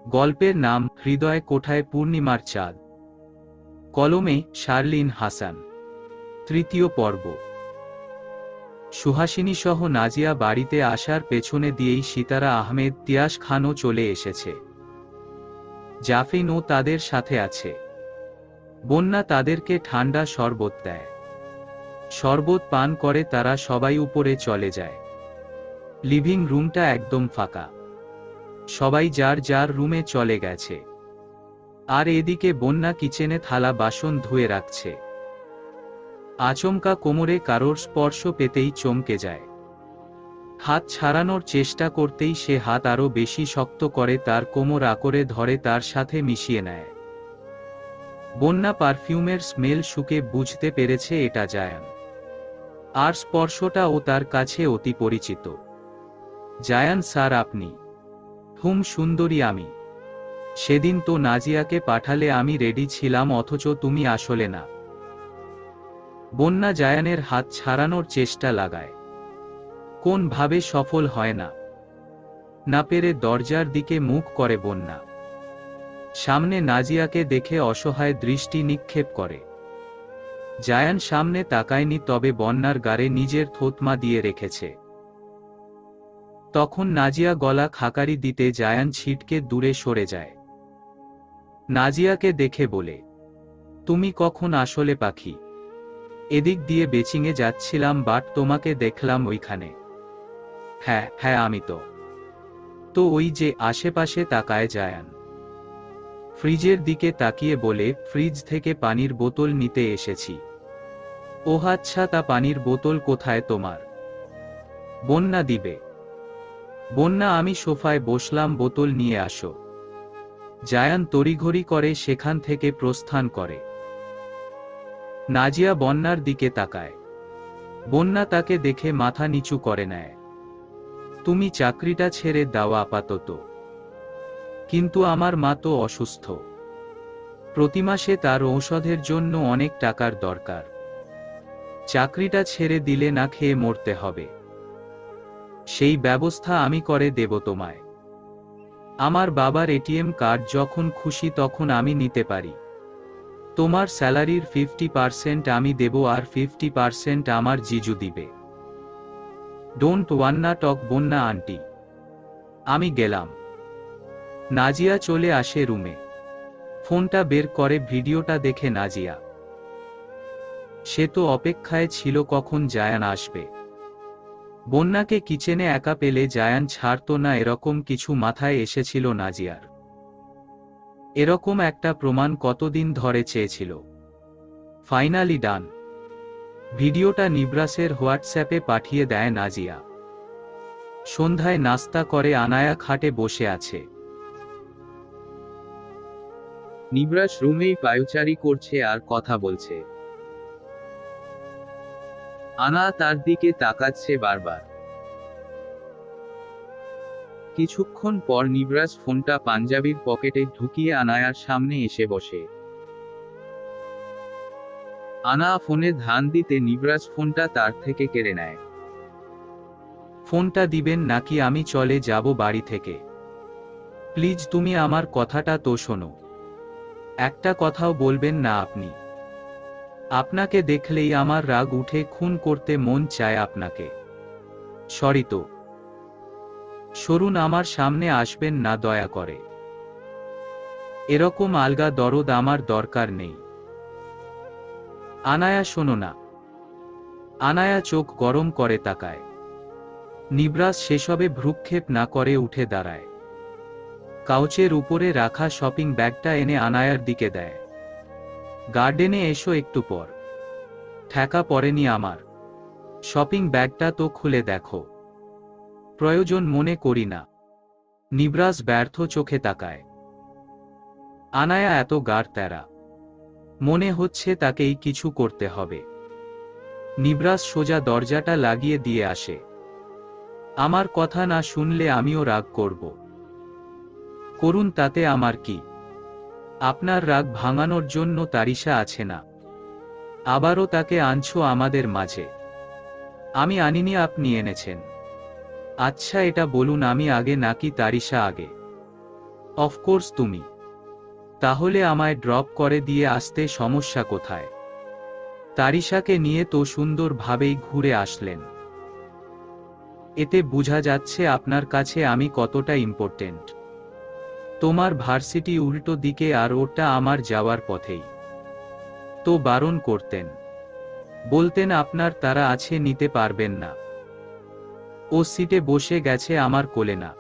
গল্পের নাম হৃদয় কোঠায় পূর্ণিমার চাঁদ। কলমে শার্লিন হাসান। তৃতীয় পর্ব। সুহাসিনী সহ নাজিয়া বাড়িতে আসার পেছনে দিয়েই সিতারা আহমেদ তিয়াস খানও চলে এসেছে। জাফিনও তাদের সাথে আছে। বন্যা তাদেরকে ঠান্ডা শরবত দেয়। শরবত পান করে তারা সবাই উপরে চলে যায়। লিভিং রুমটা একদম ফাঁকা। সবাই যার যার রুমে চলে গেছে। আর এদিকে বন্যা কিচেনে থালা বাসন ধুয়ে রাখছে। আচমকা কোমরে কারোর স্পর্শ পেতেই চমকে যায়। হাত ছাড়ানোর চেষ্টা করতেই সে হাত আরো বেশি শক্ত করে তার কোমর আঁকড়ে ধরে তার সাথে মিশিয়ে নেয়। বন্যা পারফিউমের স্মেল শুকে বুঝতে পেরেছে এটা জায়ান। আর স্পর্শটাও তার কাছে অতি পরিচিত। জায়ান স্যার আপনি? হুম সুন্দরী আমি। সেদিন তো নাজিয়াকে পাঠালে আমি রেডি ছিলাম, অথচ তুমি আসলে না। বন্যা জায়ানের হাত ছাড়ানোর চেষ্টা লাগায়। কোন ভাবে সফল হয় না। না পেরে দরজার দিকে মুখ করে বন্যা। সামনে নাজিয়াকে দেখে অসহায় দৃষ্টি নিক্ষেপ করে। জায়ান সামনে তাকায়নি, তবে বন্যার গাড়ে নিজের থতমা দিয়ে রেখেছে। তখন নাজিয়া গলা খাকারি দিতে জায়ান ছিটকে দূরে সরে যায়। নাজিয়াকে দেখে বলে, তুমি কখন আসলে পাখি? এদিক দিয়ে বেচিংয়ে যাচ্ছিলাম, বাট তোমাকে দেখলাম ওইখানে। হ্যাঁ হ্যাঁ আমি তো ওই যে আশেপাশে তাকায় জায়ান। ফ্রিজের দিকে তাকিয়ে বলে, ফ্রিজ থেকে পানির বোতল নিতে এসেছি। ওহ আচ্ছা, তা পানির বোতল কোথায় তোমার? বন্যা দিবে। বন্যা আমি সোফায় বসলাম, বোতল নিয়ে আসো। জায়ান তড়িঘড়ি করে সেখান থেকে প্রস্থান করে। নাজিয়া বন্যার দিকে তাকায়। বন্যা তাকে দেখে মাথা নিচু করে নেয়। তুমি চাকরিটা ছেড়ে দাও আপাতত। কিন্তু আমার মা তো অসুস্থ। প্রতি মাসে তার ঔষধের জন্য অনেক টাকার দরকার। চাকরিটা ছেড়ে দিলে না খেয়ে মরতে হবে। সেই ব্যবস্থা আমি করে দেব তোমায়। আমার বাবার এটিএম কার্ড যখন খুশি তখন আমি নিতে পারি। তোমার স্যালারির 50% আমি দেব, আর 50% আমার জিজু দিবে। ডোন্ট ওয়ান্না টক বন্যা আন্টি। আমি গেলাম। নাজিয়া চলে আসে রুমে। ফোনটা বের করে ভিডিওটা দেখে নাজিয়া। সে তো অপেক্ষায় ছিল কখন জায়ান আসবে। বন্যাকে কিচেনে একা পেলে জায়ান ছাড়ত না, এরকম কিছু মাথায় এসেছিল নাজিয়ার। এরকম একটা প্রমাণ কতদিন ধরে চেয়েছিল। ফাইনালি ডান। ভিডিওটা নিব্রাসের হোয়াটসঅ্যাপে পাঠিয়ে দেয় নাজিয়া। সন্ধ্যায় নাস্তা করে আনায়া খাটে বসে আছে। নিব্রাস রুমেই পায়চারি করছে আর কথা বলছে। আনা তার দিকে তাকাচ্ছে বারবার। কিছুক্ষণ পর নিব্রাস ফোনটা পাঞ্জাবির পকেটে ঢুকিয়ে আনায়ার সামনে এসে বসে। আনা ফোনে ধ্যান দিতে নিব্রাস ফোনটা তার থেকে কেড়ে নেয়। ফোনটা দিবেন নাকি আমি চলে যাব বাড়ি থেকে? প্লিজ তুমি আমার কথাটা তো শোনো। একটা কথাও বলবেন না আপনি? আপনাকে দেখলেই আমার রাগ উঠে, খুন করতে মন চায় আপনাকে। সরি তো। সরুন, আমার সামনে আসবেন না দয়া করে। এরকম আলগা দরদ আমার দরকার নেই। আনায়া শোনো না। আনায়া চোখ গরম করে তাকায়। নিব্রাস সেসবে ভ্রুক্ষেপ না করে উঠে দাঁড়ায়। কাউচের উপরে রাখা শপিং ব্যাগটা এনে আনায়ার দিকে দেয়। গার্ডেনে এসো একটু পর। ঠেকা পড়েনি আমার। শপিং ব্যাগটা তো খুলে দেখো। প্রয়োজন মনে করি না। নিব্রাস ব্যর্থ চোখে তাকায়। আনায়া এত গাড় তেরা। মনে হচ্ছে তাকেই কিছু করতে হবে। নিব্রাস সোজা দরজাটা লাগিয়ে দিয়ে আসে। আমার কথা না শুনলে আমিও রাগ করব। করুন, তাতে আমার কি? আপনার রাগ ভাঙানোর জন্য তারিশা আছে না? আবারও তাকে আনছো আমাদের মাঝে? আমি আনিনি, আপনি এনেছেন। আচ্ছা এটা বলুন, আমি আগে নাকি তারিশা আগে? অফকোর্স তুমি। তাহলে আমায় ড্রপ করে দিয়ে আসতে সমস্যা কোথায়? তারিশাকে নিয়ে তো সুন্দরভাবেই ঘুরে আসলেন। এতে বোঝা যাচ্ছে আপনার কাছে আমি কতটা ইম্পর্টেন্ট। তোমার ভার্সিটি উল্টো দিকে আর ওটা আমার যাওয়ার পথেই। তো বারণ করতেন, বলতেন আপনার তারা আছে, নিতে পারবেন না। ও সিটে বসে গেছে, আমার কোলে না।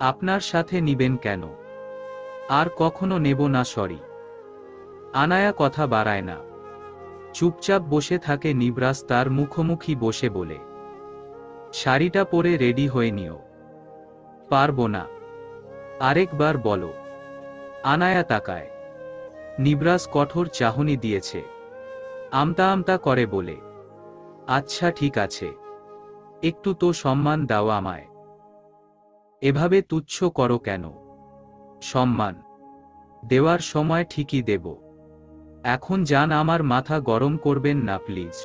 আপনার সাথে নিবেন কেন? আর কখনো নেব না, সরি। আনায়া কথা বাড়ায় না, চুপচাপ বসে থাকে। নিবরাস তার মুখোমুখি বসে বলে, শাড়িটা পরে রেডি হয়ে নিও। পারবো না। আরেকবার বলো। আনায়া তাকায়। নিবরাস কঠোর চাহনি দিয়েছে। আমতা আমতা করে বলে, আচ্ছা ঠিক আছে, একটু তো সম্মান দাও আমায়। এভাবে তুচ্ছ করো কেন? সম্মান দেওয়ার সময় ঠিকই দেব। এখন যান, আমার মাথা গরম করবেন না প্লিজ।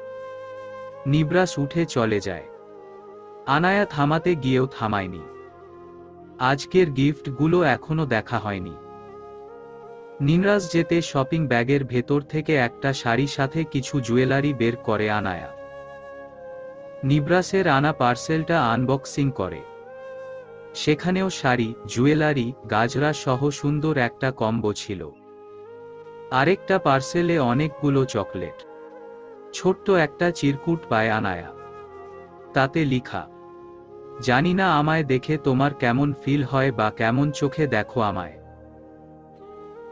নিবরাস উঠে চলে যায়। আনায়া থামাতে গিয়েও থামায়নি। আজকের গিফটগুলো এখনো দেখা হয়নি। নিবরাস যেতে শপিং ব্যাগের ভেতর থেকে একটা শাড়ি সাথে কিছু জুয়েলারি বের করে আনায়া। নিবরাসের আনা পার্সেলটা আনবক্সিং করে। সেখানেও শাড়ি, জুয়েলারি, গাজরা সহ সুন্দর একটা কম্বো ছিল। আরেকটা পার্সেলে অনেকগুলো চকলেট। ছোট্ট একটা চিরকুট পায় আনায়া। তাতে লিখা, জানি না আমায় দেখে তোমার কেমন ফিল হয় বা কেমন চোখে দেখো আমায়,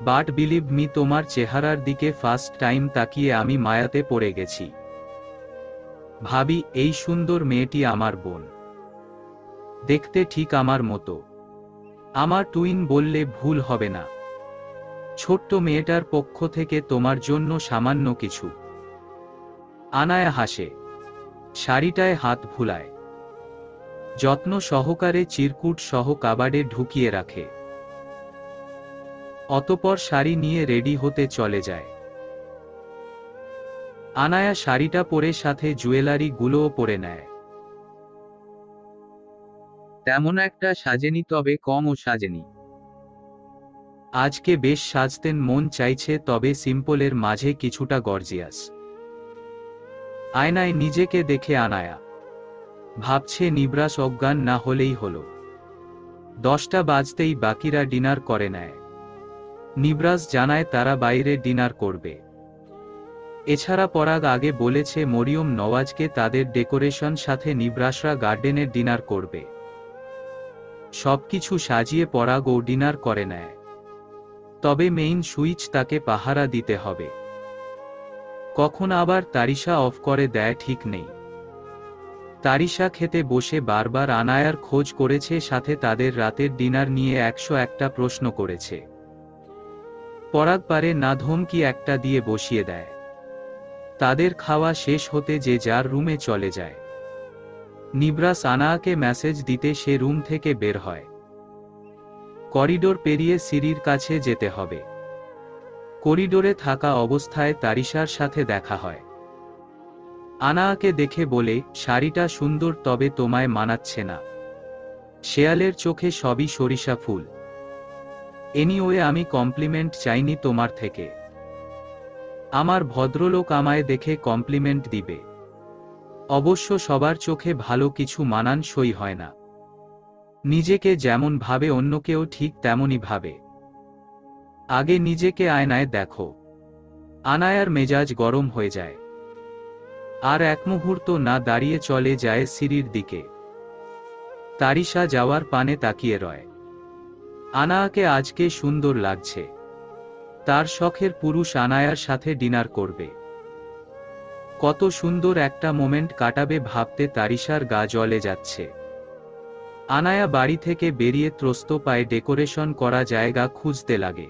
বাট বিলিভ মি, তোমার চেহারার দিকে ফার্স্ট টাইম তাকিয়ে আমি মায়াতে পড়ে গেছি। ভাবি, এই সুন্দর মেয়েটি আমার বোন। দেখতে ঠিক আমার মতো। আমার টুইন বললে ভুল হবে না। ছোট্ট মেয়েটার পক্ষ থেকে তোমার জন্য সামান্য কিছু। আনায়া হাসে, শাড়িটায় হাত ভুলায়, যত্ন সহকারে চিরকুট সহ কাবাডে ঢুকিয়ে রাখে। অতপর শাড়ি নিয়ে রেডি হতে চলে যায়। আনায়া শাড়িটা পরে সাথে জুয়েলারি গুলোও পরে নেয়। তেমন একটা সাজেনি, তবে কমও সাজেনি। আজকে বেশ সাজতেন মন চাইছে, তবে সিম্পলের মাঝে কিছুটা গর্জিয়াস। আয়নায় নিজেকে দেখে আনায়া ভাবছে, নিবরাস অজ্ঞান না হলেই হলো। 10টা বাজতেই বাকিরা ডিনার করে নেয়। নিবরাস জানায় তারা বাইরে ডিনার করবে। এছাড়া পরাগ আগে বলেছে মরিয়ম নওয়াজকে তাদের ডেকোরেশন সাথে নিবরাসরা গার্ডেনের ডিনার করবে। সবকিছু সাজিয়ে পরাগও ডিনার করে নেয়। তবে মেইন সুইচ তাকে পাহারা দিতে হবে। কখন আবার তারিশা অফ করে দেয় ঠিক নেই। তারিশা খেতে বসে বারবার আনায়ার খোঁজ করেছে, সাথে তাদের রাতের ডিনার নিয়ে 101টা প্রশ্ন করেছে। পরাগ পারে না, ধমকি একটা দিয়ে বসিয়ে দেয়। তাদের খাওয়া শেষ হতে যে যার রুমে চলে যায়। নিবরাস আনায়াকে মেসেজ দিতে সে রুম থেকে বের হয়। করিডোর পেরিয়ে সিঁড়ির কাছে যেতে হবে। করিডোরে থাকা অবস্থায় তারিশার সাথে দেখা হয়। আনায়াকে দেখে বলে, শাড়িটা সুন্দর, তবে তোমায় মানাচ্ছে না। শেয়ালের চোখে সবই সরিষা ফুল। এনিওয়ে, আমি কমপ্লিমেন্ট চাইনি তোমার থেকে। আমার ভদ্রলোক আমায় দেখে কমপ্লিমেন্ট দিবে। অবশ্য সবার চোখে ভালো কিছু মানানসই হয় না। নিজেকে যেমন ভাবে অন্যকেও ঠিক তেমনই ভাবে। আগে নিজেকে আয়নায় দেখো। আনায়ার মেজাজ গরম হয়ে যায়। আর এক মুহূর্ত না দাঁড়িয়ে চলে যায় সিঁড়ির দিকে। তারিশা যাওয়ার পানে তাকিয়ে রয়। আনায়াকে আজকে সুন্দর লাগছে। তার শখের পুরুষ আনায়ার সাথে ডিনার করবে। কত সুন্দর একটা মোমেন্ট কাটাবে ভাবতে তারিশার গা জ্বলে যাচ্ছে। আনায়া বাড়ি থেকে বেরিয়ে ত্রস্ত পায়ে ডেকোরেশন করা জায়গা খুঁজতে লাগে।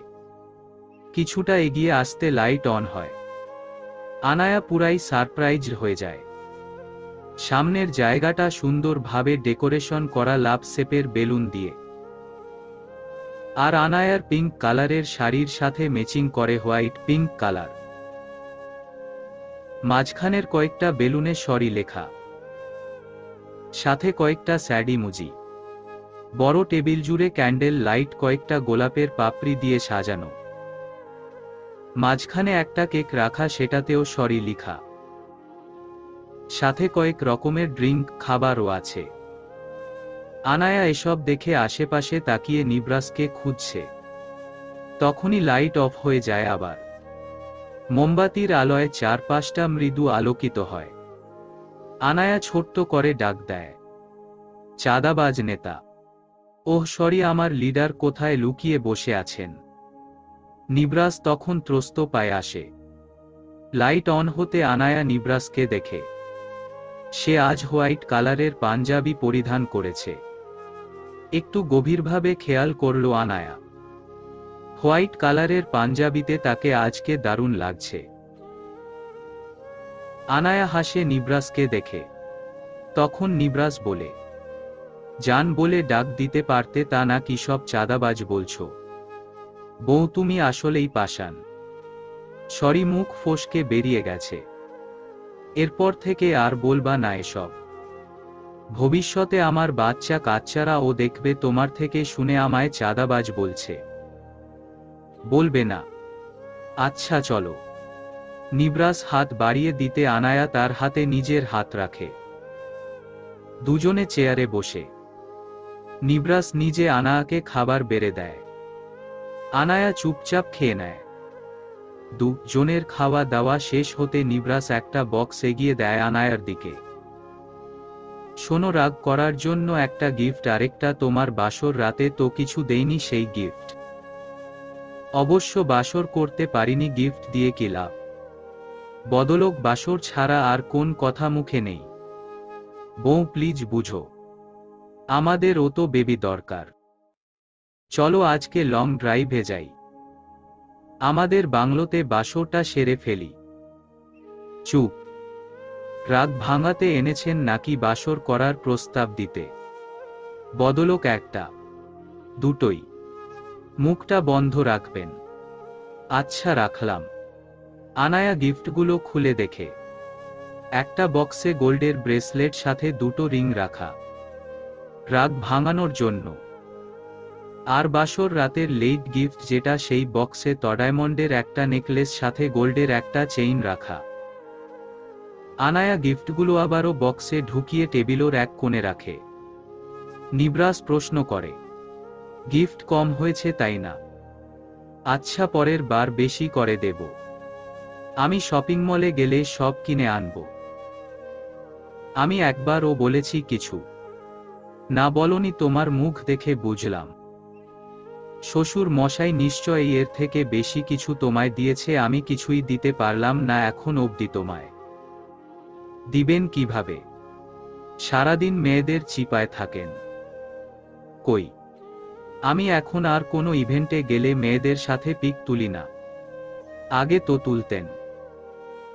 কিছুটা এগিয়ে আসতে লাইট অন হয়। আনায়া পুরাই সারপ্রাইজড হয়ে যায়। সামনের জায়গাটা সুন্দরভাবে ডেকোরেশন করা লাভ শেপের বেলুন দিয়ে। আর আনায়ার পিঙ্ক কালারের শাড়ির সাথে ম্যাচিং করে হোয়াইট পিঙ্ক কালার। মাঝখানের কয়েকটা বেলুনে সরি লেখা, সাথে কয়েকটা স্যাড ইমোজি। বড় টেবিল জুড়ে ক্যান্ডেল লাইট, কয়েকটা গোলাপের পাপড়ি দিয়ে সাজানো। মাঝখানে একটা কেক রাখা, সেটাতেও সরি লিখা। সাথে কয়েক রকমের ড্রিঙ্ক, খাবারও আছে। আনায়া এসব দেখে আশেপাশে তাকিয়ে নিবরাসকে খুঁজছে। তখনই লাইট অফ হয়ে যায় আবার। মোমবাতির আলোয় চারপাশটা মৃদু আলোকিত হয়। আনায়া ছোট্ট করে ডাক দেয়, চাঁদাবাজ নেতা। ওহ সরি, আমার লিডার কোথায় লুকিয়ে বসে আছেন? নিবরাস তখন ত্রস্ত পায়ে আসে। লাইট অন হতে আনায়া নিবরাসকে দেখে। সে আজ হোয়াইট কালারের পাঞ্জাবি পরিধান করেছে। একটু গভীরভাবে খেয়াল করল আনায়া। হোয়াইট কালারের পাঞ্জাবিতে তাকে আজকে দারুণ লাগছে। আনায়া হাসে নিবরাসকে দেখে। তখন নিবরাস বলে, জান বলে ডাক দিতে পারতে, তা না কি সব চাঁদাবাজ বলছো? বউ তুমি আসলেই পাষাণ। সরি, মুখ ফসকে বেরিয়ে গেছে। এরপর থেকে আর বলবা না এসব। ভবিষ্যতে আমার বাচ্চা কাচ্চারা ও দেখবে তোমার থেকে শুনে আমায় চাঁদাবাজ বলছে। বলবে না? আচ্ছা চলো। নিবরাস হাত বাড়িয়ে দিতে আনায়া তার হাতে নিজের হাত রাখে। দুজনে চেয়ারে বসে। নিবরাস নিজে আনায়াকে খাবার বেড়ে দেয়। আনায়া চুপচাপ খেয়ে নেয়। দুজনের খাওয়া দাওয়া শেষ হতে নিবরাস একটা বক্স এগিয়ে দেয় আনায়ার দিকে। শোনো, রাগ করার জন্য একটা গিফট, আরেকটা তোমার বাসর রাতে তো কিছু দেইনি সেই গিফট। অবশ্য বাসর করতে পারিনি, গিফট দিয়ে কি লাভ? বদলোক বাসর ছাড়া আর কোন কথা মুখে নেই। বউ প্লিজ বুঝো, আমাদের ও তো বেবি দরকার। চলো আজকে লং ড্রাইভে যাই। আমাদের বাংলোতে বাসরটা সেরে ফেলি। চুপ। রাগ ভাঙাতে এনেছেন নাকি বাসর করার প্রস্তাব দিতে? বদলোক একটা। দুটোই। মুখটা বন্ধ রাখবেন। আচ্ছা রাখলাম। আনায়া গিফটগুলো খুলে দেখে। একটা বক্সে গোল্ডের ব্রেসলেট, সাথে দুটো রিং রাখা, রাগ ভাঙানোর জন্য। আর বাসর রাতের লেট গিফট, যেটা সেই বক্সে ডায়মন্ডের একটা নেকলেস, সাথে গোল্ডের একটা চেইন রাখা। আনায়া গিফটগুলো আবারও বক্সে ঢুকিয়ে টেবিলের এক কোণে রাখে। নিবরাস প্রশ্ন করে, গিফট কম হয়েছে তাই না? আচ্ছা পরের বার বেশি করে দেব। আমি শপিং মলে গেলে সব কিনে আনব। আমি একবারও বলেছি কিছু? না বলনি, তোমার মুখ দেখে বুঝলাম। শ্বশুর মশাই নিশ্চয়ই এর থেকে বেশি কিছু তোমায় দিয়েছে, আমি কিছুই দিতে পারলাম না এখন অবধি। তোমায় দিবেন কিভাবে? সারাদিন মেয়েদের চিপায় থাকেন। কই, আমি এখন আর কোনো ইভেন্টে গেলে মেয়েদের সাথে পিক তুলি না। আগে তো তুলতেন।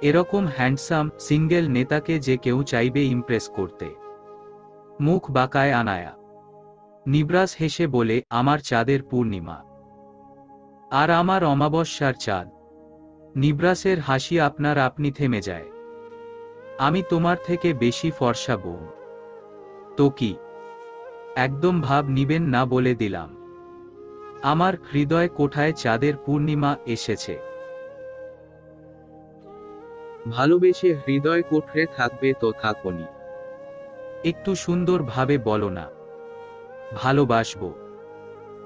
এরকম হ্যান্ডসাম সিঙ্গেল নেতাকে যে কেউ চাইবে ইমপ্রেস করতে। মুখ বাঁকায় আনায়া। নিবরাস হেসে বলে, আমার চাঁদের পূর্ণিমা আর আমার অমাবস্যার চাঁদ। নিবরাসের হাসি আপনার আপনি থেমে যায়। আমি তোমার থেকে বেশি ফর্সা বউ। তো কি? একদম ভাব নিবেন না বলে দিলাম। আমার হৃদয় কোঠায় চাঁদের পূর্ণিমা এসেছে। ভালোবেসে হৃদয় কোঠরে থাকবে তো থাকুনি। একটু সুন্দর ভাবে বলো না। ভালোবাসবো,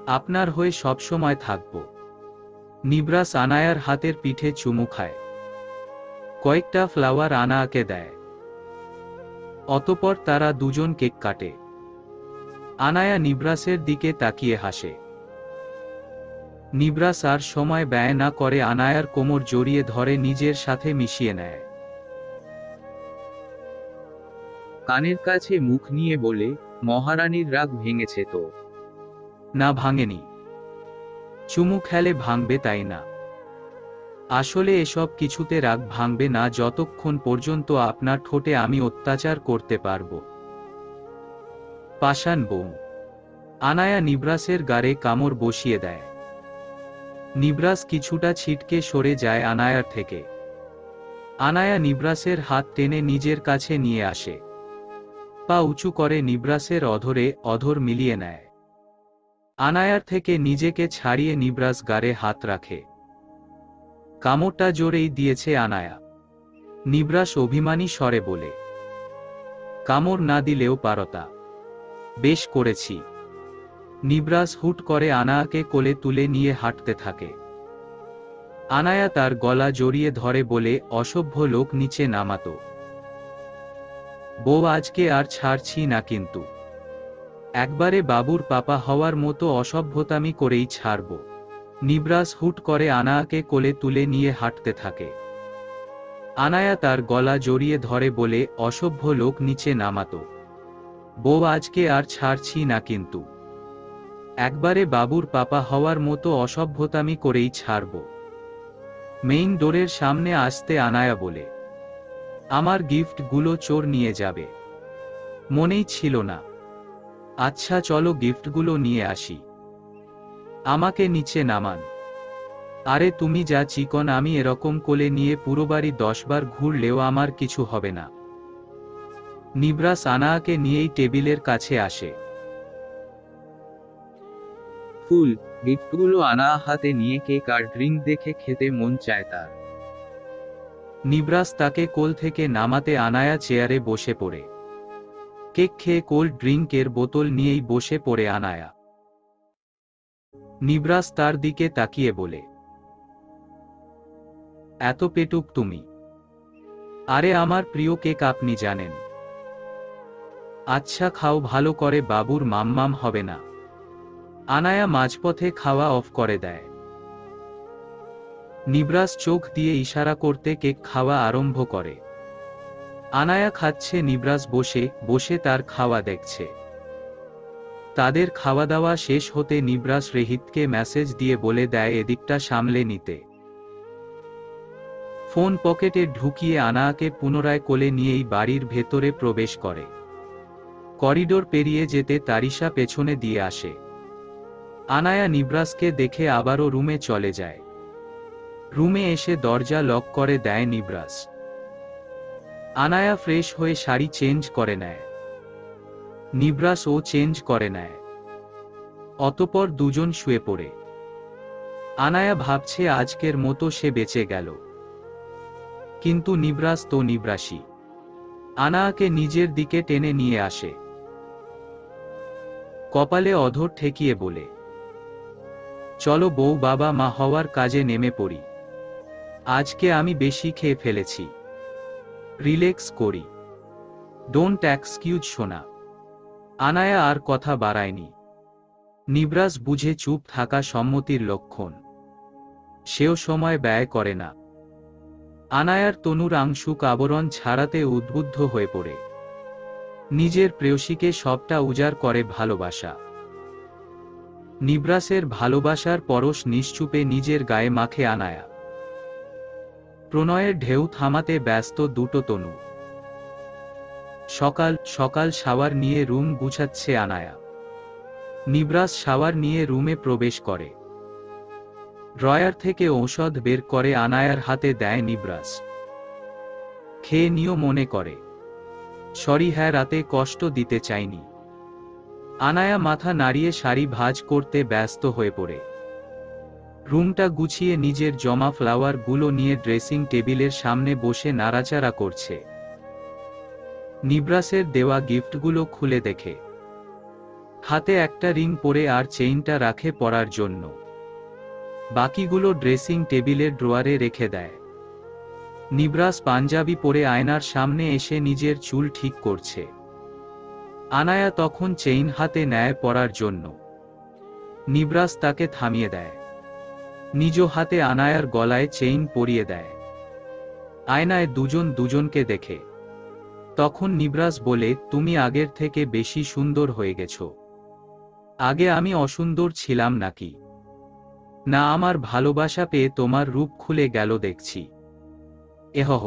আপনার হয়ে সবসময় থাকব। নিবরাস আনায়ার হাতের পিঠে চুমু খায়। কয়েকটা ফ্লাওয়ার আনায়াকে দেয়। অতঃপর তারা দুজন কেক কাটে। আনায়া নিবরাসের দিকে তাকিয়ে হাসে। নিবরাস আর সময় ব্যয় না করে আনায়ার কোমর জড়িয়ে ধরে নিজের সাথে মিশিয়ে নেয়। কানের কাছে মুখ নিয়ে বলে, মহারানীর রাগ ভেঙেছে তো? না ভাঙেনি। চুমু খেলে ভাঙবে তাই না? আসলে এসব কিছুতে রাগ ভাঙবে না যতক্ষণ পর্যন্ত আপনার ঠোঁটে আমি অত্যাচার করতে পারব। পাষাণ বউ। আনায়া নিবরাসের গাড়ে কামড় বসিয়ে দেয়। নিবরাস কিছুটা ছিটকে সরে যায় আনায়ার থেকে। আনায়া নিবরাসের হাত টেনে নিজের কাছে নিয়ে আসে। পা উঁচু করে নিবরাসের অধরে অধর মিলিয়ে নেয়। আনায়ার থেকে নিজেকে ছাড়িয়ে নিবরাস গারে হাত রাখে। কামড়টা জোরেই দিয়েছে আনায়া। নিবরাস অভিমানী স্বরে বলে, কামড় না দিলেও পারতা। বেশ করেছি। নিবরাস হুট করে আনায়াকে কোলে তুলে নিয়ে হাঁটতে থাকে। আনায়া তার গলা জড়িয়ে ধরে বলে, অসভ্য লোক, নিচে নামাতো। বউ, আজকে আর ছাড়ছি না কিন্তু। একবারে বাবুর পাপা হওয়ার মতো অসভ্যতামি করেই ছাড়ব। নিবরাস হুট করে আনায়াকে কোলে তুলে নিয়ে হাঁটতে থাকে। আনায়া তার গলা জড়িয়ে ধরে বলে, অসভ্য লোক, নিচে নামাতো। বউ, আজকে আর ছাড়ছি না কিন্তু। একবারে বাবুর পাপা হওয়ার মতো অসভ্যতামি করেই ছাড়ব। মেইন ডোরের সামনে আসতে আনায়া বলে, আমার গিফটগুলো চোর নিয়ে যাবে। মনেই ছিল না। আচ্ছা চলো গিফটগুলো নিয়ে আসি। আমাকে নিচে নামান। আরে তুমি যা চিকন, আমি এরকম কোলে নিয়ে পুরো বাড়ি 10 বার ঘুরলেও আমার কিছু হবে না। নিবরাস আনায়াকে নিয়েই টেবিলের কাছে আসে। ফুল গিফটগুলো আনায়া হাতে নিয়ে কেক আর ড্রিঙ্ক দেখে খেতে মন চায় তার। নিবরাস তাকে কোল থেকে নামাতে আনায়া চেয়ারে বসে পড়ে। কেক খেয়ে কোল্ড ড্রিঙ্কের বোতল নিয়েই বসে পড়ে আনায়া। নিবরাস তার দিকে তাকিয়ে বলে, এত পেটুক তুমি? আরে আমার প্রিয় কেক, আপনি জানেন। আচ্ছা খাও ভালো করে, বাবুর মাম্মাম হবে না। আনায়া মাঝপথে খাওয়া অফ করে দেয়। নিবরাস চোখ দিয়ে ইশারা করতে কেক খাওয়া আরম্ভ করে। আনায়া খাচ্ছে, নিবরাস বসে বসে তার খাওয়া দেখছে। তাদের খাওয়া দাওয়া শেষ হতে নিবরাস রেহিতকে মেসেজ দিয়ে বলে দেয় এদিকটা সামলে নিতে। ফোন পকেটে ঢুকিয়ে আনায়াকে পুনরায় কোলে নিয়েই বাড়ির ভেতরে প্রবেশ করে। করিডোর পেরিয়ে যেতে তারিশা পেছনে দিয়ে আসে। আনায়া নিবরাসকে দেখে আবারও রুমে চলে যায়। রুমে এসে দরজা লক করে দেয় নিবরাস। আনায়া ফ্রেশ হয়ে শাড়ি চেঞ্জ করে নেয়। নিবরাস ও চেঞ্জ করে নেয়। অতঃপর দুজন শুয়ে পড়ে। আনায়া ভাবছে আজকের মতো সে বেঁচে গেল। কিন্তু নিবরাস তো নিবরাসই। আনায়াকে নিজের দিকে টেনে নিয়ে আসে। কপালে অধর ঠেকিয়ে বলে, চলো বউ, বাবা মা হওয়ার কাজে নেমে পড়ি। আজকে আমি বেশি খেয়ে ফেলেছি। রিল্যাক্স করি। ডোন্ট এক্সকিউজ সোনা। আনায়া আর কথা বাড়ায়নি। নিবরাস বুঝে চুপ থাকা সম্মতির লক্ষণ। সেও সময় ব্যয় করে না। আনায়ার তনুর আংশুক আবরণ ছাড়াতে উদ্বুদ্ধ হয়ে পড়ে। নিজের প্রেয়সীকে সবটা উজাড় করে ভালোবাসা। নিবরাসের ভালোবাসার পরশ নিশ্চুপে নিজের গায়ে মাখে আনায়া। প্রণয়ের ঢেউ থামাতে ব্যস্ত দুটো তনু। সকাল সকাল শাওয়ার নিয়ে রুম গুছাচ্ছে আনায়া। নিবরাস শাওয়ার নিয়ে রুমে প্রবেশ করে। ড্রয়ার থেকে ঔষধ বের করে আনায়ার হাতে দেয় নিবরাস। খেয়ে নিও মনে করে। সরি, হ্যাঁ, রাতে কষ্ট দিতে চাইনি। আনায়া মাথা নাড়িয়ে শাড়ি ভাঁজ করতে ব্যস্ত হয়ে পড়ে। রুমটা গুছিয়ে নিজের জমা ফ্লাওয়ার গুলো নিয়ে ড্রেসিং টেবিলের সামনে বসে নাড়াচাড়া করছে। নিবরাসের দেওয়া গিফটগুলো খুলে দেখে। হাতে একটা রিং পরে আর চেইনটা রাখে পরার জন্য। বাকিগুলো ড্রেসিং টেবিলের ড্রয়ারে রেখে দেয়। নিবরাস পাঞ্জাবি পরে আয়নার সামনে এসে নিজের চুল ঠিক করছে। আনায়া তখন চেইন হাতে নেয় পরার জন্য। নিবরাস তাকে থামিয়ে দেয়। নিজ হাতে আনায়ার গলায় চেইন পরিয়ে দেয়। আয়নায় দুজন দুজনকে দেখে। তখন নিবরাস বলে, তুমি আগের থেকে বেশি সুন্দর হয়ে গেছো। আগে আমি অসুন্দর ছিলাম নাকি? না, আমার ভালোবাসা পেয়ে তোমার রূপ খুলে গেল দেখছি। এহহ,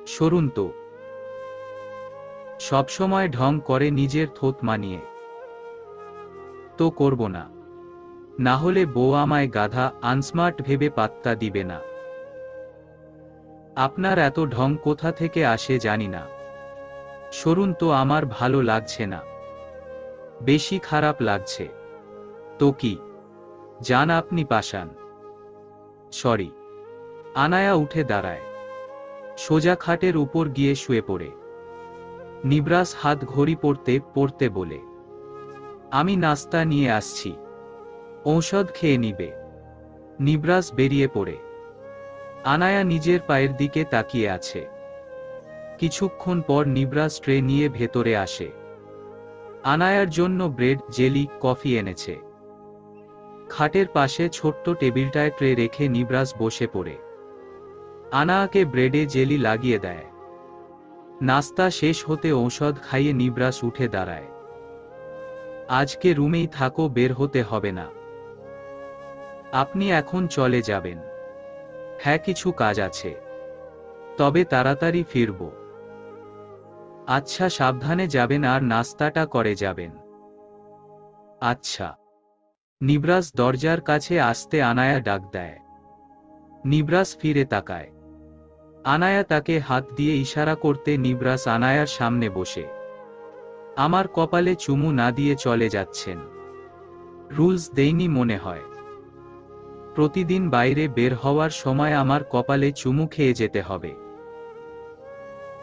সরুন তো। সবসময় ঢং করে নিজের থোত মানিয়ে। তো করব না। না হলে বউ আমায় গাধা, আনস্মার্ট ভেবে পাত্তা দিবে না। আপনার এত ঢং কোথা থেকে আসে জানি না। সরুন তো, আমার ভালো লাগছে না। বেশি খারাপ লাগছে। তো কি? যান আপনি পাশান। সরি। আনায়া উঠে দাঁড়ায়, সোজা খাটের উপর গিয়ে শুয়ে পড়ে। নিবরাস হাত ঘড়ি পড়তে পড়তে বলে, আমি নাস্তা নিয়ে আসছি, ঔষধ খেয়ে নিবে। নিবরাস বেরিয়ে পড়ে। আনায়া নিজের পায়ের দিকে তাকিয়ে আছে। কিছুক্ষণ পর নিবরাস ট্রে নিয়ে ভেতরে আসে। আনায়ার জন্য ব্রেড, জেলি, কফি এনেছে। খাটের পাশে ছোট্ট টেবিলটায় ট্রে রেখে নিবরাস বসে পড়ে। আনায়াকে ব্রেডে জেলি লাগিয়ে দেয়। নাস্তা শেষ হতে ঔষধ খাইয়ে নিবরাস উঠে দাঁড়ায়। আজকে রুমেই থাকো, বের হতে হবে না। আপনি এখন চলে যাবেন? হ্যাঁ, কিছু কাজ আছে, তবে তাড়াতাড়ি ফিরব। আচ্ছা, সাবধানে যাবেন আর নাস্তাটা করে যাবেন। আচ্ছা। নিবরাস দরজার কাছে আসতে আনায়া ডাক দেয়। নিবরাস ফিরে তাকায়। আনায়া তাকে হাত দিয়ে ইশারা করতে নিবরাস আনায়ার সামনে বসে। আমার কপালে চুমু না দিয়ে চলে যাচ্ছেন? রুলস দেইনি মনে হয়? প্রতিদিন বাইরে বের হওয়ার সময় আমার কপালে চুমু খেয়ে যেতে হবে?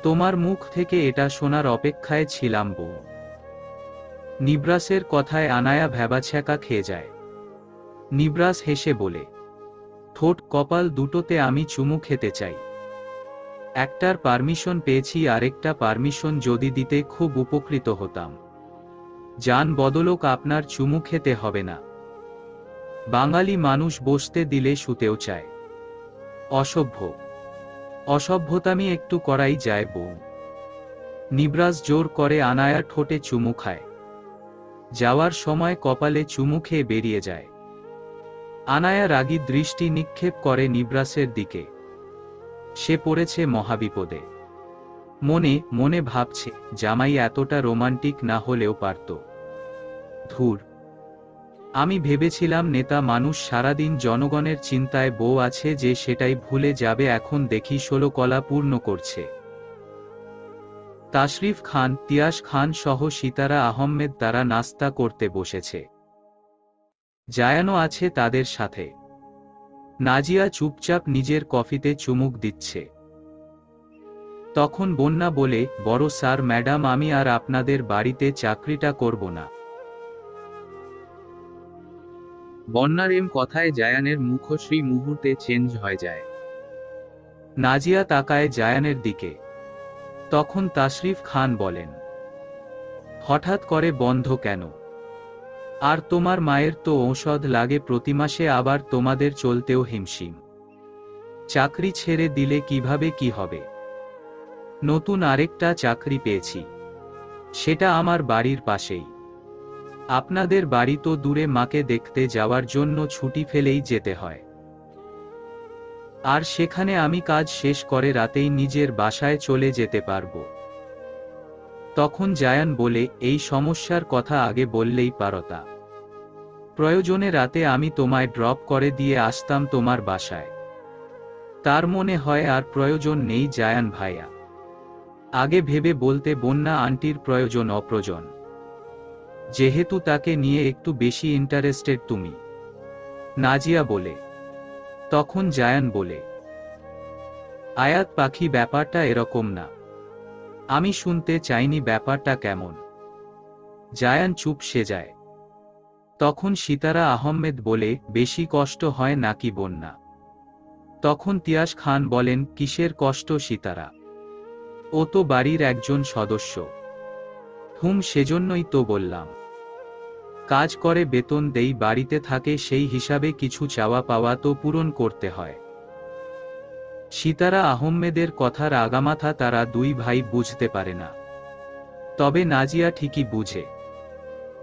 তোমার মুখ থেকে এটা শোনার অপেক্ষায় ছিলাম বউ। নিবরাসের কথায় আনায়া ভ্যাবাছ্যাকা খেয়ে যায়। নিবরাস হেসে বলে, ঠোঁট কপাল দুটোতে আমি চুমু খেতে চাই। একটার পারমিশন পেয়েছি, আরেকটা পারমিশন যদি দিতে খুব উপকৃত হতাম। জান বদলোক, আপনার চুমু খেতে হবে না। বাঙালি মানুষ বসতে দিলে শুতেও চায়। অসভ্য। অসভ্যতামি একটু করাই যায় বউ। নিবরাস জোর করে আনায়ার ঠোঁটে চুমু খায়। যাওয়ার সময় কপালে চুমু খেয়ে বেরিয়ে যায়। আনায়া রাগী দৃষ্টি নিক্ষেপ করে নিবরাসের দিকে। সে পড়েছে মহাবিপদে। মনে মনে ভাবছে, জামাই এতটা রোমান্টিক না হলেও পারত। ধুর, আমি ভেবেছিলাম নেতা মানুষ, সারাদিন জনগণের চিন্তায় বউ আছে যে সেটাই ভুলে যাবে, এখন দেখি 16 কলা পূর্ণ করছে। তাশরিফ খান, তিয়াস খান সহ সিতারা আহমেদ তারা নাস্তা করতে বসেছে। জায়ানও আছে তাদের সাথে। নাজিয়া চুপচাপ নিজের কফিতে চুমুক দিচ্ছে। তখন বন্যা বলে, বড় স্যার ম্যাডাম, আমি আর আপনাদের বাড়িতে চাকরিটা করব না। বন্যার কথায় জায়ানের মুখশ্রী মুহূর্তে চেঞ্জ হয়ে যায়। নাজিয়া তাকায় জায়ানের দিকে। তখন তাশরিফ খান বলেন, হঠাৎ করে বন্ধ কেন? আর তোমার মায়ের তো ঔষধ লাগে প্রতি মাসে, আবার তোমাদের চলতেও হিমশিম। চাকরি ছেড়ে দিলে কিভাবে কি হবে? নতুন আরেকটা চাকরি পেয়েছি, সেটা আমার বাড়ির পাশেই। আপনাদের বাড়ি তো দূরে, মাকে দেখতে যাওয়ার জন্য ছুটি ফেলেই যেতে হয়। আর সেখানে আমি কাজ শেষ করে রাতেই নিজের বাসায় চলে যেতে পারবো। তখন জায়ান বলে, এই সমস্যার কথা আগে বললেই পারতা। প্রয়োজনে রাতে আমি তোমায় ড্রপ করে দিয়ে আসতাম তোমার বাসায়। তার মনে হয় আর প্রয়োজন নেই জায়ান ভাইয়া। আগে ভেবে বলতে বন্যা আন্টির প্রয়োজন অপ্রয়োজন, যেহেতু তাকে নিয়ে একটু বেশি ইন্টারেস্টেড তুমি। নাজিয়া বলে। তখন জায়ান বলে, আয়াত পাখি, ব্যাপারটা এরকম না। আমি শুনতে চাইনি ব্যাপারটা কেমন। জায়ান চুপ সে যায়। তখন সিতারা আহমেদ বলে, বেশি কষ্ট হয় নাকি বন্যা? তখন তিয়াস খান বলেন, কিসের কষ্ট সিতারা? ও তো বাড়ির একজন সদস্য। সেজন্যই তো বললাম। কাজ করে বেতন দেই, বাড়িতে থাকে, সেই হিসাবে কিছু চাওয়া পাওয়া তো পূরণ করতে হয়। সিতারা আহমেদের কথার আগামাথা তারা দুই ভাই বুঝতে পারে না, তবে নাজিয়া ঠিকই বুঝে।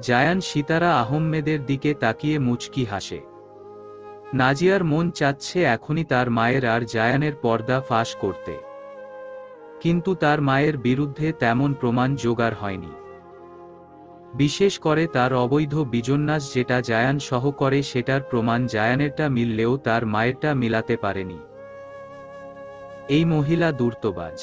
জায়ান সিতারা আহমেদের দিকে তাকিয়ে মুচকি হাসে। নাজিয়ার মন চাচ্ছে এখনই তার মায়ের আর জায়ানের পর্দা ফাঁস করতে, কিন্তু তার মায়ের বিরুদ্ধে তেমন প্রমাণ জোগাড় হয়নি। বিশেষ করে তার অবৈধ বিজন্যাস যেটা জায়ান সহ করে, সেটার প্রমাণ জায়ানেরটা মিললেও তার মায়েরটা মিলাতে পারেনি। এই মহিলা দূর্তবাজ।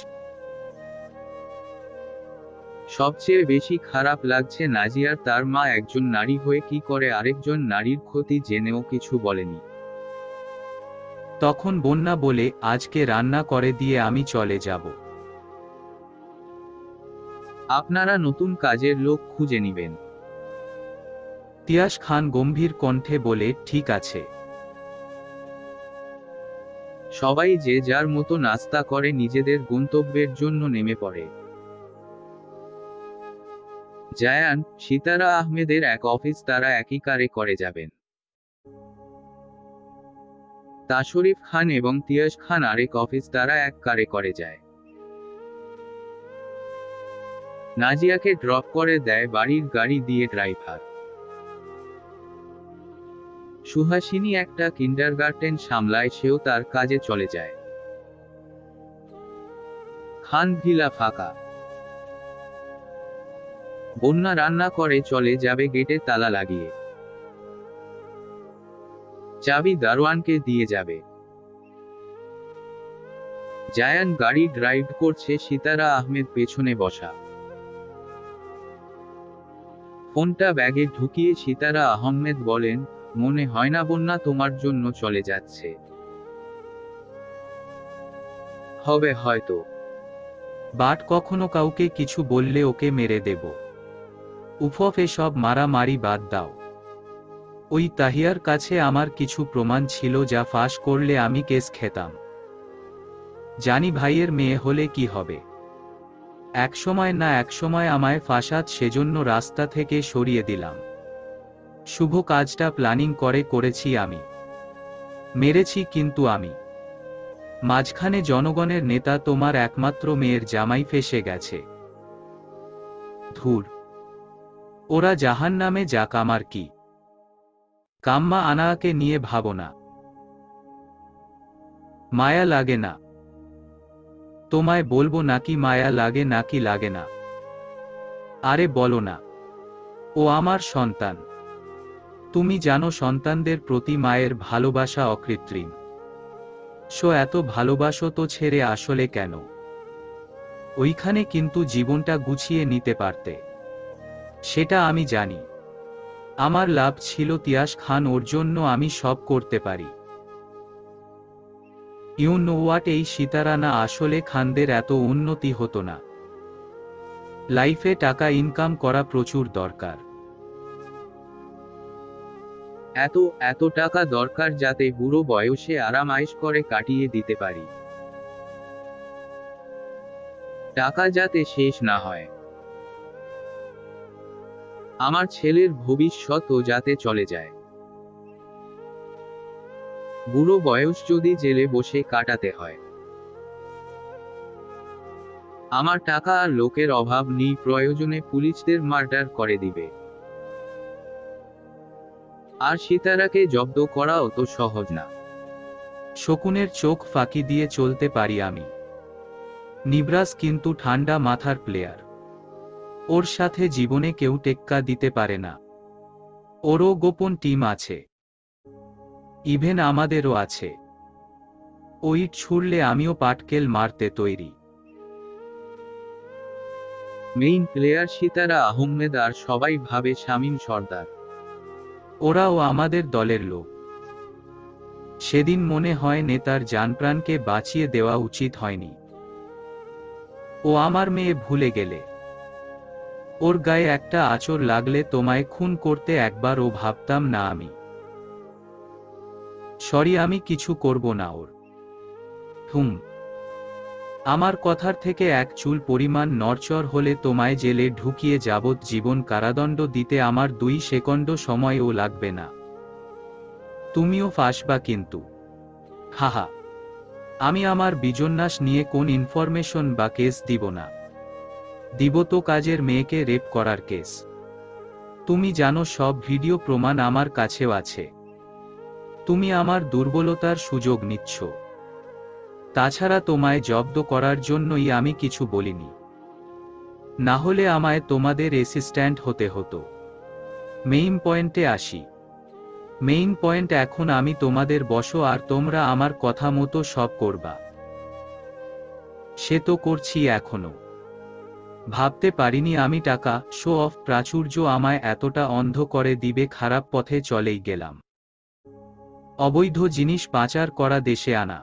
সবচেয়ে বেশি খারাপ লাগছে নাজিয়ার তার মা একজন নারী হয়ে কি করে আরেকজন নারীর ক্ষতি জেনেও কিছু বলেনি। তখন বন্যা বলে, আজকে রান্না করে দিয়ে আমি চলে যাব। আপনারা নতুন কাজের লোক খুঁজে নিবেন। তিয়াস খান গম্ভীর কণ্ঠে বলে, ঠিক আছে। সবাই যে যার মতো নাস্তা করে নিজেদের গন্তব্যের জন্য নেমে পড়ে। জায়ান, সিতারা আহমেদের এক অফিস তারা একই কারে করে যাবেন। তাশরিফ খান এবং তিয়াস খান আরেক অফিস তারা এক কারে করে যায়। নাজিয়াকে ড্রপ করে দেয় বাড়ির গাড়ি দিয়ে ড্রাইভার। সুহাসিনী একটা কিন্ডারগার্টেন সামলায়, সেও তার কাজে চলে যায়। খান ভিলা ফাঁকা। বন্যা রান্না করে চলে যাবে গেটে তালা লাগিয়ে। চাবি দারোয়ানকে দিয়ে যাবে। জায়ান গাড়ি ড্রাইভ করছে, সিতারা আহমেদ পেছনে বসা। ফোনটা ব্যাগে ঢুকিয়ে সিতারা আহমেদ বলেন, মনে হয় না বন্যা তোমার জন্য চলে যাচ্ছে? হবে হয়তো। বাট কখনো কাউকে কিছু বললে ওকে মেরে দেব। উফফ, এসব মারামারি বাদ দাও। ওই তাহিয়ার কাছে আমার কিছু প্রমাণ ছিল যা ফাঁস করলে আমি কেস খেতাম। জানি ভাইয়ের মেয়ে হলে কি হবে। একসময় না একসময় আমায় ফাঁসাত, সেজন্য রাস্তা থেকে সরিয়ে দিলাম। শুভ কাজটা প্ল্যানিং করে করেছি আমি। মেরেছি কিন্তু আমি। মাঝখানে জনগণের নেতা তোমার একমাত্র মেয়ের জামাই ফেসে গেছে। ধুর, ওরা জাহান্নামে যাক, আমার কি। কাম্মা আনাকে নিয়ে ভাবো না। মায়া লাগে না? তোমায় বলবো নাকি মায়া লাগে নাকি লাগে না? আরে বলো না। ও আমার সন্তান। তুমি জানো সন্তানদের প্রতি মায়ের ভালোবাসা অকৃত্রিম। এত ভালোবাসো তো ছেড়ে আসলে কেন? ওইখানে কিন্তু জীবনটা গুছিয়ে নিতে পারতে। সেটা আমি জানি। আমার লাভ ছিল তিয়াস খান, ওর জন্য আমি সব করতে পারি। ইউ নো হোয়াট, এই সিতারা না আসলে খানদের এত উন্নতি হতো না। লাইফে টাকা ইনকাম করা প্রচুর দরকার। এত এত টাকা দরকার যাতে বুড়ো বয়সে আরাম আয়েশ করে কাটিয়ে দিতে পারি। টাকা যাতে শেষ না হয়। আমার ছেলের ভবিষ্যৎও যাতে চলে যায়। বুড়ো বয়স যদি জেলে বসে কাটাতে হয়। আমার টাকা আর লোকের অভাব নেই, প্রয়োজনে পুলিশদের মার্ডার করে দিবে। আর সিতারাকে জব্দ করা অত সহজ না। শকুনের চোখ ফাঁকি দিয়ে চলতে পারি আমি। নিবরাস কিন্তু ঠান্ডা মাথার প্লেয়ার। ওর সাথে জীবনে কেউ টেক্কা দিতে পারে না। ওরও গোপন টিম আছে। ইভেন আমাদেরও আছে। ওই ছুড়লে আমিও পাটকেল মারতে তৈরি। মেইন প্লেয়ার সিতারা আহমেদ আর সবাই ভাবে শামীম সর্দার। ওরাও আমাদের দলের লোক। সেদিন মনে হয় নেতার জানপ্রাণকে বাঁচিয়ে দেওয়া উচিত হয়নি। ও আমার মেয়ে ভুলে গেলে। ওর গায়ে একটা আঁচড় লাগলে তোমায় খুন করতে একবারও ভাবতাম না আমি। সরি, আমি কিছু করব না ওর। আমার কথার থেকে এক চুল পরিমাণ নড়চড় হলে তোমায় জেলে ঢুকিয়ে যাবজ্জীবন কারাদণ্ড দিতে আমার 2 সেকেন্ড সময়ও লাগবে না। তুমিও ফাঁসবা কিন্তু। হাহা। আমি আমার বিজন্যাস নিয়ে কোন ইনফরমেশন বা কেস দিব না। দিব তো কাজের মেয়েকে রেপ করার কেস। তুমি জানো সব ভিডিও প্রমাণ আমার কাছেও আছে। তুমি আমার দুর্বলতার সুযোগ নিচ্ছ। তাছাড়া তোমায় জব্দ করার জন্যই আমি কিছু বলিনি। না হলে আমায় তোমাদের অ্যাসিস্ট্যান্ট হতে হতো। মেইন পয়েন্টে আসি। মেইন পয়েন্ট, এখন আমি তোমাদের বসো আর তোমরা আমার কথা মতো সব করবা। সে তো করছি এখনো। ভাবতে পারিনি আমি টাকা শো অফ প্রাচুর্য আমায় এতটা অন্ধ করে দিবে। খারাপ পথে চলেই গেলাম। অবৈধ জিনিস পাচার করা, দেশে আনা,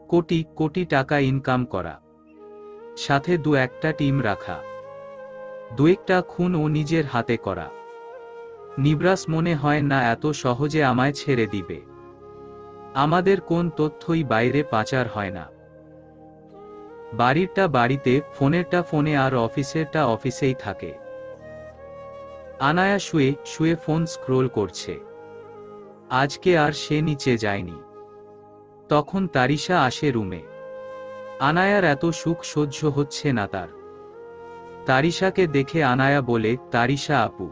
কোটি কোটি টাকা ইনকাম করা, সাথে দু একটা টিম রাখা, দু একটা খুন ও নিজের হাতে করা। নিবরাস মনে হয় না এত সহজে আমায় ছেড়ে দিবে। আমাদের কোন তথ্যই বাইরে পাচার হয় না। বাড়িরটা বাড়িতে, ফোনেরটা ফোনে, আর অফিসেরটা অফিসেই থাকে। আনায়া শুয়ে শুয়ে ফোন স্ক্রোল করছে। আজকে আর সে নিচে যায়নি। তখন তারিশা আসে রুমে। আনায়ার এত সুখ সহ্য হচ্ছে না তার। তারিশাকে দেখে আনায়া বলে, তারিশা আপু,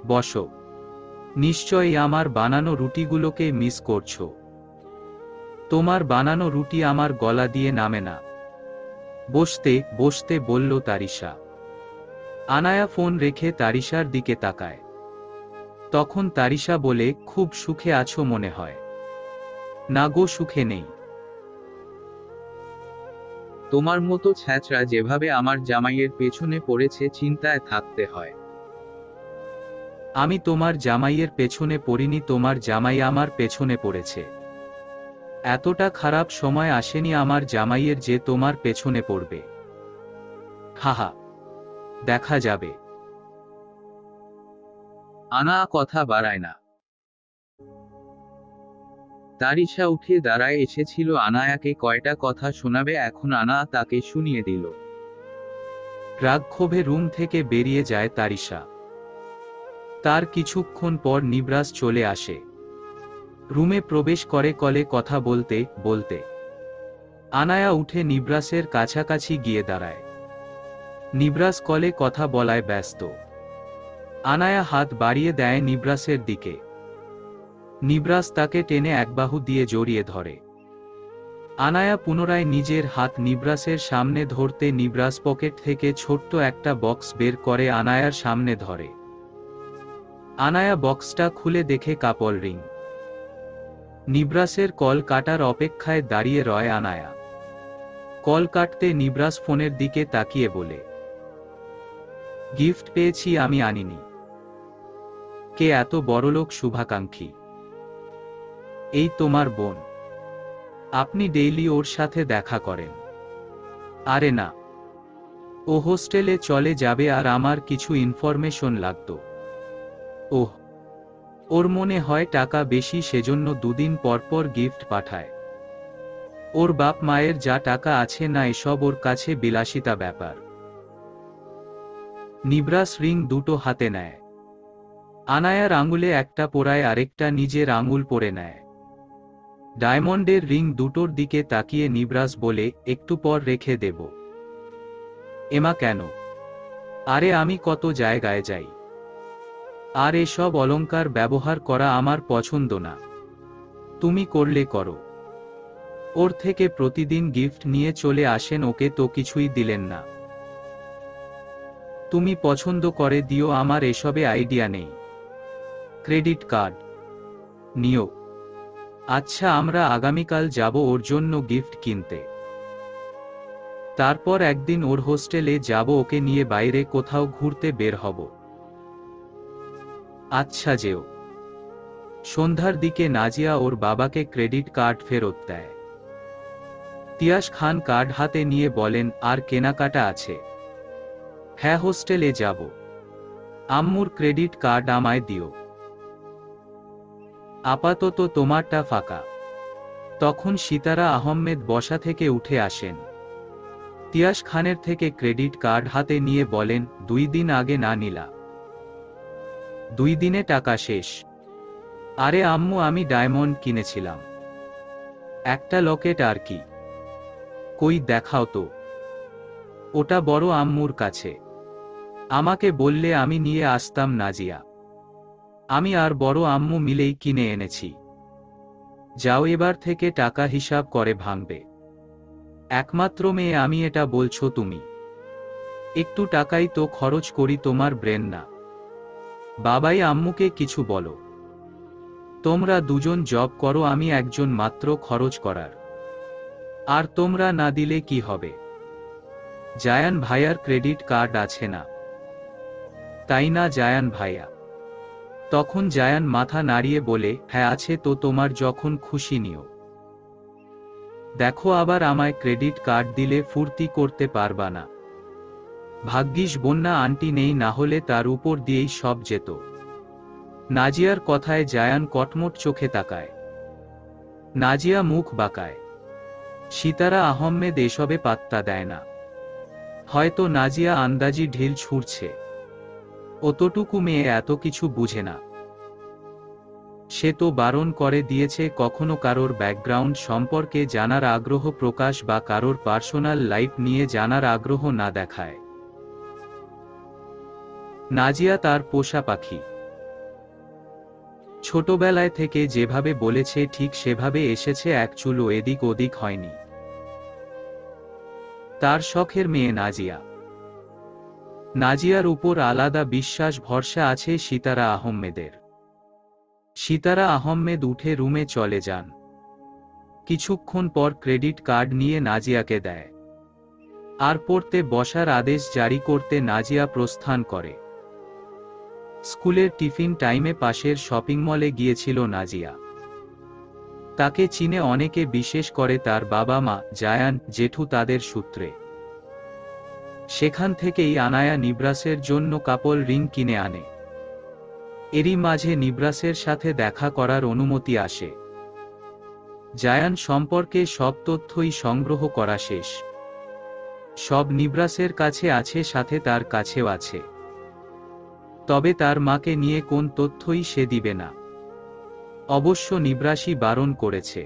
বসো। নিশ্চয়ই আমার বানানো রুটিগুলোকে মিস করছো। তোমার বানানো রুটি আমার গলা দিয়ে নামে না। বসতে বসতে বলল তারিশা। আনায়া ফোন রেখে তারিশার দিকে তাকায়। তখন তারিশা বলে, খুব সুখে আছো মনে হয়। না গো, সুখে নেই। তোমার মতো ছ্যাচরা যেভাবে আমার জামাইয়ের পেছনে পড়েছে, চিন্তায় থাকতে হয়। আমি তোমার জামাইয়ের পেছনে পড়িনি, তোমার জামাই আমার পেছনে পড়েছে। এতটা খারাপ সময় আসেনি আমার জামাইয়ের যে তোমার পেছনে পড়বে। হাহা, দেখা যাবে। আনা কথা বাড়ায় না। তারিশা উঠে দাঁড়ায়। এসেছিল আনায়াকে কয়টা কথা শোনাবে, এখন আনা তাকে শুনিয়ে দিল। রাগ ক্ষোভে রুম থেকে বেরিয়ে যায় তারিশা। তার কিছুক্ষণ পর নিবরাস চলে আসে। রুমে প্রবেশ করে কলে কথা বলতে বলতে। আনায়া উঠে নিবরাসের কাছাকাছি গিয়ে দাঁড়ায়। নিবরাস কলে কথা বলায় ব্যস্ত। আনায়া হাত বাড়িয়ে দেয় নিবরাসের দিকে। নিবরাস তাকে টেনে এক বাহু দিয়ে জড়িয়ে ধরে। আনায়া পুনরায় নিজের হাত নিবরাসের সামনে ধরতে নিবরাস পকেট থেকে ছোট্ট একটা বক্স বের করে আনায়ার সামনে ধরে। আনায়া বক্সটা খুলে দেখে কাপল রিং। নিবরাসের কল কাটার অপেক্ষায় দাঁড়িয়ে রয় আনায়া। কল কাটতে নিবরাস ফোনের দিকে তাকিয়ে বলে, গিফট পেয়েছি, আমি আনিনি। কে এত বড়লোক শুভাকাঙ্ক্ষী? এই তোমার বোন। আপনি ডেইলি ওর সাথে দেখা করেন? আরে না, ও হোস্টেলে চলে যাবে আর আমার কিছু ইনফরমেশন লাগতো। ওহ, ওর মনে হয় টাকা বেশি, সেজন্য দুদিন পর পর গিফট পাঠায়। ওর বাপ মায়ের যা টাকা আছে না, এসব ওর কাছে বিলাসিতা ব্যাপার। নিবরাস রিং দুটো হাতে নেয়। আনায়ার আঙুলে একটা পরায়, আরেকটা নিজের আঙুল পরে নেয়। ডায়মন্ডের রিং দুটোর দিকে তাকিয়ে নিবরাস বলে, একটু পর রেখে দেব। এমা কেন? আরে আমি কত জায়গায় যাই, আর এসব অলংকার ব্যবহার করা আমার পছন্দ না। তুমি করলে করো। ওর থেকে প্রতিদিন গিফট নিয়ে চলে আসেন, ওকে তো কিছুই দিলেন না। তুমি পছন্দ করে দিও, আমার এসবে আইডিয়া নেই। ক্রেডিট কার্ড নিও। আচ্ছা, আমরা আগামীকাল যাব ওর জন্য গিফট কিনতে। তারপর একদিন ওর হোস্টেলে যাব, ওকে নিয়ে বাইরে কোথাও ঘুরতে বের হব। আচ্ছা, যেও। সন্ধ্যার দিকে নাজিয়া ওর বাবাকে ক্রেডিট কার্ড ফেরত দেয়। তিয়াস খান কার্ড হাতে নিয়ে বলেন, আর কেনাকাটা আছে? হ্যাঁ, হোস্টেলে যাব। আম্মুর ক্রেডিট কার্ড আমায় দিও। আপাতত তোমারটা ফাঁকা। তখন সিতারা আহমেদ বসা থেকে উঠে আসেন। তিয়াস খানের থেকে ক্রেডিট কার্ড হাতে নিয়ে বলেন, 2 দিন আগে না নিলা? 2 দিনে টাকা শেষ। আরে আম্মু, আমি ডায়মন্ড কিনেছিলাম। একটা লকেট আর কি। কই দেখাও তো। ওটা বড় আম্মুর কাছে। আমাকে বললে আমি নিয়ে আসতাম। নাজিয়া, আমি আর বড় আম্মু মিলেই কিনে এনেছি। যাও, এবার থেকে টাকা হিসাব করে ভাঙবে। একমাত্র মেয়ে আমি, এটা বলছো তুমি? একটু টাকাই তো খরচ করি, তোমার ব্রেন না। বাবাই আম্মুকে কিছু বলো। তোমরা দুজন জব করো, আমি একজন মাত্র খরচ করার। আর তোমরা না দিলে কি হবে? জায়ান ভাইয়ার ক্রেডিট কার্ড আছে না, তাই না জায়ান ভাইয়া? তখন জায়ান মাথা নাড়িয়ে বলে, হ্যাঁ আছে তো, তোমার যখন খুশি নিও। দেখো আবার আমায় ক্রেডিট কার্ড দিলে ফুর্তি করতে পারবা না। ভাগ্যিস বন্যা আন্টি নেই, না হলে তার উপর দিয়েই সব যেত। নাজিয়ার কথায় জায়ান কটমট চোখে তাকায়। নাজিয়া মুখ বাঁকায়। সিতারা আহমেদ এসবে পাত্তা দেয় না। হয়তো নাজিয়া আন্দাজি ঢিল ছুঁড়ছে। অতটুকু মেয়ে এত কিছু বুঝে না। সে তো বারণ করে দিয়েছে কখনো কারোর ব্যাকগ্রাউন্ড সম্পর্কে জানার আগ্রহ প্রকাশ বা কারোর পার্সোনাল লাইফ নিয়ে জানার আগ্রহ না দেখায়। নাজিয়া তার পোষা পাখি। ছোটবেলায় থেকে যেভাবে বলেছে ঠিক সেভাবে এসেছে, এক চুলও এদিক ওদিক হয়নি। তার শখের মেয়ে নাজিয়া। নাজিয়ার উপর আলাদা বিশ্বাস ভরসা আছে সিতারা আহমেদের। সিতারা আহমেদ উঠে রুমে চলে যান। কিছুক্ষণ পর ক্রেডিট কার্ড নিয়ে নাজিয়াকে দেয়। আর পড়তে বসার আদেশ জারি করতে নাজিয়া প্রস্থান করে। স্কুলের টিফিন টাইমে পাশের শপিং মলে গিয়েছিল নাজিয়া। তাকে চিনে অনেকে, বিশেষ করে তার বাবা মা, জায়ান, জেঠু, তাদের সূত্রে। সেখান থেকেই আনায়া নিব্রাসের জন্য কাপল রিং কিনে আনে। এরই মাঝে নিব্রাসের সাথে দেখা করার অনুমতি আসে। জায়ান সম্পর্কে সব তথ্যই সংগ্রহ করা শেষ। সব নিব্রাসের কাছে আছে, সাথে তার কাছেও আছে। তবে তার মাকে নিয়ে কোন তথ্যই সে দিবে না। অবশ্য নিব্রাসই বারণ করেছে।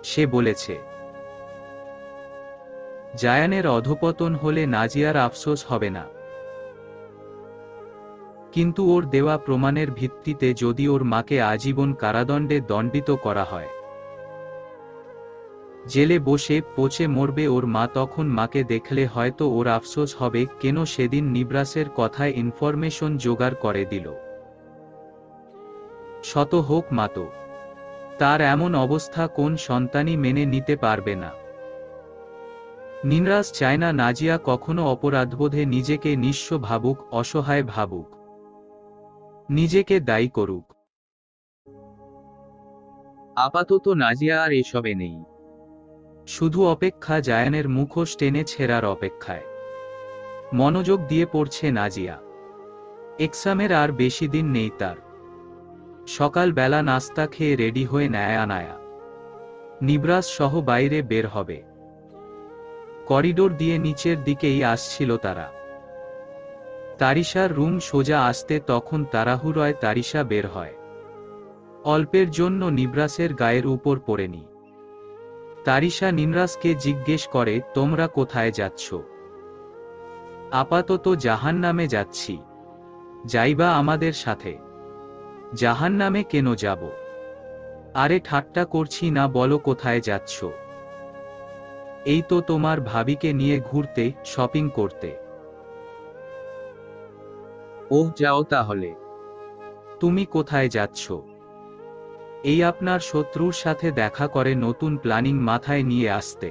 সে বলেছে, জায়ানের অধঃপতন হলে নাজিয়ার আফসোস হবে না, কিন্তু ওর দেওয়া প্রমাণের ভিত্তিতে যদি ওর মাকে আজীবন কারাদণ্ডে দণ্ডিত করা হয়, জেলে বসে পচে মরবে ওর মা, তখন মাকে দেখলে হয়তো ওর আফসোস হবে কেন সেদিন নিব্রাসের কথায় ইনফরমেশন জোগাড় করে দিল। শত হোক মাতো, তার এমন অবস্থা কোন সন্তানই মেনে নিতে পারবে না। নিন্রাস চায় না নাজিয়া কখনো অপরাধবোধে নিজেকে নিঃস্ব ভাবুক, অসহায় ভাবুক, নিজেকে দায়ী করুক। আপাতত নাজিয়া আর এসবে নেই। শুধু অপেক্ষা, জায়ানের মুখোশ টেনে ছেঁড়ার অপেক্ষায়। মনোযোগ দিয়ে পড়ছে নাজিয়া। এক্সামের আর বেশি দিন নেই তার। সকালবেলা নাস্তা খেয়ে রেডি হয়ে নেয় আনায়া। নিব্রাস সহ বাইরে বের হবে। করিডোর দিয়ে নিচের দিকেই আসছিল তারা। তারিশার রুম সোজা আসতে তখন তাড়াহুড়োয় তারিশা বের হয়। অল্পের জন্য নিব্রাসের গায়ের উপর পড়েনি। তারিশা নিন্রাসকে জিজ্ঞেস করে, তোমরা কোথায় যাচ্ছ? আপাতত জাহান্নামে যাচ্ছি। যাইবা আমাদের সাথে? জাহান্নামে কেন যাব? আরে ঠাট্টা করছি না, বলো কোথায় যাচ্ছ? এই তো তোমার ভাবিকে নিয়ে ঘুরতে, শপিং করতে। ওহ, যাও তাহলে। তুমি কোথায় যাচ্ছ? এই আপনার শত্রুর সাথে দেখা করে নতুন প্ল্যানিং মাথায় নিয়ে আসতে,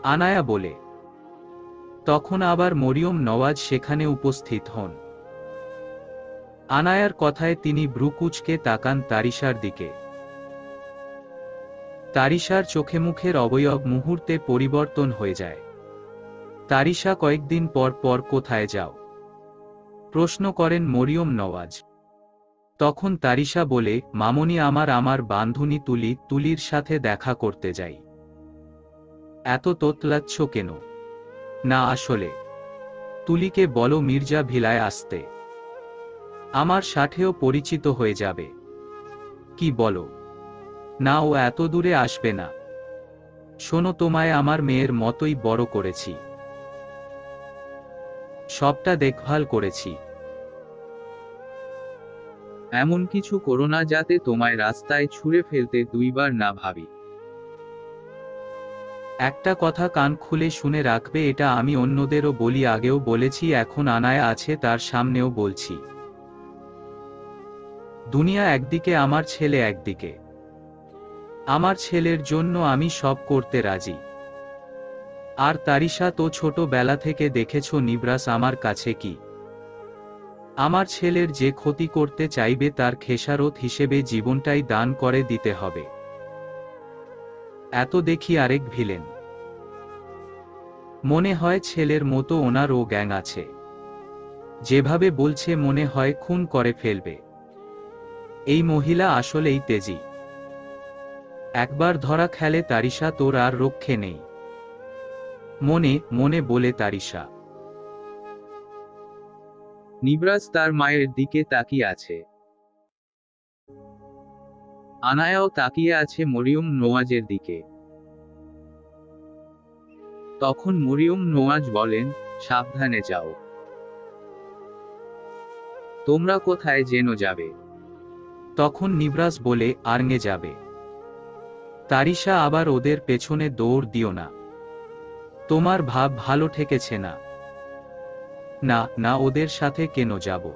আনায়া বলে। তখন আবার মরিয়ম নওয়াজ সেখানে উপস্থিত হন। আনায়ার কথায় তিনি ভ্রুকুচকে তাকান তারিশার দিকে। তারিশার চোখে মুখের অবয়ব মুহূর্তে পরিবর্তন হয়ে যায়। তারিশা, কয়েকদিন পর পর কোথায় যাও? প্রশ্ন করেন মরিয়ম নওয়াজ। তখন তারিশা বলে, মামনি, আমার বান্ধবী তুলির সাথে দেখা করতে যাই। এত তোতলাচ্ছ কেন? না আসলে, তুলিকে বলো মির্জা ভিলায় আসতে, আমার সাথেও পরিচিত হয়ে যাবে। কি বলো? না, ও এত দূরে আসবে না। শোনো, তোমায় আমার মেয়ের মতোই বড় করেছি, সবটা দেখভাল করেছি। এমন কিছু করো না যাতে তোমায় রাস্তায় ছুঁড়ে ফেলতে দুইবার না ভাবি। একটা কথা কান খুলে শুনে রাখবে, এটা আমি অন্যদেরও বলি, আগেও বলেছি, এখন আনায়া আছে তার সামনেও বলছি। দুনিয়া একদিকে, আমার ছেলে একদিকে। আমার ছেলের জন্য আমি সব করতে রাজি। আর তারিশা তো ছোটবেলা থেকে দেখেছ নিবরাস আমার কাছে কি। আমার ছেলের যে ক্ষতি করতে চাইবে তার খেসারত হিসেবে জীবনটাই দান করে দিতে হবে। এত দেখি আরেক ভিলেন। মনে হয় ছেলের মতো ওনারও গ্যাং আছে। যেভাবে বলছে মনে হয় খুন করে ফেলবে। এই মহিলা আসলেই তেজি। একবার ধরা খেলে তারিশা তোর আর রক্ষে নেই। মনে মনে বলে তারিশা। নিবরাজ তার মায়ের দিকে তাকিয়ে আছে। আনায়াও তাকিয়ে আছে মরিয়ম নওয়াজের দিকে। তখন মরিয়ম নওয়াজ বলেন, সাবধানে যাও। তোমরা কোথায় যেন যাবে? তখন নিবরাজ বলে আর্গে যাবে। তারিশা আবার ওদের পেছনে দৌড় দিও না। তোমার ভাব ভালো ঠেকেছে না। না না, ওদের সাথে কেন যাব?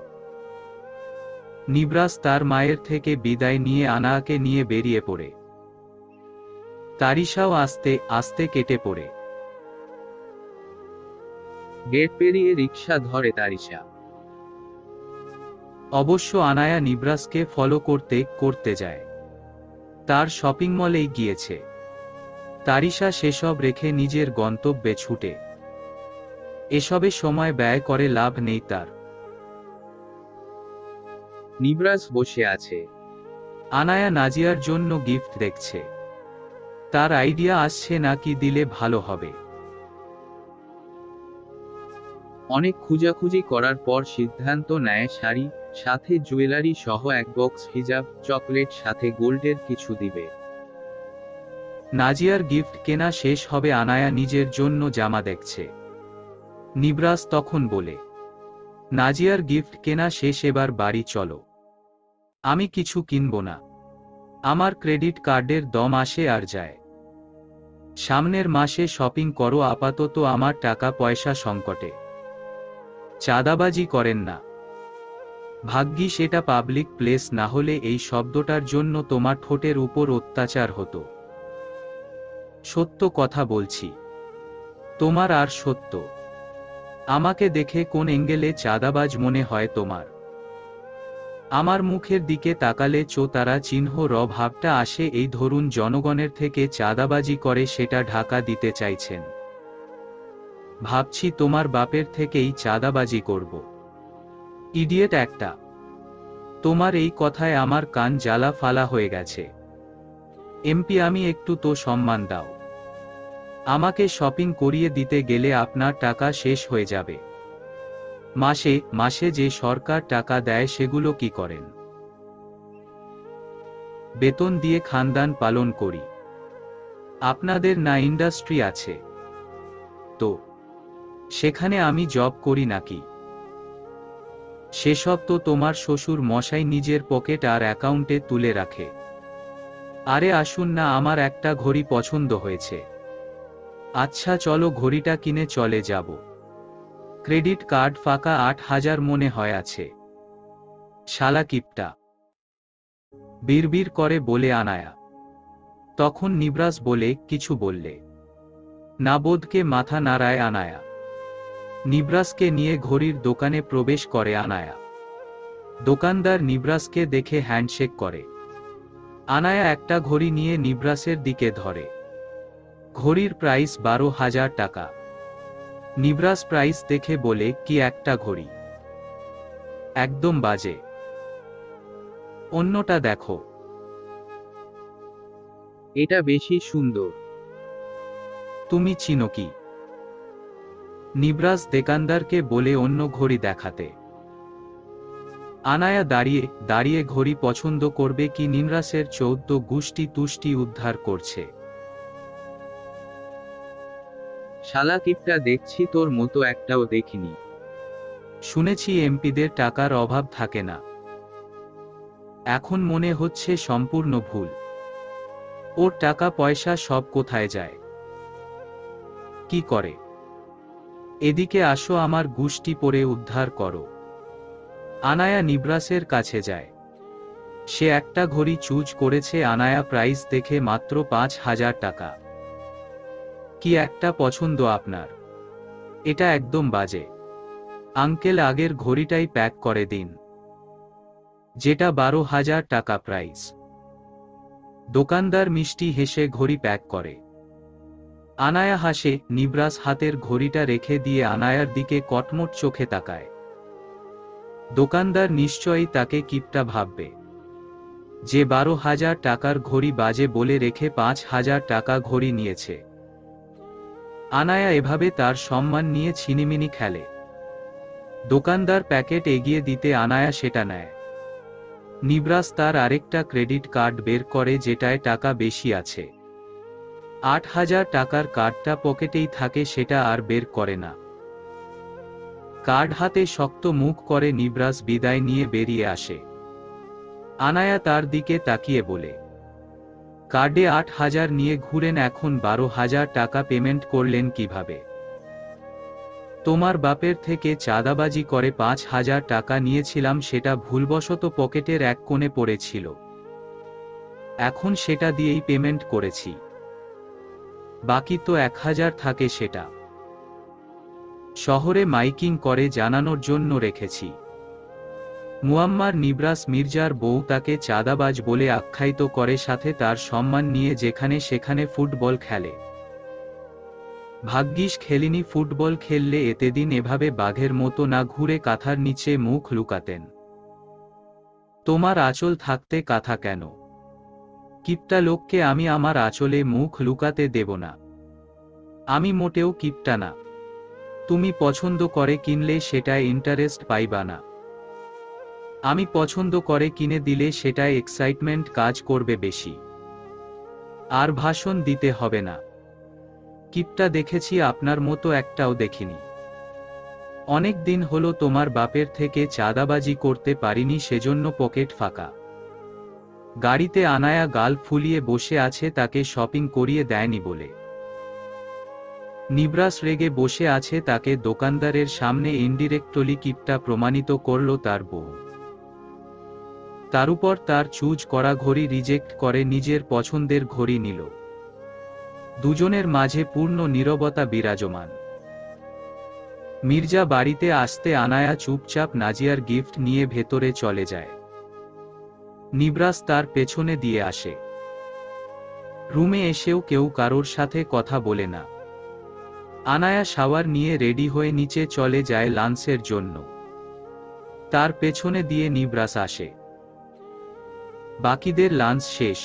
নিবরাজ তার মায়ের থেকে বিদায় নিয়ে আনায়াকে নিয়ে বেরিয়ে পড়ে। তারিশাও আস্তে আস্তে কেটে পড়ে। গেট পেরিয়ে রিকশা ধরে তারিশা। অবশ্য আনায়া নিবরাজকে ফলো করতে করতে যায়। তার শপিং মলেই গিয়েছে। তারিশা সেসব রেখে নিজের গন্তব্যে ছুটে। এসবে সময় ব্যয় করে লাভ নেই তার। নিবরাজ বসে আছে। আনায়া নাজিয়ার জন্য গিফট দেখছে। তার আইডিয়া আসছে না কি দিলে ভালো হবে। অনেক খুঁজাখুঁজি করার পর সিদ্ধান্ত নেয় শাড়ি, সাথে জুয়েলারি সহ এক বক্স হিজাব, চকলেট সাথে গোল্ডের কিছু দিবে। নাজিয়ার গিফট কেনা শেষ হবে, আনায়া নিজের জন্য জামা দেখছে। নিবরাজ তখন বলে, নাজিয়ার গিফট কেনা শেষ, এবার বাড়ি চলো। আমি কিছু কিনব না। আমার ক্রেডিট কার্ডের দম আসে আর যায়। সামনের মাসে শপিং করো, আপাতত আমার টাকা পয়সা সংকটে। চাঁদাবাজি করেন না। ভাগ্যিস এটা পাবলিক প্লেস, না হলে এই শব্দটার জন্য তোমার ঠোঁটের উপর অত্যাচার হতো। সত্য কথা বলছি। তোমার আর সত্য। আমাকে দেখে কোন এঙ্গেলে চাঁদাবাজ মনে হয় তোমার? আমার মুখের দিকে তাকালে তারা চিহ্ন র ভাবটা আসে, এই ধরুন জনগণের থেকে চাঁদাবাজি করে সেটা ঢাকা দিতে চাইছেন। ভাবছি তোমার বাপের থেকেই চাঁদাবাজি করব। ইডিয়েট একটা। তোমার এই কথায় আমার কান জ্বালা ফালা হয়ে গেছে। এমপি, আমি একটু তো সম্মান দাও। আমাকে শপিং করিয়ে দিতে গেলে আপনার টাকা শেষ হয়ে যাবে। মাসে মাসে যে সরকার টাকা দেয় সেগুলো কি করেন? বেতন দিয়ে খানদান পালন করি। আপনাদের না ইন্ডাস্ট্রি আছে? তো সেখানে আমি জব করি নাকি? সেসব তো তোমার শ্বশুর মশাই নিজের পকেট আর অ্যাকাউন্টে তুলে রাখে। আরে আসুন না, আমার একটা ঘড়ি পছন্দ হয়েছে। আচ্ছা চলো, ঘড়িটা কিনে চলে যাব। ক্রেডিট কার্ড ফাঁকা 8,000 মনে হয় আছে। শালা কিপটা, বিড়বিড় করে বলে আনায়া। তখন নিবরাজ বলে, কিছু বললে না? বোধকে মাথা নাড়ায় আনায়া। নিবরাজকে নিয়ে ঘড়ির দোকানে প্রবেশ করে আনায়া। দোকানদার নিবরাজকে দেখে হ্যান্ডশেক করে। আনায়া একটা ঘড়ি নিয়ে নিবরাজের দিকে ধরে। ঘড়ির প্রাইস 12,000 টাকা। নিবরাজ প্রাইস দেখে বলে, কি একটা ঘড়ি? একদম বাজে। অন্যটা দেখো। এটা বেশি সুন্দর। তুমি চিনো কি? নিবরাজ দোকানদারকে বলে অন্য ঘড়ি দেখাতে। আনায়া দাঁড়িয়ে দাঁড়িয়ে ঘড়ি পছন্দ করবে কি নিবরাজের 14 গুষ্টি তুষ্টি উদ্ধার করছে। শালা কিপটা, দেখছি তোর মতো একটাও দেখিনি। শুনেছি এমপিদের টাকার অভাব থাকে না। এখন মনে হচ্ছে সম্পূর্ণ ভুল। ওর টাকা পয়সা সব কোথায় যায়? কি করে? এদিকে আসো, আমার গুষ্টি পরে উদ্ধার করো। আনায়া নিবরাজের কাছে যায়। সে একটা ঘড়ি চুজ করেছে। আনায়া প্রাইস দেখে মাত্র 5,000 টাকা। কি একটা পছন্দ আপনার? এটা একদম বাজে। আঙ্কেল, আগের ঘড়িটাই প্যাক করে দিন, যেটা 12,000 টাকা প্রাইস। দোকানদার মিষ্টি হেসে ঘড়ি প্যাক করে। আনায়া হাসে। নিবরাস হাতের ঘড়িটা রেখে দিয়ে আনায়ার দিকে কটমট চোখে তাকায়। দোকানদার নিশ্চয়ই তাকে কিপটা ভাববে, যে 12,000 টাকার ঘড়ি বাজে বলে রেখে 5,000 টাকা ঘড়ি নিয়েছে। আনায়া এভাবে তার সম্মান নিয়ে ছিনিমিনি খেলে। দোকানদার প্যাকেট এগিয়ে দিতে আনায়া সেটা নেয়। নিবরাস তার আরেকটা ক্রেডিট কার্ড বের করে, যেটায় টাকা বেশি আছে। 8,000 টাকার কার্ডটা পকেটেই থাকে, সেটা আর বের করে না। কার্ড হাতে শক্ত মুখ করে নিবরাস বিদায় নিয়ে বেরিয়ে আসে। আনায়া তার দিকে তাকিয়ে বলে, কার্ডে 8,000 নিয়ে ঘুরেন, এখন 12,000 টাকা পেমেন্ট করলেন কিভাবে? তোমার বাপের থেকে চাঁদাবাজি করে 5,000 টাকা নিয়েছিলাম, সেটা ভুলবশত পকেটের এক কোণে পড়েছিল। এখন সেটা দিয়েই পেমেন্ট করেছি। বাকি তো 1,000 থাকে, সেটা শহরে মাইকিং করে জানানোর জন্য রেখেছি। মুয়াম্মার নিবরাস মির্জার বউ তাকে চাঁদাবাজ বলে আখ্যায়িত করে, সাথে তার সম্মান নিয়ে যেখানে সেখানে ফুটবল খেলে। ভাগ্যিস খেলিনি, ফুটবল খেললে এতদিন এভাবে বাঘের মতো না ঘুরে কাঁথার নিচে মুখ লুকাতেন। তোমার আঁচল থাকতে কাঁথা কেন? কিপটা লোককে আমি আমার আঁচলে মুখ লুকাতে দেব না। আমি মোটেও কিপটা না। তুমি পছন্দ করে কিনলে সেটায় ইন্টারেস্ট পাইবা না। আমি পছন্দ করে কিনে দিলে সেটায় এক্সাইটমেন্ট কাজ করবে বেশি। আর ভাষণ দিতে হবে না। কিপটা দেখেছি, আপনার মতো একটাও দেখিনি। অনেক দিন হলো তোমার বাপের থেকে চাঁদাবাজি করতে পারিনি, সেজন্য পকেট ফাঁকা। গাড়িতে আনায়া গাল ফুলিয়ে বসে আছে, তাকে শপিং করিয়ে দেয়নি বলে। নিবরাস রেগে বসে আছে, তাকে দোকানদারের সামনে ইনডিরেক্টলি কিপটা প্রমাণিত করল তার বউ। তার উপর তার চুজ করা ঘড়ি রিজেক্ট করে নিজের পছন্দের ঘড়ি নিল। দুজনের মাঝে পূর্ণ নীরবতা বিরাজমান। মির্জা বাড়িতে আসতে আনায়া চুপচাপ নাজিয়ার গিফট নিয়ে ভেতরে চলে যায়। নিবরাস তার পেছনে দিয়ে আসে। রুমে এসেও কেউ কারোর সাথে কথা বলে না। আনায়া শাওয়ার নিয়ে রেডি হয়ে নিচে চলে যায় লাঞ্চের জন্য। তার পেছনে দিয়ে নিবরাস আসে। বাকিদের লাঞ্চ শেষ।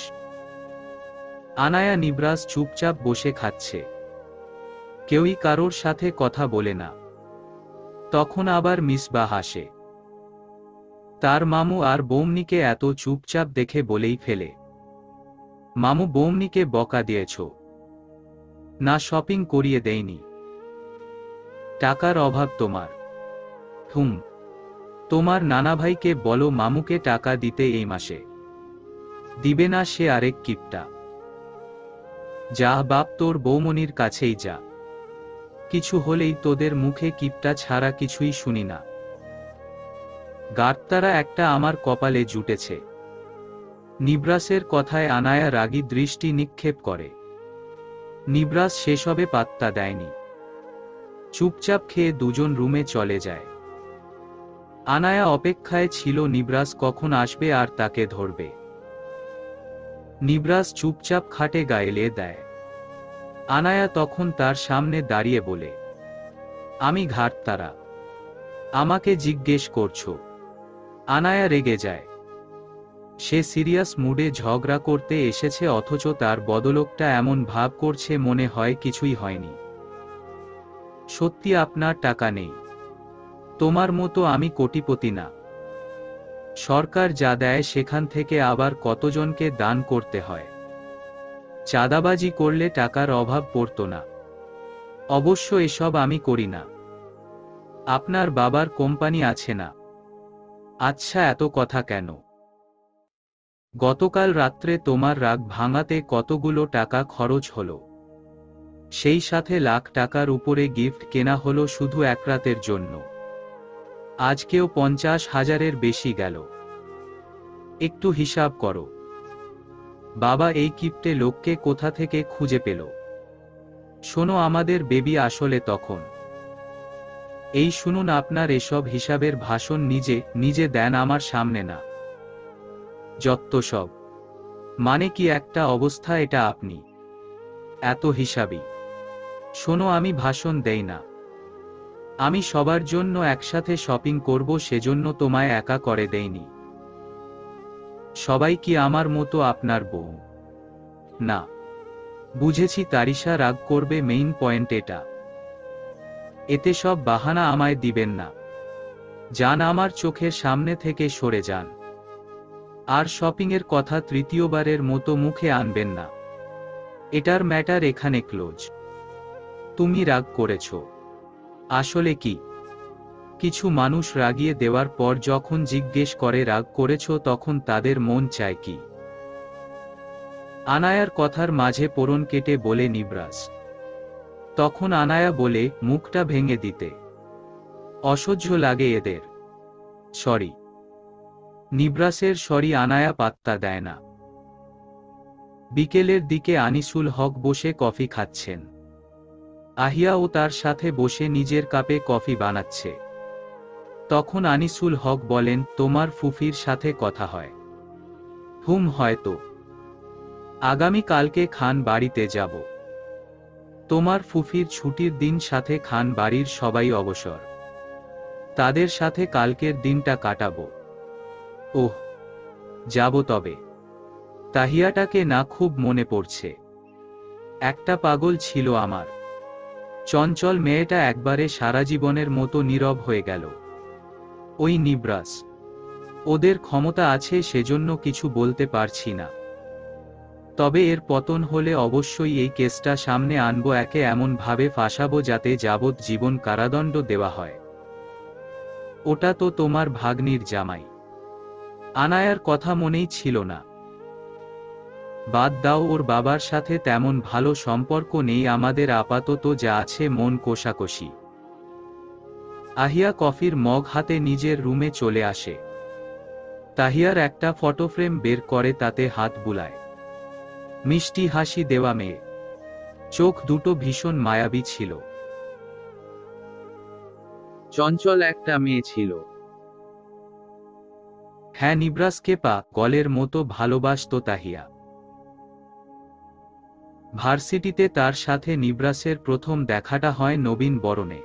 আনায়া নিবরাস চুপচাপ বসে খাচ্ছে। কেউই কারোর সাথে কথা বলে না। তখন আবার মিসবাহ আসে। তার মামু আর বৌমনিকে এত চুপচাপ দেখে বলেই ফেলে, মামু, বৌমনিকে বকা দিয়েছ না? শপিং করিয়ে দেয়নি? টাকার অভাব তোমার? তোমার নানা ভাইকে বলো মামুকে টাকা দিতে এই মাসে। দিবে না, সে আরেক কিপটা। যা বাপ, তোর বৌমনির কাছেই যা। কিছু হলেই তোদের মুখে কিপটা ছাড়া কিছুই শুনি না। গার্তারা একটা আমার কপালে জুটেছে। নিবরাসের কথায় আনায়া রাগী দৃষ্টি নিক্ষেপ করে। নিবরাস সেসবে পাত্তা দেয়নি। চুপচাপ খেয়ে দুজন রুমে চলে যায়। আনায়া অপেক্ষায় ছিল নিবরাস কখন আসবে আর তাকে ধরবে। নিবরাস চুপচাপ খাটে গায়ে দেয়। আনায়া তখন তার সামনে দাঁড়িয়ে বলে, আমি ঘাটতারা, আমাকে জিজ্ঞেস করছো? আনায়া রেগে যায়। সে সিরিয়াস মুডে ঝগড়া করতে এসেছে, অথচ তার বদলোকটা এমন ভাব করছে মনে হয় কিছুই হয়নি। সত্যি আপনার টাকা নেই? তোমার মতো আমি কোটিপতি না। সরকার যা দেয় সেখান থেকে আবার কতজনকে দান করতে হয়। চাঁদাবাজি করলে টাকার অভাব পড়তো না। অবশ্য এসব আমি করি না। আপনার বাবার কোম্পানি আছে না? আচ্ছা, এত কথা কেন? গতকাল রাত্রে তোমার রাগ ভাঙাতে কতগুলো টাকা খরচ হলো। সেই সাথে লাখ টাকার উপরে গিফট কেনা হলো শুধু এক রাতের জন্য। আজকেও 50,000-এর বেশি গেল। একটু হিসাব করো। বাবা এই কিপটে লোককে কোথা থেকে খুঁজে পেল? শোনো, আমাদের বেবি আসলে তখন। এই শুনুন, আপনার এসব হিসাবের ভাষণ নিজে নিজে দেন আমার সামনে না। যত্ত সব। মানে কি একটা অবস্থা এটা আপনি? এত হিসাবি। শোনো, আমি ভাষণ দেই না। আমি সবার জন্য একসাথে শপিং করব, সেজন্য তোমায় একা করে দেইনি। সবাই কি আমার মতো আপনার বউ? না। বুঝেছি তারিশা রাগ করবে, মেইন পয়েন্ট এটা। এতে সব বাহানা আমায় দিবেন না। যান, আমার চোখের সামনে থেকে সরে যান। আর শপিংয়ের কথা তৃতীয়বারের মতো মুখে আনবেন না। এটার ম্যাটার এখানে ক্লোজ। তুমি রাগ করেছ। আসলে কি? কিছু মানুষ রাগিয়ে দেওয়ার পর যখন জিজ্ঞেস করে রাগ করেছ, তখন তাদের মন চায় কি? আনায়ার কথার মাঝে পোড়ন কেটে বলে নিবরাস। তখন আনায়া বলে, মুখটা ভেঙে দিতে। অসহ্য লাগে এদের। সরি। নিবরাসের সরি আনায়া পাত্তা দেয় না। বিকেলের দিকে আনিসুল হক বসে কফি খাচ্ছেন। আহিয়া ও তার সাথে বসে নিজের কাপে কফি বানাচ্ছে। তখন আনিসুল হক বলেন, তোমার ফুফির সাথে কথা হয়? হয়তো। আগামী কালকে খান বাড়িতে যাব। তোমার ফুফির ছুটির দিন, সাথে খান বাড়ির সবাই অবসর। তাদের সাথে কালকের দিনটা কাটাবো। ওহ, যাব তবে। তাহিয়াটাকে না খুব মনে পড়ছে। একটা পাগল ছিল আমার। চঞ্চল মেয়েটা একবারে সারা জীবনের মতো নীরব হয়ে গেল। ওই নিবরাস। ওদের ক্ষমতা আছে, সেজন্য কিছু বলতে পারছি না। তবে এর পতন হলে অবশ্যই এই কেসটা সামনে আনবো, একে এমন ভাবে ফাঁসাবো যাতে যাবজ্জীবন কারাদণ্ড দেওয়া হয়। ওটা তো তোমার ভাগ্নির জামাই। আনায়ার কথা মনেই ছিল না। বাদ দাও, ওর বাবার সাথে তেমন ভালো সম্পর্ক নেই আমাদের, আপাতত যা আছে মন কোষাকষি। আহিয়া কফির মগ হাতে নিজের রুমে চলে আসে। তাহিয়ার একটা ফটোফ্রেম বের করে, তাতে হাত বুলায়। মিষ্টি হাসি দেওয়া মেয়ে। চোখ দুটো ভীষণ মায়াবী ছিল। চঞ্চল একটা মেয়ে ছিল। হ্যাঁ, নিবরাসকে গলের মতো ভালোবাসতো তাহিয়া। ভার্সিটিতে তার সাথে নিবরাসের প্রথম দেখাটা হয় নবীন বরণে।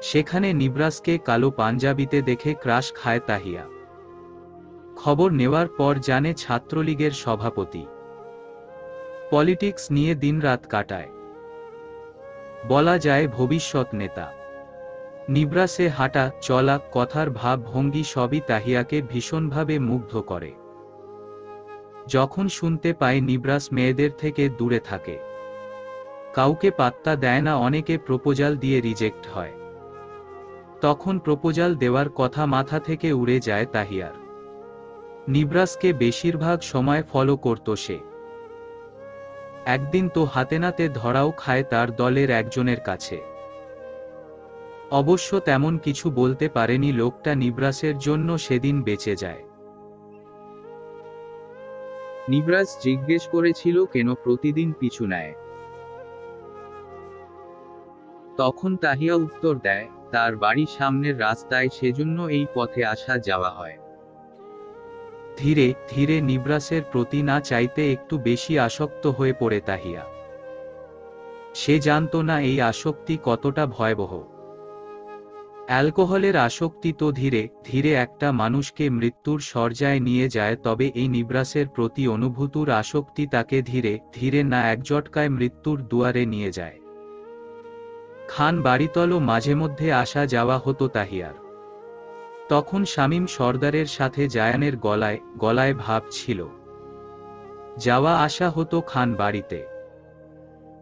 সেখানে নিবরাসকে কালো পাঞ্জাবিতে দেখে ক্রাশ খায় তাহিয়া। খবর নেওয়ার পর জানে ছাত্রলীগের সভাপতি। পলিটিক্স নিয়ে দিনরাত কাটায়। বলা যায় ভবিষ্যৎ নেতা। নিবরাসে হাঁটা চলা, কথার ভাব ভঙ্গি সবই তাহিয়াকে ভীষণভাবে মুগ্ধ করে। যখন শুনতে পায় নিবরাস মেয়েদের থেকে দূরে থাকে, কাউকে পাত্তা দেয় না, অনেকে প্রপোজাল দিয়ে রিজেক্ট হয়, তখন প্রপোজাল দেওয়ার কথা মাথা থেকে উড়ে যায় তাহিয়ার। নিবরাসকে বেশিরভাগ সময় ফলো করত সে। একদিন তো হাতেনাতে ধরাও খায় তার দলের একজনের কাছে। অবশ্য তেমন কিছু বলতে পারেনি লোকটা, নিবরাসের জন্য সেদিন বেঁচে যায়। নিবরাস জিজ্ঞেস করেছিল কেন প্রতিদিন পিছু নেয়। তখন তাহিয়া উত্তর দেয়, তার বাড়ির সামনের রাস্তায়, সেজন্য এই পথে আসা যাওয়া হয়। ধীরে ধীরে নিবরাসের প্রতি না চাইতে একটু বেশি আসক্ত হয়ে পড়ে তাহিয়া। সে জানত না এই আসক্তি কতটা ভয়াবহ। অ্যালকোহলের আসক্তি তো ধীরে ধীরে একটা মানুষকে মৃত্যুর শয্যায় নিয়ে যায়, তবে এই নিবরাসের প্রতি অনুভূতির আসক্তি তাকে ধীরে ধীরে না একজটকায় মৃত্যুর দুয়ারে নিয়ে যায়। খান বাড়িতলও মাঝে মধ্যে আসা যাওয়া হতো তাহিয়ার। তখন শামীম সর্দারের সাথে জায়ানের গলায় গলায় ভাব ছিল। যাওয়া আসা হতো খান বাড়িতে।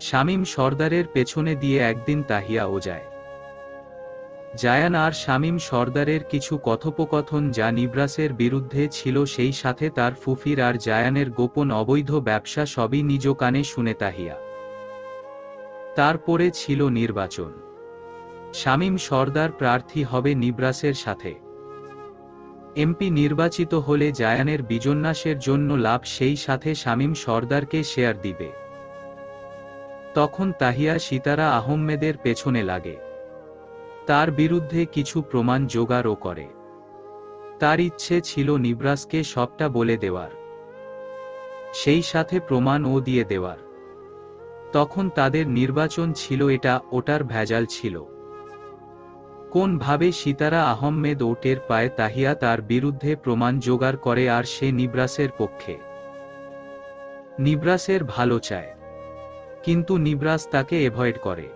শামীম সর্দারের পেছনে দিয়ে একদিন তাহিয়াও যায়। জায়ান আর শামীম সর্দারের কিছু কথোপকথন যা নিবরাসের বিরুদ্ধে ছিল, সেই সাথে তার ফুফির আর জায়ানের গোপন অবৈধ ব্যবসা, সবই নিজ কানে শুনে তাহিয়া। তারপরে ছিল নির্বাচন। শামীম সর্দার প্রার্থী হবে নিবরাসের সাথে। এমপি নির্বাচিত হলে জায়ানের বিজন্যাসের জন্য লাভ, সেই সাথে শামীম সর্দারকে শেয়ার দিবে। তখন তাহিয়া সিতারা আহমেদের পেছনে লাগে, তার বিরুদ্ধে কিছু প্রমাণ জোগাড়ও করে। তার ইচ্ছে ছিল নিবরাসকে সবটা বলে দেওয়ার, সেই সাথে প্রমাণও দিয়ে দেওয়ার। তখন তাদের নির্বাচন ছিল, এটা ওটার ভেজাল ছিল। কোন ভাবে সিতারা আহমেদ ওটের পায় তাহিয়া তার বিরুদ্ধে প্রমাণ জোগাড় করে, আর সে নিবরাসের পক্ষে, নিবরাসের ভালো চায়, কিন্তু নিবরাস তাকে এভয়েড করে।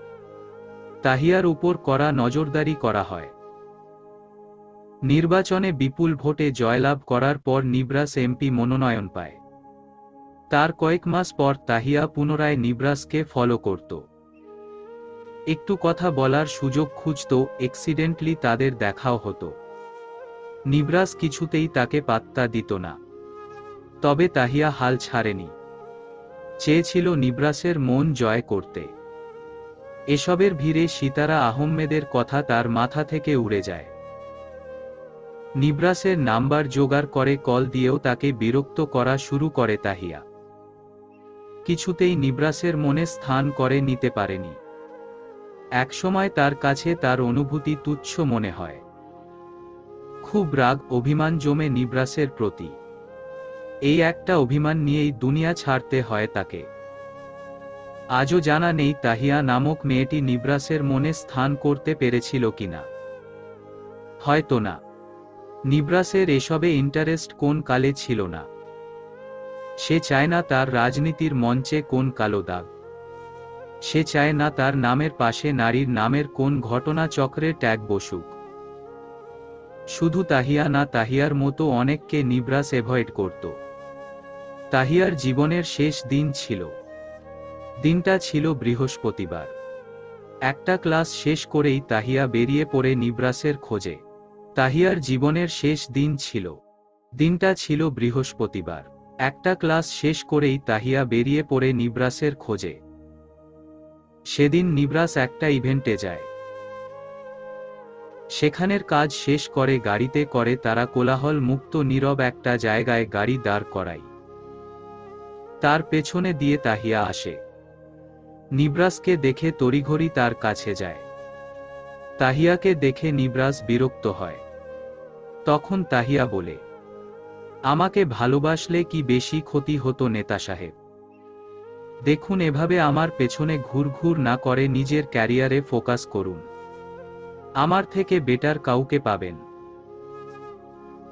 তাহিয়ার উপর করা নজরদারি করা হয়। নির্বাচনে বিপুল ভোটে জয়লাভ করার পর নিবরাস এমপি মনোনয়ন পায়। তার কয়েক মাস পর তাহিয়া পুনরায় নিবরাসকে ফলো করত, একটু কথা বলার সুযোগ খুঁজত, এক্সিডেন্টলি তাদের দেখাও হতো। নিবরাস কিছুতেই তাকে পাত্তা দিত না, তবে তাহিয়া হাল ছাড়েনি, চেয়েছিল নিবরাসের মন জয় করতে। এসবের ভিড়ে সিতারা আহমেদের কথা তার মাথা থেকে উড়ে যায়। নিবরাসের নাম্বার জোগাড় করে কল দিয়েও তাকে বিরক্ত করা শুরু করে তাহিয়া। কিছুতেই নিবরাসের মনে স্থান করে নিতে পারেনি। একসময় তার কাছে তার অনুভূতি তুচ্ছ মনে হয়। খুব রাগ অভিমান জমে নিবরাসের প্রতি। এই একটা অভিমান নিয়েই দুনিয়া ছাড়তে হয় তাকে। আজও জানা নেই তাহিয়া নামক মেয়েটি নিবরাসের মনে স্থান করতে পেরেছিল কিনা। হয়তো না। নিবরাসের এসবে ইন্টারেস্ট কোন কালে ছিল না। সে চায় না তার রাজনীতির মঞ্চে কোন কালো দাগ। সে চায় না তার নামের পাশে নারীর নামের কোন ঘটনা চক্রে ট্যাগ বসুক। শুধু তাহিয়া না, তাহিয়ার মতো অনেককে নিবরাস এভয়েড করত। তাহিয়ার জীবনের শেষ দিন ছিল। দিনটা ছিল বৃহস্পতিবার। একটা ক্লাস শেষ করেই তাহিয়া বেরিয়ে পড়ে নিবরাসের খোঁজে। তাহিয়ার জীবনের শেষ দিন ছিল। দিনটা ছিল বৃহস্পতিবার। একটা ক্লাস শেষ করেই তাহিয়া বেরিয়ে পড়ে নিবরাসের খোঁজে। সেদিন নিবরাস একটা ইভেন্টে যায়। সেখানের কাজ শেষ করে গাড়িতে করে তারা কোলাহল মুক্ত নীরব একটা জায়গায় গাড়ি দাঁড় করায়। তার পেছনে দিয়ে তাহিয়া আসে। নিবরাসকে দেখে তড়িঘড়ি তার কাছে যায়। তাহিয়াকে দেখে নিবরাস বিরক্ত হয়। তখন তাহিয়া বলে, আমাকে ভালোবাসলে কি বেশি ক্ষতি হতো নেতা সাহেব? দেখুন, এভাবে আমার পেছনে ঘুরঘুর না করে নিজের ক্যারিয়ারে ফোকাস করুন। আমার থেকে বেটার কাউকে পাবেন।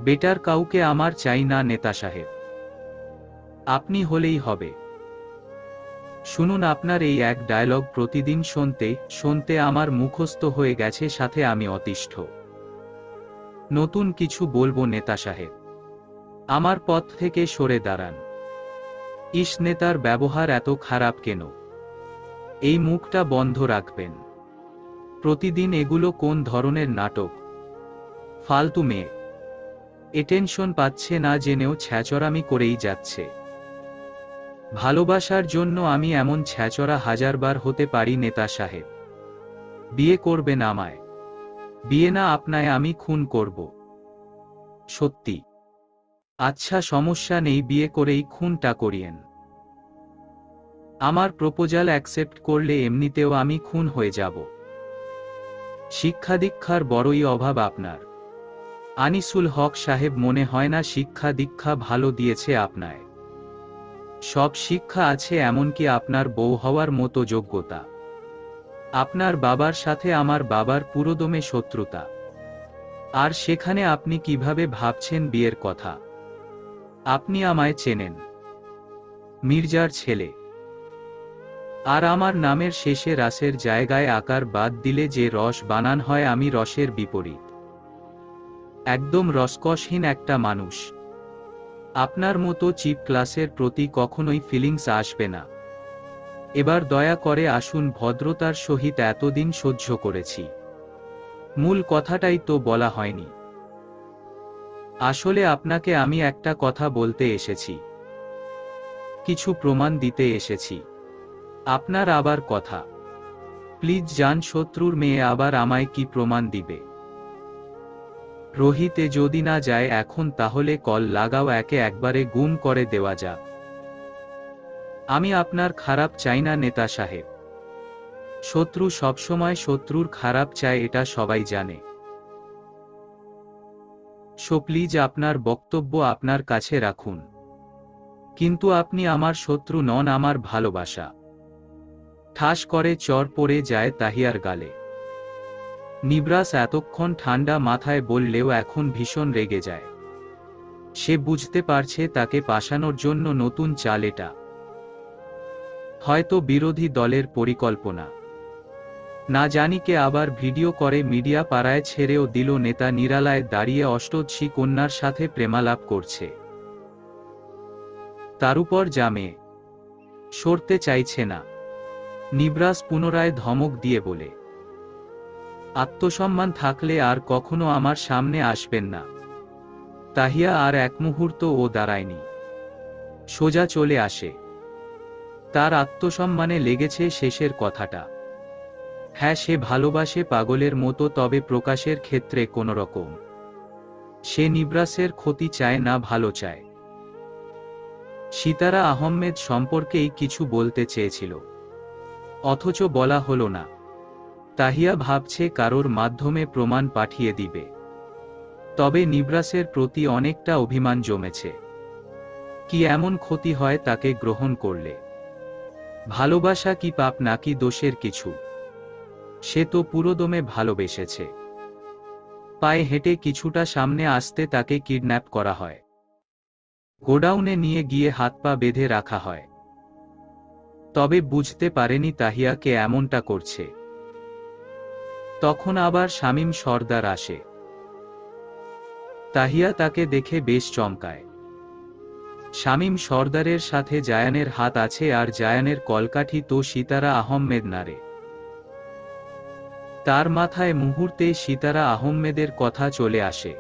বেটার কাউকে আমার চাই না নেতা সাহেব, আপনি হলেই হবে। শুনুন, আপনার এই এক ডায়লগ প্রতিদিন শুনতে শুনতে আমার মুখস্থ হয়ে গেছে, সাথে আমি অতিষ্ঠ। নতুন কিছু বলবো নেতা সাহেব, আমার পথ থেকে সরে দাঁড়ান। ইস, নেতার ব্যবহার এত খারাপ কেন? এই মুখটা বন্ধ রাখবেন। প্রতিদিন এগুলো কোন ধরনের নাটক? ফালতু মেয়ে, এটেনশন পাচ্ছে না জেনেও ছ্যাচরামি করেই যাচ্ছে। ভালোবাসার জন্য আমি এমন ছ্যাচরা হাজারবার হতে পারি নেতা সাহেব। বিয়ে করবেন আমায়? বিয়ে না, আপনায় আমি খুন করব। সত্যি? আচ্ছা, সমস্যা নেই, বিয়ে করেই খুনটা করিয়েন। আমার প্রপোজাল অ্যাকসেপ্ট করলে এমনিতেও আমি খুন হয়ে যাব। শিক্ষা দীক্ষার বড়ই অভাব আপনার। আনিসুল হক সাহেব, মনে হয় না শিক্ষা দীক্ষা ভালো দিয়েছে আপনায়। সব শিক্ষা আছে, এমনকি আপনার বউ হওয়ার মতো যোগ্যতা। আপনার বাবার সাথে আমার বাবার পুরোদমে শত্রুতা, আর সেখানে আপনি কিভাবে ভাবছেন বিয়ের কথা? আপনি আমায় চেনেন, মির্জার ছেলে। আর আমার নামের শেষে রাসের জায়গায় আকার বাদ দিলে যে রস বানান হয়, আমি রসের বিপরীত। একদম রসকসহীন একটা মানুষ। আপনার মতো চিপ ক্লাসের প্রতি কখনোই ফিলিংস আসবে না। এবার দয়া করে আসুন, ভদ্রতার সহিত এতদিন সহ্য করেছি। মূল কথাটাই তো বলা হয়নি। আসলে আপনাকে আমি একটা কথা বলতে এসেছি, কিছু প্রমাণ দিতে এসেছি। আপনার আবার কথা? প্লিজ যান, শত্রুর মেয়ে আবার আমায় কি প্রমাণ দিবে? রোহিতে যদি না যায় এখন, তাহলে কল লাগাও, একে একবারে গুম করে দেওয়া যাক। আমি আপনার খারাপ চাই না নেতা সাহেব। শত্রু সবসময় শত্রুর খারাপ চায়, এটা সবাই জানে। সো প্লিজ আপনার বক্তব্য আপনার কাছে রাখুন। কিন্তু আপনি আমার শত্রু নন, আমার ভালোবাসা। ঠাস করে চর পড়ে যায় তাহিয়ার গালে। নিবরাস এতক্ষণ ঠান্ডা মাথায় বললেও এখন ভীষণ রেগে যায়। সে বুঝতে পারছে তাকে পাশানোর জন্য নতুন চাল এটা। হয়তো বিরোধী দলের পরিকল্পনা। না জানি কে আবার ভিডিও করে মিডিয়া পাড়ায় ছেড়েও দিল নেতা নিরালায় দাঁড়িয়ে অষ্টদশী কন্যার সাথে প্রেমালাপ করছে। তার উপর জামে সরতে চাইছে না। নিবরাস পুনরায় ধমক দিয়ে বলে, আত্মসম্মান থাকলে আর কখনো আমার সামনে আসবেন না। তাহিয়া আর এক মুহূর্ত ও দাঁড়ায়নি, সোজা চলে আসে। তার আত্মসম্মানে লেগেছে শেষের কথাটা। হ্যাঁ, সে ভালোবাসে পাগলের মতো, তবে প্রকাশের ক্ষেত্রে কোনো রকম। সে নিবরাসের ক্ষতি চায় না, ভালো চায়। সিতারা আহমেদ সম্পর্কেই কিছু বলতে চেয়েছিল, অথচ বলা হলো না। তাহিয়া ভাবছে কারোর মাধ্যমে প্রমাণ পাঠিয়ে দিবে। তবে নিবরাসের প্রতি অনেকটা অভিমান জমেছে। কি এমন ক্ষতি হয় তাকে গ্রহণ করলে? ভালোবাসা কি পাপ নাকি দোষের কিছু? সে তো পুরোদমে ভালোবেসেছে। পায়ে হেঁটে কিছুটা সামনে আসতে তাকে কিডন্যাপ করা হয়। গোডাউনে নিয়ে গিয়ে হাত পা বেঁধে রাখা হয়। তবে বুঝতে পারেনি তাহিয়াকে এমনটা করছে। তখন আবার শামীম সর্দার আসে। তাহিয়া তাকে দেখে বেশ চমকায়। শামীম সর্দারের সাথে জায়ানের হাত আছে, আর জায়ানের কলকাঠি তো সিতারা আহমেদ নারে। তার মাথায় মুহূর্তে সিতারা আহমেদের কথা চলে আসে।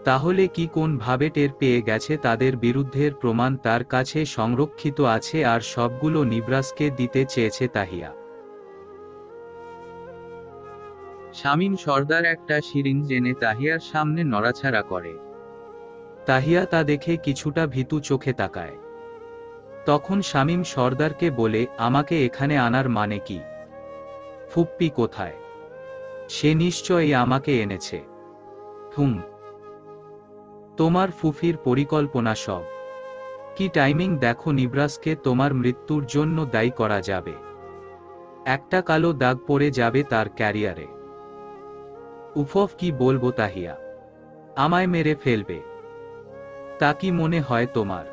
তাহলে কি কোন ভাবে টের পেয়ে গেছে তাদের বিরুদ্ধের প্রমাণ তার কাছে সংরক্ষিত আছে, আর সবগুলো নিবরাসকে দিতে চেয়েছে তাহিয়া। শামীম সর্দার একটা সিরিঞ্জ এনে তাহিয়ার সামনে নড়াছাড়া করে। তাহিয়া তা দেখে কিছুটা ভীতু চোখে তাকায়। তখন শামীম সর্দারকে বলে, আমাকে এখানে আনার মানে কি? ফুপ্পি কোথায়? সে নিশ্চয়ই আমাকে এনেছে। হুম, তোমার ফুফির পরিকল্পনা সব। কি টাইমিং দেখো, নিবরাসকে তোমার মৃত্যুর জন্য দায়ী করা যাবে। একটা কালো দাগ পড়ে যাবে তার ক্যারিয়ারে। উফফ, কি বলবো তাহিয়া, আমায় মেরে ফেলবে। তা কি মনে হয় তোমার?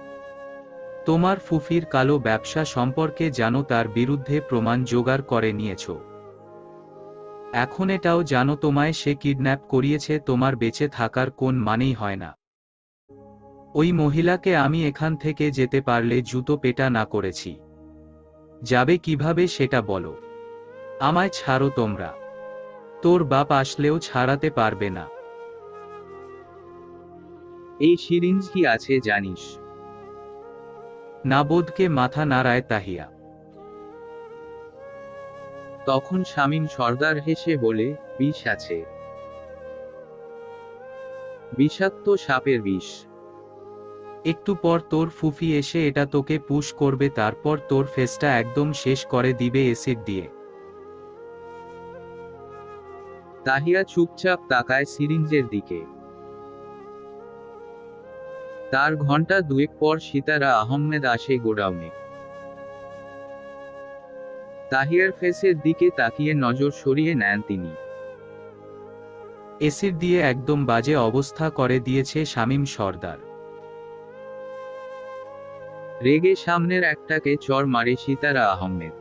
তোমার ফুফির কালো ব্যবসা সম্পর্কে জানো, তার বিরুদ্ধে প্রমাণ জোগাড় করে নিয়েছ। এখন এটাও জানো তোমায় সে কিডন্যাপ করিয়েছে। তোমার বেঁচে থাকার কোন মানেই হয় না। ওই মহিলাকে আমি এখান থেকে যেতে পারলে জুতো পেটা না করেছি। যাবে কিভাবে সেটা বলো। আমায় ছাড়ো তোমরা। তোর বাপ আসলেও ছাড়াতে পারবে না। এই সিরিঞ্জ কি আছে জানিস? নাবোধকে মাথা নাড়ায় তাহিয়া। তখন শামীম সর্দার হেসে বলে, বিষ আছে। বিষাক্ত সাপের বিষ। একটু পর তোর ফুফি এসে এটা তোকে পুশ করবে, তারপর তোর ফেসটা একদম শেষ করে দিবে অ্যাসিড দিয়ে। তাহিয়া চুপচাপ তাকায় সিরিঞ্জের দিকে। তার ঘন্টা দুয়েক পর সিতারা আহমেদ আসে গোডাউনে। তাহিয়ার ফেসের দিকে তাকিয়ে নজর সরিয়ে নেন তিনি। অ্যাসিড দিয়ে একদম বাজে অবস্থা করে দিয়েছে শামীম সর্দার। রেগে সামনের একটাকে চর মারে সিতারা আহমেদ।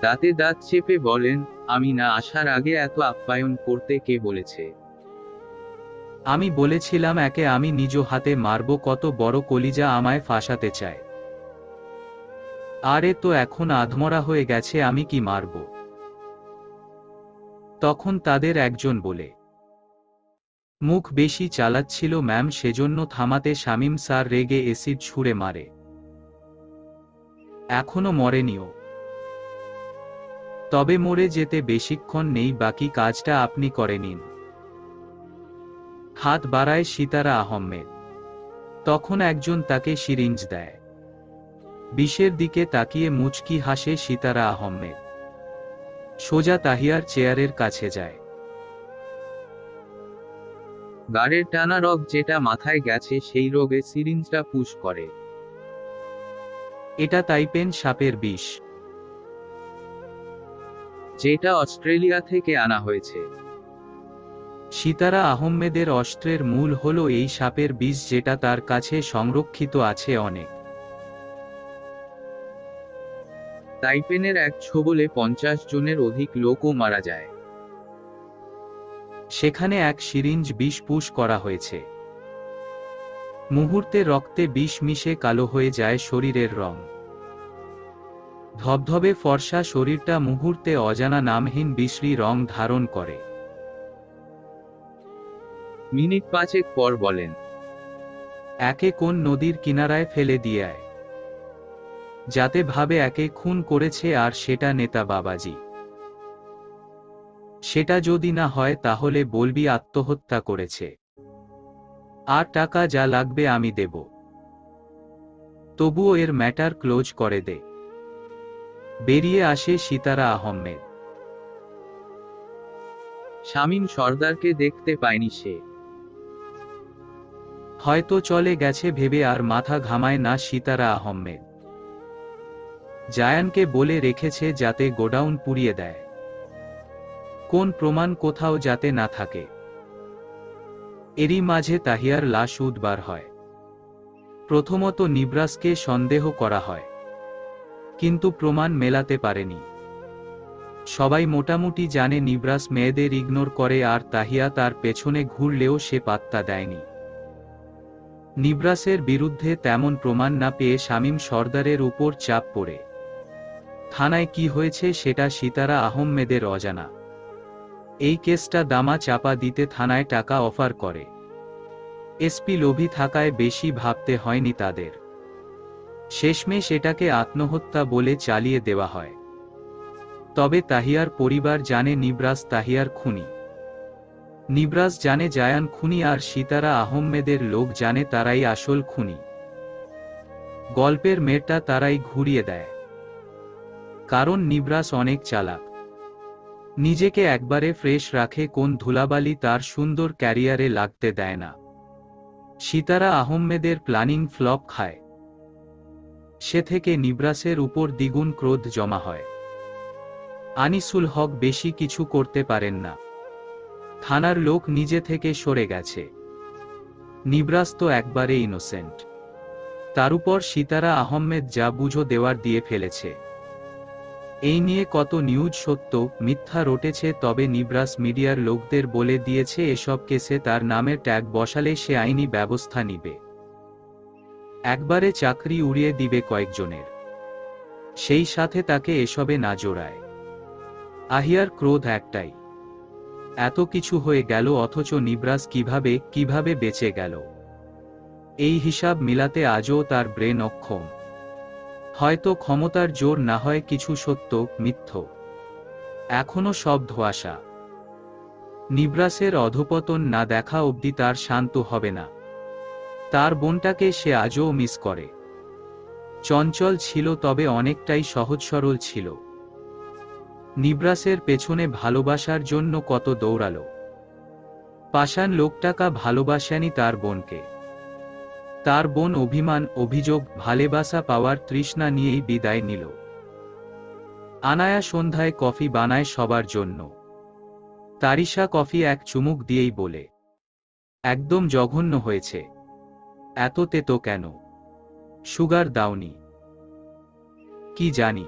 দাঁতে দাঁত চেপে বলেন, আমি না আসার আগে এত আপ্যায়ন করতে কে বলেছে? আমি বলেছিলাম একে আমি নিজ হাতে মারব। কত বড় কলিজা আমায় ফাঁসাতে চায়। আরে তো এখন আধমরা হয়ে গেছে, আমি কি মারব? তখন তাদের একজন বলে, মুখ বেশি চালাচ্ছিল ম্যাম, সেজন্য থামাতে শামীম স্যার রেগে অ্যাসিড ছুঁড়ে মারে। এখনো মরেনিও। তবে মরে যেতে বেশিক্ষণ নেই, বাকি কাজটা আপনি করে নিন। হাত বাড়ায় সিতারা আহমেদ। তখন একজন তাকে সিরিঞ্জ দেয়। বিষের দিকে তাকিয়ে মুচকি হাসে সিতারা আহমেদ। সোজা তাহিয়ার চেয়ারের কাছে যায়। গাড়ের টানা রগ যেটা মাথায় গেছে সেই রোগে সিরিঞ্জটা পুশ করে। এটা তাইপেন সাপের বিষ, যেটা অস্ট্রেলিয়া থেকে আনা হয়েছে। সিতারা আহমেদের অস্ত্রের মূল হলো এই সাপের বিষ, যেটা তার কাছে সংরক্ষিত আছে অনেক। তাইপেনের এক ছোবলে 50 জনের অধিক লোকও মারা যায়। সেখানে এক সিরিঞ্জ বিষ পুশ করা হয়েছে। মুহূর্তে রক্তে বিষ মিশে কালো হয়ে যায় শরীরের রং। ধবধবে ফর্সা শরীরটা মুহূর্তে অজানা নামহীন বিশ্রী রং ধারণ করে। মিনিট 5 পর বলেন, একে কোন নদীর কিনারায় ফেলে দিয়ে আয়, যাতে ভাবে একে খুন করেছে আর সেটা নেতা বাবাজি। সেটা যদি না হয় তাহলে বলবি আত্মহত্যা করেছে, আর টাকা যা লাগবে আমি দেব। তবুও এর ম্যাটার ক্লোজ করে দে। বেরিয়ে আসে সিতারা আহমেদ। শামীম সর্দারকে দেখতে পায়নি সে। হয়তো চলে গেছে ভেবে আর মাথা ঘামায় না সিতারা আহমেদ। জায়ানকে বলে রেখেছে যাতে গোডাউন পুড়িয়ে দেয়, কোন প্রমাণ কোথাও যাতে না থাকে। এরই মাঝে তাহিয়ার লাশ উদ্ধার হয়। প্রথমত নিব্রাসকে সন্দেহ করা হয়, কিন্তু প্রমাণ মেলাতে পারেনি। সবাই মোটামুটি জানে নিব্রাস মেয়েদের ইগনোর করে, আর তাহিয়া তার পেছনে ঘুরলেও সে পাত্তা দেয়নি। নিব্রাসের বিরুদ্ধে তেমন প্রমাণ না পেয়ে শামীম সর্দারের উপর চাপ পড়ে। থানায় কি হয়েছে সেটা সিতারা আহমেদের অজানা। এই কেসটা দামা চাপা দিতে থানায় টাকা অফার করে। এসপি লোভী থাকায় বেশি ভাবতে হয়নি তাদের। শেষমেশ এটাকে আত্মহত্যা বলে চালিয়ে দেওয়া হয়। তবে তাহিয়ার পরিবার জানে নিব্রাস তাহিয়ার খুনি। নিব্রাস জানে জায়ান খুনি, আর সিতারা আহমেদের লোক জানে তারাই আসল খুনি। গল্পের মেয়েটা তারাই ঘুরিয়ে দেয়। কারণ নিব্রাস অনেক চালাক। নিজেকে একবারে ফ্রেশ রাখে, কোন ধুলাবালি তার সুন্দর ক্যারিয়ারে লাগতে দেয় না। সিতারা আহমেদের প্ল্যানিং ফ্লপ খায়। সে থেকে নিব্রাসের উপর দ্বিগুণ ক্রোধ জমা হয়। আনিসুল হক বেশি কিছু করতে পারেন না। থানার লোক নিজে থেকে সরে গেছে। নিব্রাস তো একবারে ইনোসেন্ট। তার উপর সিতারা আহমেদ যা বুঝো দেওয়ার দিয়ে ফেলেছে। এই নিয়ে কত নিউজ সত্য মিথ্যা রটেছে, তবে নিব্রাস মিডিয়ার লোকদের বলে দিয়েছে এসব কেসে তার নামের ট্যাগ বসালে সে আইনি ব্যবস্থা নিবে। একবারে চাকরি উড়িয়ে দিবে কয়েকজনের। সেই সাথে তাকে এসবে না জোড়ায়। আহিয়ার ক্রোধ একটাই, এত কিছু হয়ে গেল অথচ নিব্রাস কিভাবে বেঁচে গেল। এই হিসাব মিলাতে আজও তার ব্রেন অক্ষম। হয়তো ক্ষমতার জোর, না হয় কিছু সত্য মিথ্য। এখনো সব ধোঁয়াশা। নিব্রাসের অধপতন না দেখা অবধি তার শান্ত হবে না। তার বোনটাকে সে আজও মিস করে। চঞ্চল ছিল তবে অনেকটাই সহজ সরল ছিল। নিব্রাসের পেছনে ভালোবাসার জন্য কত দৌড়ালো। পাষাণ লোকটাকা ভালোবাসেনি তার বোনকে। তার বোন অভিমান, অভিযোগ, ভালোবাসা পাওয়ার তৃষ্ণা নিয়েই বিদায় নিল। আনায়া সন্ধ্যায় কফি বানায় সবার জন্য। তারিশা কফি এক চুমুক দিয়েই বলে, একদম জঘন্য হয়েছে। এত তেতো কেন? সুগার দাওনি? কি জানি,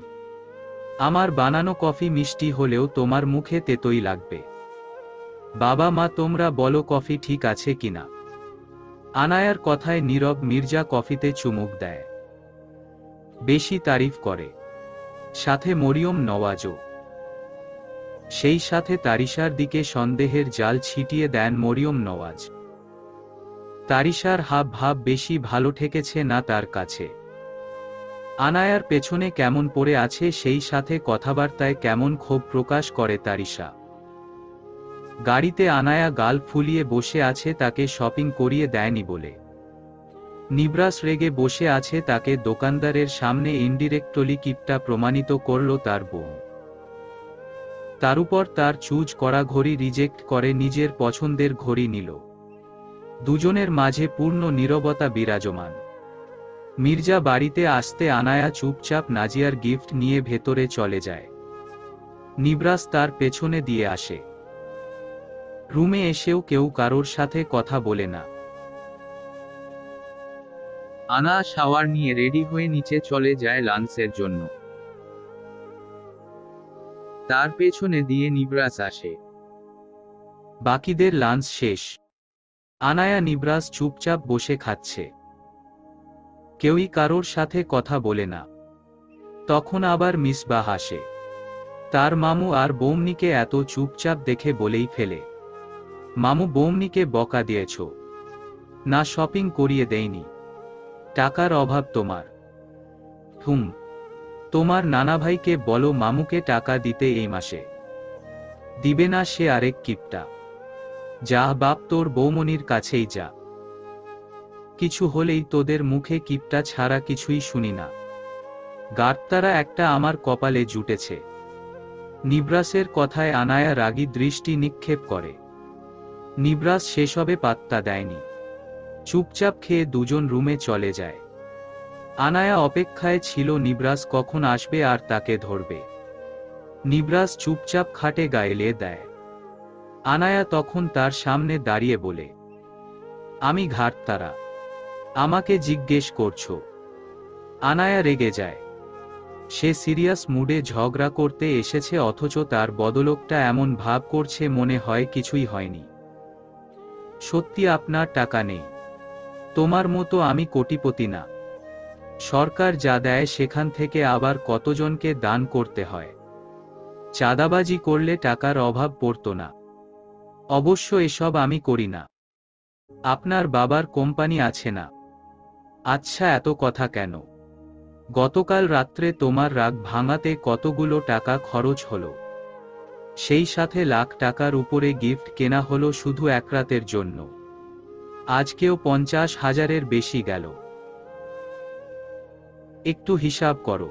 আমার বানানো কফি মিষ্টি হলেও তোমার মুখে তেতোই লাগবে। বাবা মা তোমরা বলো কফি ঠিক আছে কিনা। আনায়ার কথায় নীরব মির্জা কফিতে চুমুক দেয়। বেশি তারিফ করে। সাথে মরিয়ম নওয়াজও। সেই সাথে তারিশার দিকে সন্দেহের জাল ছিটিয়ে দেন মরিয়ম নওয়াজ। তারিশার হাব ভাব বেশি ভালো ঠেকেছে না তার কাছে। আনায়ার পেছনে কেমন পড়ে আছে, সেই সাথে কথাবার্তায় কেমন ক্ষোভ প্রকাশ করে তারিশা। গাড়িতে আনায়া গাল ফুলিয়ে বসে আছে তাকে শপিং করিয়ে দেয়নি বলে। নিবরাস রেগে বসে আছে, তাকে দোকানদারের সামনে ইনডিরেক্টলি কিপটা প্রমাণিত করল তার বউ। তার উপর তার চুজ করা ঘড়ি রিজেক্ট করে নিজের পছন্দের ঘড়ি নিল। দুজনের মাঝে পূর্ণ নীরবতা বিরাজমান। মির্জা বাড়িতে আসতে আনায়া চুপচাপ নাজিয়ার গিফট নিয়ে ভেতরে চলে যায়। নিবরাস তার পেছনে দিয়ে আসে। রুমে এসেও কেউ কারোর সাথে কথা বলে না। আনা শাওয়ার নিয়ে রেডি হয়ে নিচে চলে যায় লাঞ্চের জন্য। তার পেছনে দিয়ে নিবরাস আসে। বাকিদের লাঞ্চ শেষ। আনায়া নিবরাস চুপচাপ বসে খাচ্ছে। কেউই কারোর সাথে কথা বলে না। তখন আবার মিসবাহ আসে। তার মামু আর বৌমনিকে এত চুপচাপ দেখে বলেই ফেলে, মামু বৌমনিকে বকা দিয়েছ না, শপিং করিয়ে দেয়নি, টাকার অভাব তোমার। তোমার নানা ভাইকে বলো মামুকে টাকা দিতে এই মাসে। দিবে না সে আরেক কিপটা। যা বাপ, তোর বৌমনির কাছেই যা। কিছু হলেই তোদের মুখে কিপটা ছাড়া কিছুই শুনি না। গার্তারা একটা আমার কপালে জুটেছে। নিবরাসের কথায় আনায়া রাগী দৃষ্টি নিক্ষেপ করে। নিবরাস সেসবে পাত্তা দেয়নি। চুপচাপ খেয়ে দুজন রুমে চলে যায়। আনায়া অপেক্ষায় ছিল নিবরাস কখন আসবে আর তাকে ধরবে। নিবরাস চুপচাপ খাটে গায়ে দেয়। আনায়া তখন তার সামনে দাঁড়িয়ে বলে, আমি ঘাটতারা, আমাকে জিজ্ঞেস করছো? আনায়া রেগে যায়। সে সিরিয়াস মুডে ঝগড়া করতে এসেছে, অথচ তার বদলোকটা এমন ভাব করছে মনে হয় কিছুই হয়নি। সত্যি আপনার টাকা নেই? তোমার মতো আমি কোটিপতি না। সরকার যা দেয় সেখান থেকে আবার কতজনকে দান করতে হয়। চাঁদাবাজি করলে টাকার অভাব পড়তো না। অবশ্য এসব আমি করি না। আপনার বাবার কোম্পানি আছে না? আচ্ছা, এত কথা কেন? গতকাল রাত্রে তোমার রাগ ভাঙাতে কতগুলো টাকা খরচ হলো। সেই সাথে লাখ টাকার উপরে গিফট কেনা হলো শুধু এক রাতের জন্য। আজকেও 50,000-এর বেশি গেল। একটু হিসাব করো।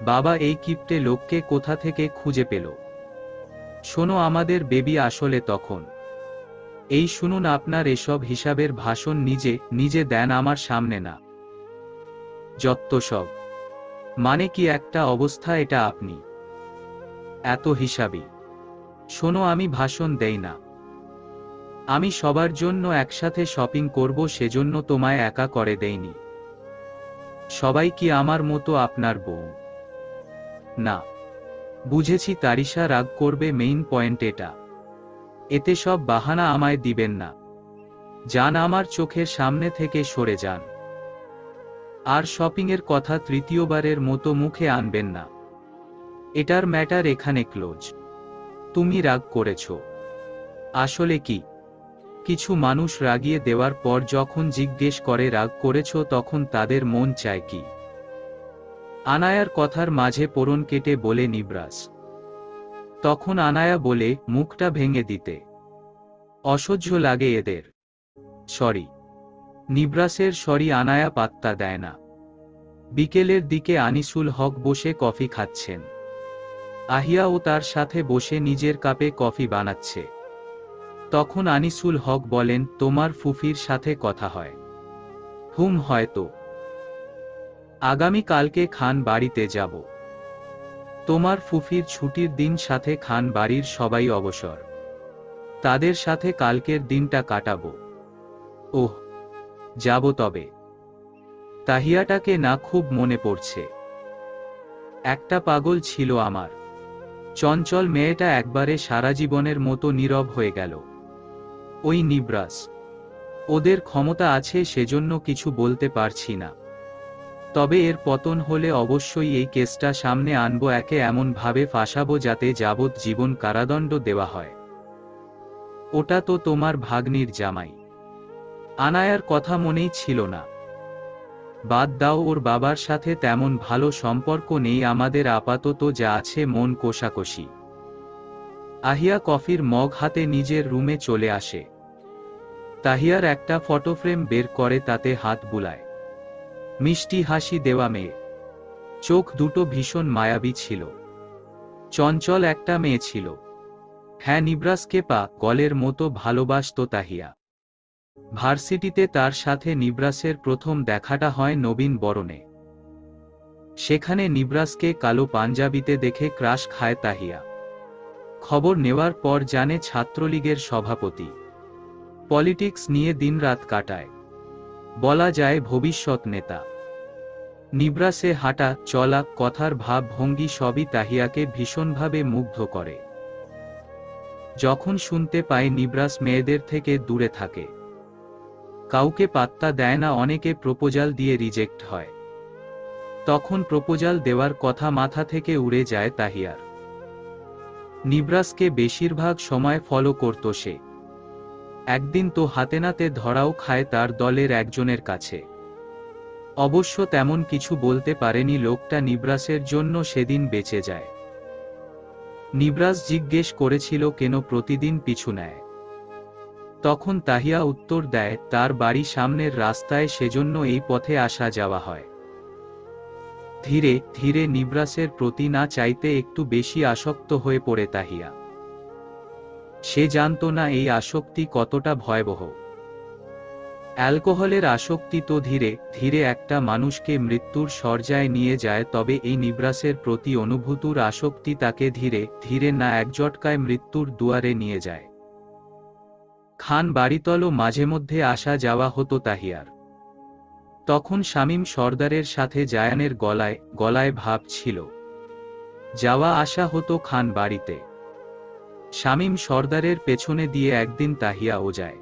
বাবা এই কিপ্টে লোককে কোথা থেকে খুঁজে পেল? শোনো, আমাদের বেবি আসলে তখন। এই শুনুন, আপনার এসব হিসাবের ভাষণ নিজে নিজে দেন আমার সামনে না। যত্ত সব। মানে কি একটা অবস্থা এটা আপনি? এত হিসাবই। শোনো, আমি ভাষণ দেই না। আমি সবার জন্য একসাথে শপিং করব, সেজন্য তোমায় একা করে দেইনি। সবাই কি আমার মতো আপনার বউ? না। বুঝেছি তারিশা রাগ করবে, মেইন পয়েন্ট এটা। এতে সব বাহানা আমায় দিবেন না। যান, আমার চোখের সামনে থেকে সরে যান। আর শপিংয়ের কথা তৃতীয়বারের মতো মুখে আনবেন না। এটার ম্যাটার এখানে ক্লোজ। তুমি রাগ করেছ। আসলে কি? কিছু মানুষ রাগিয়ে দেওয়ার পর যখন জিজ্ঞেস করে রাগ করেছ, তখন তাদের মন চায় কি? আনায়ার কথার মাঝে পোড়ন কেটে বলে নিবরাস। তখন আনায়া বলে, মুখটা ভেঙে দিতে। অসহ্য লাগে এদের। সরি। নিবরাসের সরি আনায়া পাত্তা দেয় না। বিকেলের দিকে আনিসুল হক বসে কফি খাচ্ছেন। আহিয়াও তার সাথে বসে নিজের কাপে কফি বানাচ্ছে। তখন আনিসুল হক বলেন, তোমার ফুফির সাথে কথা হয়? হয়তো। আগামী কালকে খান বাড়িতে যাব। তোমার ফুফির ছুটির দিন, সাথে খান বাড়ির সবাই অবসর। তাদের সাথে কালকের দিনটা কাটাবো। ওহ, যাব তবে। তাহিয়াটাকে না খুব মনে পড়ছে। একটা পাগল ছিল আমার। চঞ্চল মেয়েটা একবারে সারা জীবনের মতো নীরব হয়ে গেল। ওই নিবরাস। ওদের ক্ষমতা আছে, সেজন্য কিছু বলতে পারছি না। তবে এর পতন হলে অবশ্যই এই কেসটা সামনে আনবো, একে এমন ভাবে ফাঁসাবো যাতে যাবজ্জীবন কারাদণ্ড দেওয়া হয়। ওটা তো তোমার ভাগ্নির জামাই। আনায়ার কথা মনেই ছিল না। বাদ দাও, ওর বাবার সাথে তেমন ভালো সম্পর্ক নেই আমাদের, আপাতত যা আছে মন কোষাকষি। আহিয়া কফির মগ হাতে নিজের রুমে চলে আসে। তাহিয়ার একটা ফটো ফ্রেম বের করে তাতে হাত বুলায়। মিষ্টি হাসি দেওয়া মেয়ে, চোখ দুটো ভীষণ মায়াবী ছিল। চঞ্চল একটা মেয়ে ছিল। হ্যাঁ, নিব্রাসকে গলের মতো ভালোবাসত তাহিয়া। ভার্সিটিতে তার সাথে নিব্রাসের প্রথম দেখাটা হয় নবীন বরণে। সেখানে নিব্রাসকে কালো পাঞ্জাবিতে দেখে ক্রাশ খায় তাহিয়া। খবর নেওয়ার পর জানে ছাত্রলীগের সভাপতি। পলিটিক্স নিয়ে দিনরাত কাটায়, বলা যায় ভবিষ্যৎ নেতা। নিব্রাসে হাঁটা চলা, কথার ভাব ভঙ্গি সবই তাহিয়াকে ভীষণভাবে মুগ্ধ করে। যখন শুনতে পায় নিব্রাস মেয়েদের থেকে দূরে থাকে, কাউকে পাত্তা দেয় না, অনেকে প্রপোজাল দিয়ে রিজেক্ট হয়, তখন প্রপোজাল দেওয়ার কথা মাথা থেকে উড়ে যায় তাহিয়ার। নিব্রাসকে বেশিরভাগ সময় ফলো করত সে। একদিন তো হাতে নাতে ধরাও খায় তার দলের একজনের কাছে। অবশ্য তেমন কিছু বলতে পারেনি লোকটা, নিব্রাসের জন্য সেদিন বেঁচে যায়। নিব্রাস জিজ্ঞেস করেছিল কেন প্রতিদিন পিছু নেয়। তখন তাহিয়া উত্তর দেয়, তার বাড়ি সামনের রাস্তায়, সেজন্য এই পথে আসা যাওয়া হয়। ধীরে ধীরে নিব্রাসের প্রতি না চাইতে একটু বেশি আসক্ত হয়ে পড়ে তাহিয়া। সে জানত না এই আসক্তি কতটা ভয়াবহ। অ্যালকোহলের আসক্তি তো ধীরে ধীরে একটা মানুষকে মৃত্যুর শয্যায় নিয়ে যায়, তবে এই নিব্রাসের প্রতি অনুভূতির আসক্তি তাকে ধীরে ধীরে না এক ঝটকায় মৃত্যুর দুয়ারে নিয়ে যায়। খান বাড়িতলও মাঝে মধ্যে আসা যাওয়া হতো তাহিয়ার। তখন শামীম সর্দারের সাথে জায়ানের গলায় গলায় ভাব ছিল। যাওয়া আসা হতো খান বাড়িতে। শামীম সর্দারের পেছনে দিয়ে একদিন তাহিয়াও যায়।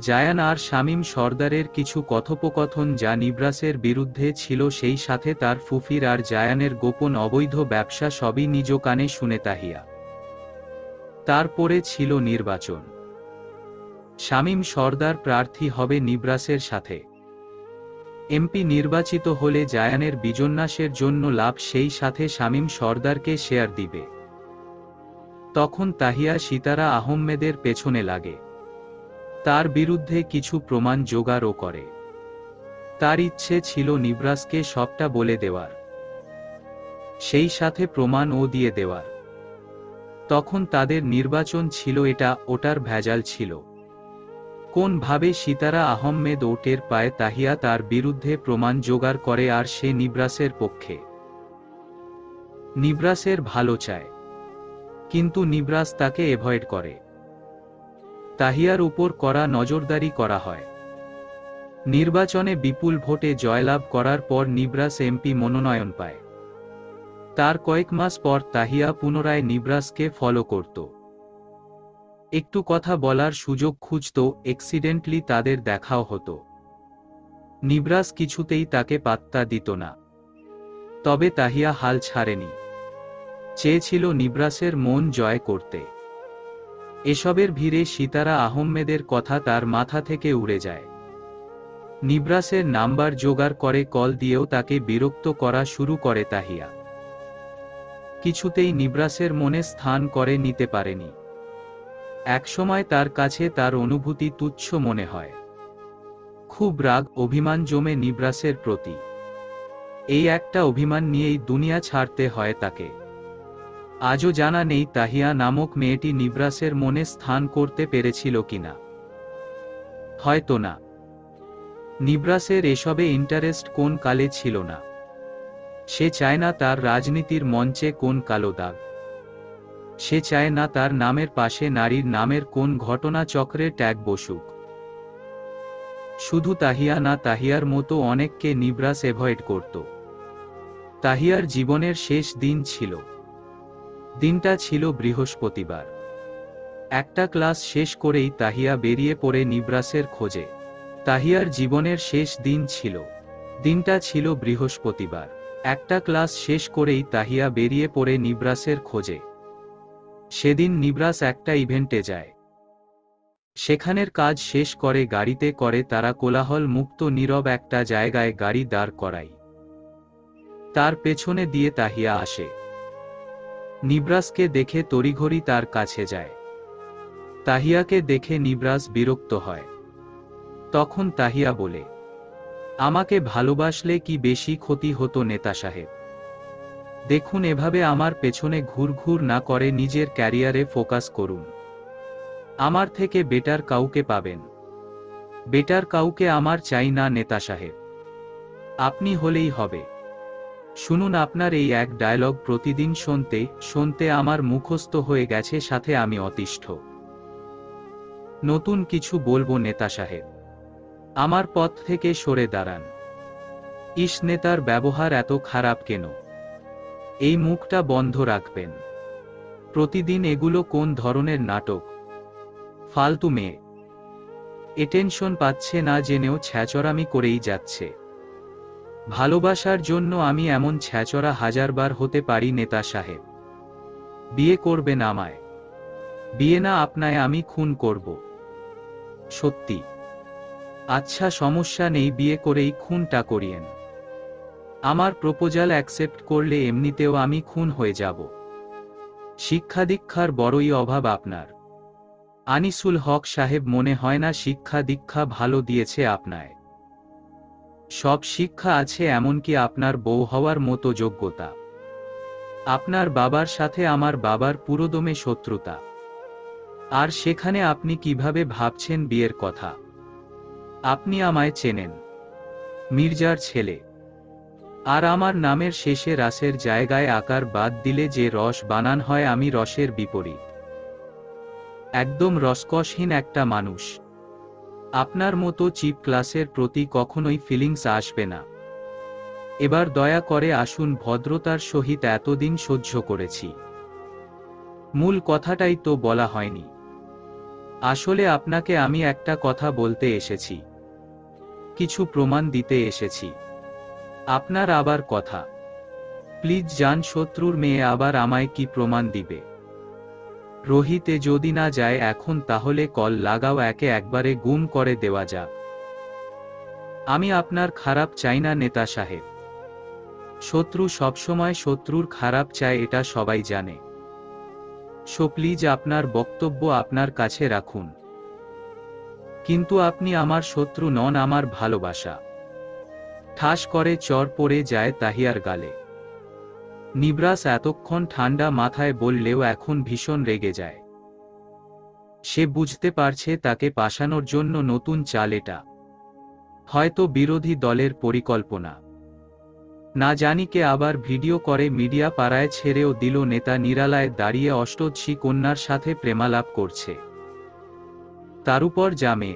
জায়ান আর শামীম সর্দারের কিছু কথোপকথন যা নিব্রাসের বিরুদ্ধে ছিল, সেই সাথে তার ফুফির আর জায়ানের গোপন অবৈধ ব্যবসা, সবই নিজ কানে শুনে তাহিয়া। তারপরে ছিল নির্বাচন। শামীম সর্দার প্রার্থী হবে নিব্রাসের সাথে। এমপি নির্বাচিত হলে জায়ানের বিজন্যাসের জন্য লাভ, সেই সাথে শামীম সর্দারকে শেয়ার দিবে। তখন তাহিয়া সিতারা আহমেদের পেছনে লাগে, তার বিরুদ্ধে কিছু প্রমাণ জোগাড়ও করে। তার ইচ্ছে ছিল নিব্রাসকে সবটা বলে দেওয়ার, সেই সাথে প্রমাণও দিয়ে দেওয়ার। তখন তাদের নির্বাচন ছিল, এটা ওটার ভেজাল ছিল। কোন ভাবে সিতারা আহমেদ ওটের পায়, তাহিয়া তার বিরুদ্ধে প্রমাণ জোগাড় করে, আর সে নিব্রাসের পক্ষে। নিব্রাসের ভালো চায়, কিন্তু নিব্রাস তাকে এভয়েড করে। তাহিয়ার উপর করা নজরদারি করা হয়। নির্বাচনে বিপুল ভোটে জয়লাভ করার পর নিব্রাস এমপি মনোনয়ন পায়। তার কয়েক মাস পর তাহিয়া পুনরায় নিব্রাসকে ফলো করত। একটু কথা বলার সুযোগ খুঁজত, এক্সিডেন্টলি তাদের দেখাও হতো। নিব্রাস কিছুতেই তাকে পাত্তা দিত না, তবে তাহিয়া হাল ছাড়েনি। চেয়েছিল নিব্রাসের মন জয় করতে। এসবের ভিড়ে সিতারা আহমেদের কথা তার মাথা থেকে উড়ে যায়। নিব্রাসের নাম্বার জোগাড় করে কল দিয়েও তাকে বিরক্ত করা শুরু করে তাহিয়া। কিছুতেই নিব্রাসের মনে স্থান করে নিতে পারেনি। একসময় তার কাছে তার অনুভূতি তুচ্ছ মনে হয়। খুব রাগ অভিমান জমে নিব্রাসের প্রতি। এই একটা অভিমান নিয়েই দুনিয়া ছাড়তে হয় তাকে। আজও জানা নেই তাহিয়া নামক মেয়েটি নিব্রাসের মনে স্থান করতে পেরেছিল কিনা। হয়তো না। নিব্রাসের এসবে ইন্টারেস্ট কোন কালে ছিল না। সে চায় না তার রাজনীতির মঞ্চে কোন কালো দাগ। সে চায় না তার নামের পাশে নারীর নামের কোন ঘটনা চক্রে ট্যাগ বসুক। শুধু তাহিয়া না, তাহিয়ার মতো অনেককে নিব্রাস এভয়েড করত। তাহিয়ার জীবনের শেষ দিন ছিল। দিনটা ছিল বৃহস্পতিবার। একটা ক্লাস শেষ করেই তাহিয়া বেরিয়ে পড়ে নিব্রাসের খোঁজে। তাহিয়ার জীবনের শেষ দিন ছিল। দিনটা ছিল বৃহস্পতিবার। একটা ক্লাস শেষ করেই তাহিয়া বেরিয়ে পড়ে নিব্রাসের খোঁজে। সেদিন নিব্রাস একটা ইভেন্টে যায়। সেখানের কাজ শেষ করে গাড়িতে করে তারা কোলাহল মুক্ত নীরব একটা জায়গায় গাড়ি দাঁড় করায়। তার পেছনে দিয়ে তাহিয়া আসে। নিব্রাসকে দেখে তড়িঘড়ি তার কাছে যায়। তাহিয়াকে দেখে নিবরাজ বিরক্ত হয়। তখন তাহিয়া বলে, আমাকে ভালোবাসলে কি বেশি ক্ষতি হতো নেতা সাহেব? দেখুন, এভাবে আমার পেছনে ঘুরঘুর না করে নিজের ক্যারিয়ারে ফোকাস করুন। আমার থেকে বেটার কাউকে পাবেন। বেটার কাউকে আমার চাই না নেতা সাহেব, আপনি হলেই হবে। শুনুন, আপনার এই এক ডায়লগ প্রতিদিন শুনতে শুনতে আমার মুখস্থ হয়ে গেছে, সাথে আমি অতিষ্ঠ। নতুন কিছু বলবো নেতা সাহেব, আমার পথ থেকে সরে দাঁড়ান। ইস, নেতার ব্যবহার এত খারাপ কেন? এই মুখটা বন্ধ রাখবেন। প্রতিদিন এগুলো কোন ধরনের নাটক? ফালতু মেয়ে, এটেনশন পাচ্ছে না জেনেও ছ্যাচরামি করেই যাচ্ছে। ভালোবাসার জন্য আমি এমন ছ্যাচরা হাজারবার হতে পারি নেতা সাহেব। বিয়ে করবেন আমায়? বিয়ে না, আপনায় আমি খুন করব। সত্যি? আচ্ছা, সমস্যা নেই, বিয়ে করেই খুনটা করিয়েন। আমার প্রপোজাল অ্যাকসেপ্ট করলে এমনিতেও আমি খুন হয়ে যাব। শিক্ষা দীক্ষার বড়ই অভাব আপনার। আনিসুল হক সাহেব, মনে হয় না শিক্ষা দীক্ষা ভালো দিয়েছে আপনায়। সব শিক্ষা আছে, এমনকি আপনার বউ হওয়ার মতো যোগ্যতা। আপনার বাবার সাথে আমার বাবার পুরোদমে শত্রুতা, আর সেখানে আপনি কিভাবে ভাবছেন বিয়ের কথা? আপনি আমায় চেনেন, মির্জার ছেলে। আর আমার নামের শেষে রাসের জায়গায় আকার বাদ দিলে যে রস বানান হয়, আমি রসের বিপরীত। একদম রসকসহীন একটা মানুষ। আপনার মতো চিপ ক্লাসের প্রতি কখনোই ফিলিংস আসবে না। এবার দয়া করে আসুন, ভদ্রতার সহিত এতদিন সহ্য করেছি। মূল কথাটাই তো বলা হয়নি। আসলে আপনাকে আমি একটা কথা বলতে এসেছি, কিছু প্রমাণ দিতে এসেছি। আপনার আবার কথা? প্লিজ যান, শত্রুর মেয়ে আবার আমায় কি প্রমাণ দিবে? রোহিতে যদি না যায় এখন, তাহলে কল লাগাও, একে একবারে গুম করে দেওয়া যাক। আমি আপনার খারাপ চাই না নেতা সাহেব। শত্রু সবসময় শত্রুর খারাপ চায়, এটা সবাই জানে। সো প্লিজ আপনার বক্তব্য আপনার কাছে রাখুন। কিন্তু আপনি আমার শত্রু নন, আমার ভালোবাসা। ঠাস করে চর পড়ে যায় তাহিয়ার গালে। নিবরাস এতক্ষণ ঠান্ডা মাথায় বললেও এখন ভীষণ রেগে যায়। সে বুঝতে পারছে তাকে পাশানোর জন্য নতুন চাল এটা। হয়তো বিরোধী দলের পরিকল্পনা। না জানি কে আবার ভিডিও করে মিডিয়া পাড়ায় ছেড়েও দিল নেতা নিরালায় দাঁড়িয়ে অষ্টদশী কন্যার সাথে প্রেমালাপ করছে। তার উপর জামে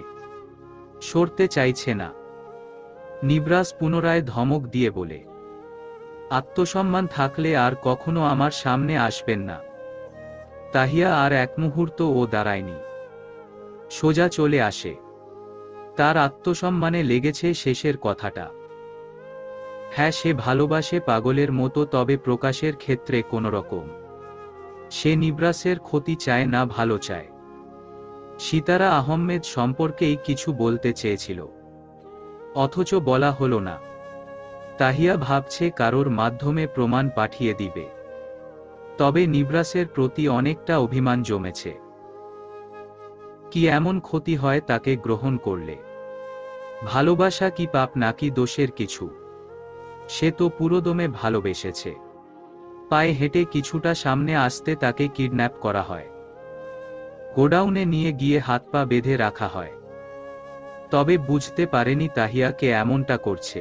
সরতে চাইছে না। নিবরাস পুনরায় ধমক দিয়ে বলে, আত্মসম্মান থাকলে আর কখনো আমার সামনে আসবেন না। তাহিয়া আর এক মুহূর্ত ও দাঁড়ায়নি, সোজা চলে আসে। তার আত্মসম্মানে লেগেছে শেষের কথাটা। হ্যাঁ, সে ভালোবাসে পাগলের মতো, তবে প্রকাশের ক্ষেত্রে কোনোরকম। সে নিবরাসের ক্ষতি চায় না, ভালো চায়। সিতারা আহমেদ সম্পর্কেই কিছু বলতে চেয়েছিল, অথচ বলা হলো না। তাহিয়া ভাবছে কারোর মাধ্যমে প্রমাণ পাঠিয়ে দিবে। তবে নিবরাসের প্রতি অনেকটা অভিমান জমেছে। কি এমন ক্ষতি হয় তাকে গ্রহণ করলে? ভালোবাসা কি পাপ নাকি দোষের কিছু? সে তো পুরোদমে ভালোবেসেছে। পায়ে হেঁটে কিছুটা সামনে আসতে তাকে কিডন্যাপ করা হয়, গোডাউনে নিয়ে গিয়ে হাত পা বেঁধে রাখা হয়। তবে বুঝতে পারেনি তাহিয়াকে এমনটা করছে।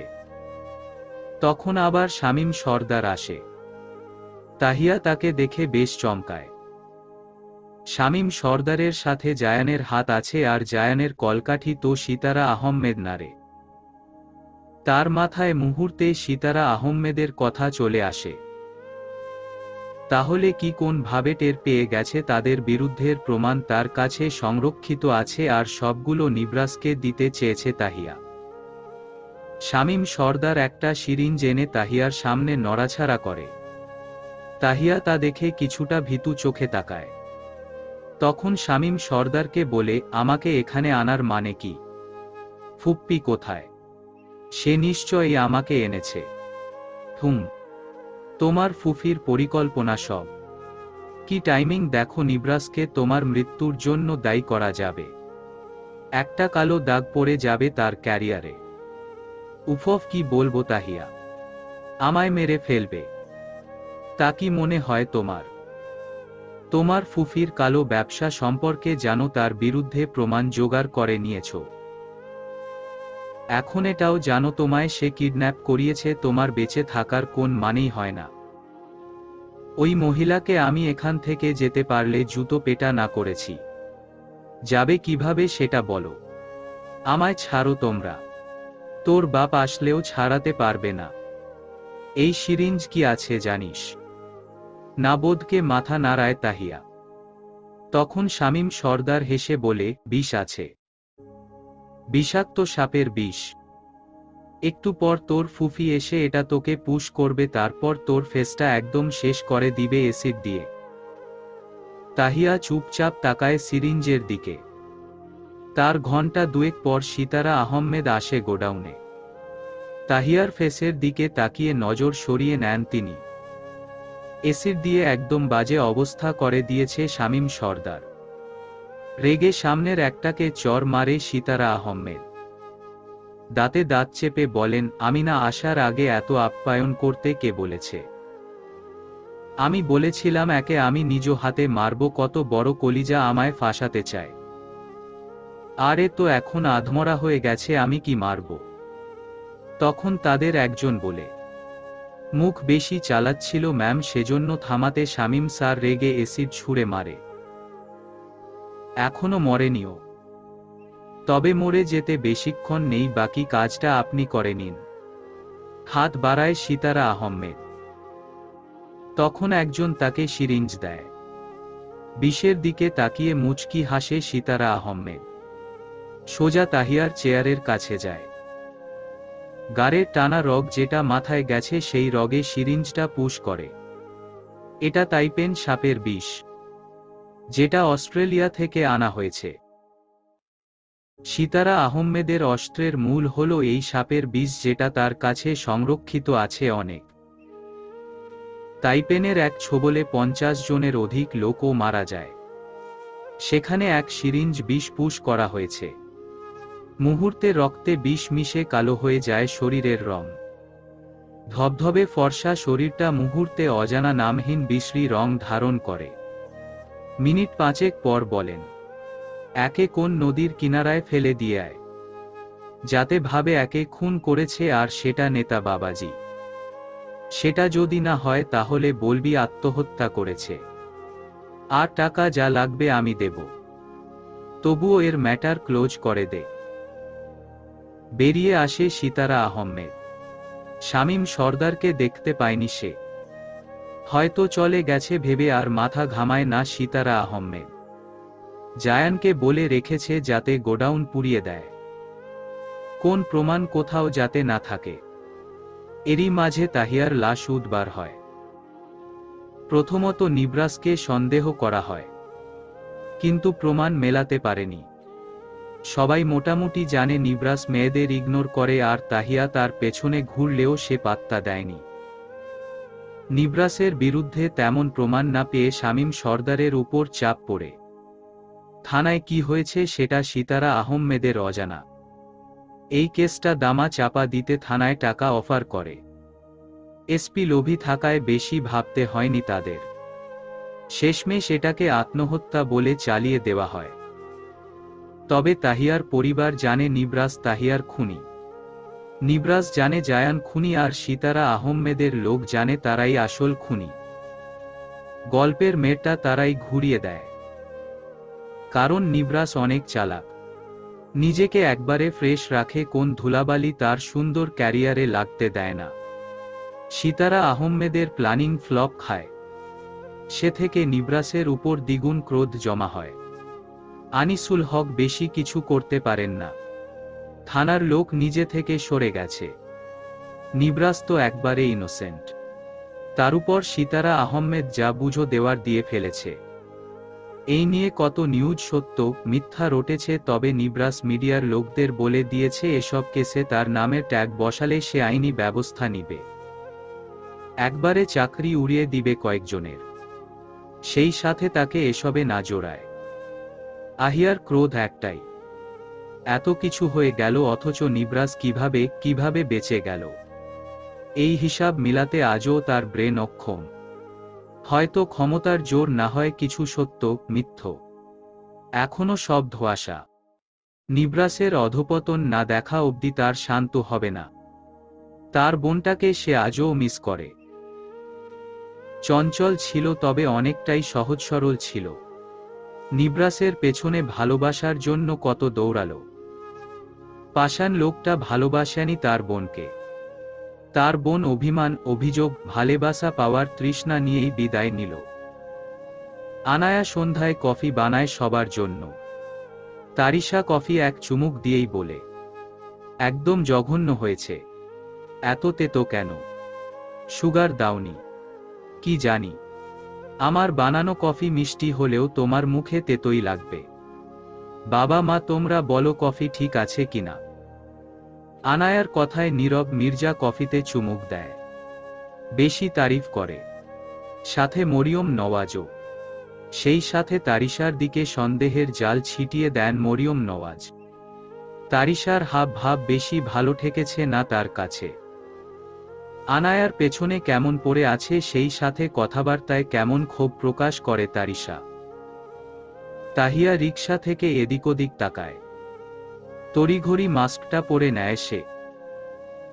তখন আবার শামীম সর্দার আসে। তাহিয়া তাকে দেখে বেশ চমকায়। শামীম সর্দারের সাথে জায়ানের হাত আছে, আর জায়ানের কলকাঠি তো সিতারা আহমেদ নারে। তার মাথায় মুহূর্তে সিতারা আহমেদের কথা চলে আসে। তাহলে কি কোন ভাবে টের পেয়ে গেছে তাদের বিরুদ্ধের প্রমাণ তার কাছে সংরক্ষিত আছে, আর সবগুলো নিবরাসকে দিতে চেয়েছে তাহিয়া। শামীম সর্দার একটা সিরিঞ্জ এনে তাহিয়ার সামনে নড়াছাড়া করে। তাহিয়া তা দেখে কিছুটা ভীতু চোখে তাকায়। তখন শামীম সর্দারকে বলে, আমাকে এখানে আনার মানে কি? ফুপ্পি কোথায়? সে নিশ্চয়ই আমাকে এনেছে। তোমার ফুফির পরিকল্পনা সব। কি টাইমিং দেখো, নিব্রাসকে তোমার মৃত্যুর জন্য দায়ী করা যাবে। একটা কালো দাগ পড়ে যাবে তার ক্যারিয়ারে। উফফ, কি বলবো তাহিয়া, আমায় মেরে ফেলবে। তা কি মনে হয় তোমার? তোমার ফুফির কালো ব্যবসা সম্পর্কে জানো, তার বিরুদ্ধে প্রমাণ জোগাড় করে নিয়েছ। এখন এটাও জানো তোমায় সে কিডন্যাপ করিয়েছে, তোমার বেঁচে থাকার কোন মানেই হয় না। ওই মহিলাকে আমি এখান থেকে যেতে পারলে জুতো পেটা না করেছি। যাবে কিভাবে সেটা বলো। আমায় ছাড়ো তোমরা। তোর বাপ আসলেও ছাড়াতে পারবে না। এই সিরিঞ্জ কি আছে জানিস? নাবোধকে মাথা নাড়ায় তাহিয়া। তখন শামীম সর্দার হেসে বলে, বিষ আছে। বিষাক্ত সাপের বিষ। একটু পর তোর ফুফি এসে এটা তোকে পুশ করবে, তারপর তোর ফেসটা একদম শেষ করে দিবে অ্যাসিড দিয়ে। তাহিয়া চুপচাপ তাকায় সিরিঞ্জের দিকে। তার ঘন্টা দুয়েক পর সিতারা আহমেদ আসে গোডাউনে। তাহিয়ার ফেসের দিকে তাকিয়ে নজর সরিয়ে নেন তিনি। অ্যাসিড দিয়ে একদম বাজে অবস্থা করে দিয়েছে শামীম সর্দার। রেগে সামনের একটাকে চর মারে সিতারা আহমেদ। দাঁতে দাঁত চেপে বলেন, আমি না আসার আগে এত আপ্যায়ন করতে কে বলেছে? আমি বলেছিলাম একে আমি নিজ হাতে মারব, কত বড় কলিজা আমায় ফাঁসাতে চায়। আরে তো এখন আধমরা হয়ে গেছে, আমি কি মারব? তখন তাদের একজন বলে, মুখ বেশি চালাচ্ছিল ম্যাম, সেজন্য থামাতে শামীম স্যার রেগে অ্যাসিড ছুঁড়ে মারে। এখনো মরেনিও। তবে মরে যেতে বেশিক্ষণ নেই, বাকি কাজটা আপনি করে নিন। হাত বাড়ায় সিতারা আহমেদ। তখন একজন তাকে সিরিঞ্জ দেয়। বিষের দিকে তাকিয়ে মুচকি হাসে সিতারা আহমেদ। সোজা তাহিয়ার চেয়ারের কাছে যায়। গাড়ের টানা রগ যেটা মাথায় গেছে সেই রগে সিরিঞ্জটা পুশ করে। এটা তাইপেন সাপের বিষ, যেটা অস্ট্রেলিয়া থেকে আনা হয়েছে। সিতারা আহমেদের অস্ত্রের মূল হলো এই সাপের বিষ, যেটা তার কাছে সংরক্ষিত আছে অনেক। তাইপেনের এক ছোবলে 50 জনের অধিক লোকও মারা যায়। সেখানে এক সিরিঞ্জ বিষ পুশ করা হয়েছে। মুহূর্তে রক্তে বিষ মিশে কালো হয়ে যায় শরীরের রং। ধবধবে ফর্সা শরীরটা মুহূর্তে অজানা নামহীন বিশ্রী রং ধারণ করে। মিনিট 5 পর বলেন, একে কোন নদীর কিনারায় ফেলে দিয়ে আয়, যাতে ভাবে একে খুন করেছে আর সেটা নেতা বাবাজি। সেটা যদি না হয় তাহলে বলবি আত্মহত্যা করেছে। আর টাকা যা লাগবে আমি দেব, তবুও এর ম্যাটার ক্লোজ করে দে। বেরিয়ে আসে সিতারা আহমেদ। শামীম সর্দারকে দেখতে পায়নি সে। হয়তো চলে গেছে ভেবে আর মাথা ঘামায় না সিতারা আহমেদ। জায়ানকে বলে রেখেছে যাতে গোডাউন পুড়িয়ে দেয়, কোন প্রমাণ কোথাও যাতে না থাকে। এরই মাঝে তাহিয়ার লাশ উদ্ধার হয়। প্রথমত নিব্রাসকে সন্দেহ করা হয়, কিন্তু প্রমাণ মেলাতে পারেনি। সবাই মোটামুটি জানে নিব্রাস মেয়েদের ইগনোর করে, আর তাহিয়া তার পেছনে ঘুরলেও সে পাত্তা দেয়নি। নিব্রাসের বিরুদ্ধে তেমন প্রমাণ না পেয়ে শামীম সর্দারের উপর চাপ পড়ে। থানায় কি হয়েছে সেটা সিতারা আহমেদের অজানা। এই কেসটা দামা চাপা দিতে থানায় টাকা অফার করে। এসপি লোভী থাকায় বেশি ভাবতে হয়নি তাদের। শেষমেশ এটাকে আত্মহত্যা বলে চালিয়ে দেওয়া হয়। তবে তাহিয়ার পরিবার জানে নিব্রাস তাহিয়ার খুনি। নিব্রাস জানে জায়ান খুনি, আর সিতারা আহমেদের লোক জানে তারাই আসল খুনি। গল্পের মেয়েটা তারাই ঘুরিয়ে দেয়। কারণ নিব্রাস অনেক চালাক। নিজেকে একবারে ফ্রেশ রাখে, কোন ধুলাবালি তার সুন্দর ক্যারিয়ারে লাগতে দেয় না। সিতারা আহমেদের প্ল্যানিং ফ্লপ খায়। সে থেকে নিব্রাসের উপর দ্বিগুণ ক্রোধ জমা হয়। আনিসুল হক বেশি কিছু করতে পারেন না। থানার লোক নিজে থেকে সরে গেছে। নিব্রাস তো একবারে ইনোসেন্ট। তার উপর সিতারা আহমেদ যা বুঝো দেওয়ার দিয়ে ফেলেছে। এই নিয়ে কত নিউজ সত্য মিথ্যা রটেছে, তবে নিব্রাস মিডিয়ার লোকদের বলে দিয়েছে এসব কেসে তার নামের ট্যাগ বসালে সে আইনি ব্যবস্থা নিবে। একবারে চাকরি উড়িয়ে দিবে কয়েকজনের। সেই সাথে তাকে এসবে না জড়ায়। আহিয়ার ক্রোধ একটাই, এত কিছু হয়ে গেল অথচ নিবরাস কিভাবে বেঁচে গেল। এই হিসাব মিলাতে আজও তার ব্রেন অক্ষম। হয়তো ক্ষমতার জোর, না হয় কিছু সত্য মিথ্য, এখনো সব ধোঁয়াশা। নিবরাসের অধপতন না দেখা অবধি তার শান্ত হবে না। তার বোনটাকে সে আজও মিস করে। চঞ্চল ছিল তবে অনেকটাই সহজ সরল ছিল। নিবরাসের পেছনে ভালোবাসার জন্য কত দৌড়ালো। পাষাণ লোকটা ভালোবাসেনি তার বোনকে। তার বোন অভিমান, অভিযোগ, ভালোবাসা পাওয়ার তৃষ্ণা নিয়েই বিদায় নিল। আনায়া সন্ধ্যায় কফি বানায় সবার জন্য। তারিশা কফি এক চুমুক দিয়েই বলে, একদম জঘন্য হয়েছে, এত তেতো কেন? সুগার দাওনি? কি জানি, আমার বানানো কফি মিষ্টি হলেও তোমার মুখে তেতোই লাগবে। বাবা মা তোমরা বলো কফি ঠিক আছে কিনা? আনায়ার কথায় নীরব মির্জা কফিতে চুমুক দেয়, বেশি তারিফ করে। সাথে মরিয়ম নওয়াজও। সেই সাথে তারিশার দিকে সন্দেহের জাল ছিটিয়ে দেন মরিয়ম নওয়াজ। তারিশার হাব ভাব বেশি ভালো ঠেকেছে না তার কাছে। আনায়ার পেছনে কেমন পড়ে আছে, সেই সাথে কথাবার্তায় কেমন ক্ষোভ প্রকাশ করে তারিশা। তাহিয়া রিকশা থেকে এদিক ওদিক তাকায়। তড়িঘড়ি মাস্কটা পরে নেয় সে।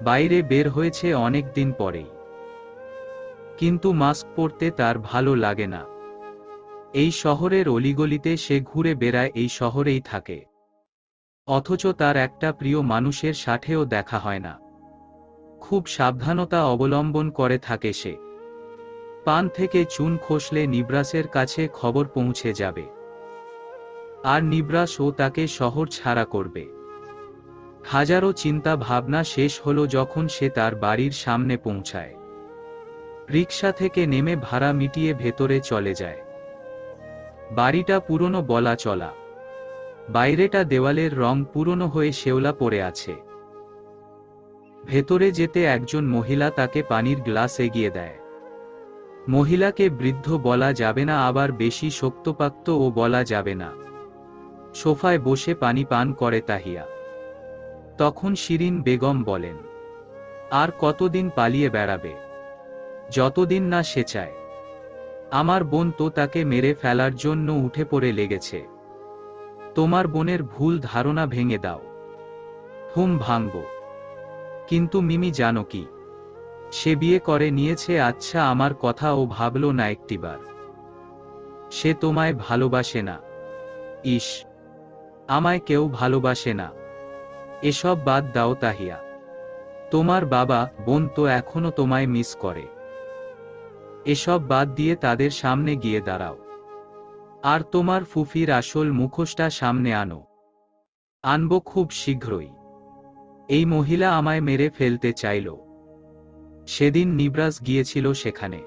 বাইরে বের হয়েছে অনেক দিন পরেই, কিন্তু মাস্ক পরতে তার ভালো লাগে না। এই শহরের অলিগলিতে সে ঘুরে বেড়ায়, এই শহরেই থাকে, অথচ তার একটা প্রিয় মানুষের সাথেও দেখা হয় না। খুব সাবধানতা অবলম্বন করে থাকে সে। পান থেকে চুন খসলে নিবরাসের কাছে খবর পৌঁছে যাবে, আর নিবরাসও তাকে শহর ছাড়া করবে। হাজারো চিন্তা ভাবনা শেষ হলো যখন সে তার বাড়ির সামনে পৌঁছায়। রিকশা থেকে নেমে ভাড়া মিটিয়ে ভেতরে চলে যায়। বাড়িটা পুরনো বলা চলা। বাইরেটা দেওয়ালের রং পুরনো হয়ে শেওলা পড়ে আছে। ভেতরে যেতে একজন মহিলা তাকে পানির গ্লাস এগিয়ে দেয়। মহিলাকে বৃদ্ধ বলা যাবে না, আবার বেশি শক্তপাক্তও বলা যাবে না। সোফায় বসে পানি পান করে তাহিয়া। তখন শিরিন বেগম বলেন, আর কতদিন পালিয়ে বেড়াবে? যতদিন না সে চায়। আমার বোন তো তাকে মেরে ফেলার জন্য উঠে পড়ে লেগেছে। তোমার বোনের ভুল ধারণা ভেঙে দাও। হুম, ভাঙব। কিন্তু মিমি জানো কি? সে বিয়ে করে নিয়েছে। আচ্ছা, আমার কথা ও ভাবলো না একটিবার? সে তোমায় ভালোবাসে না। ইস, আমায় কেউ ভালোবাসে না। এসব বাদ দাও তাহিয়া। তোমার বাবা বোন তো এখনো তোমায় মিস করে। এসব বাদ দিয়ে তাদের সামনে গিয়ে দাঁড়াও, আর তোমার ফুফির আসল মুখোশটা সামনে আনো। আনবো খুব শীঘ্রই। এই মহিলা আমায় মেরে ফেলতে চাইল। সেদিন নিবরাস গিয়েছিল সেখানে।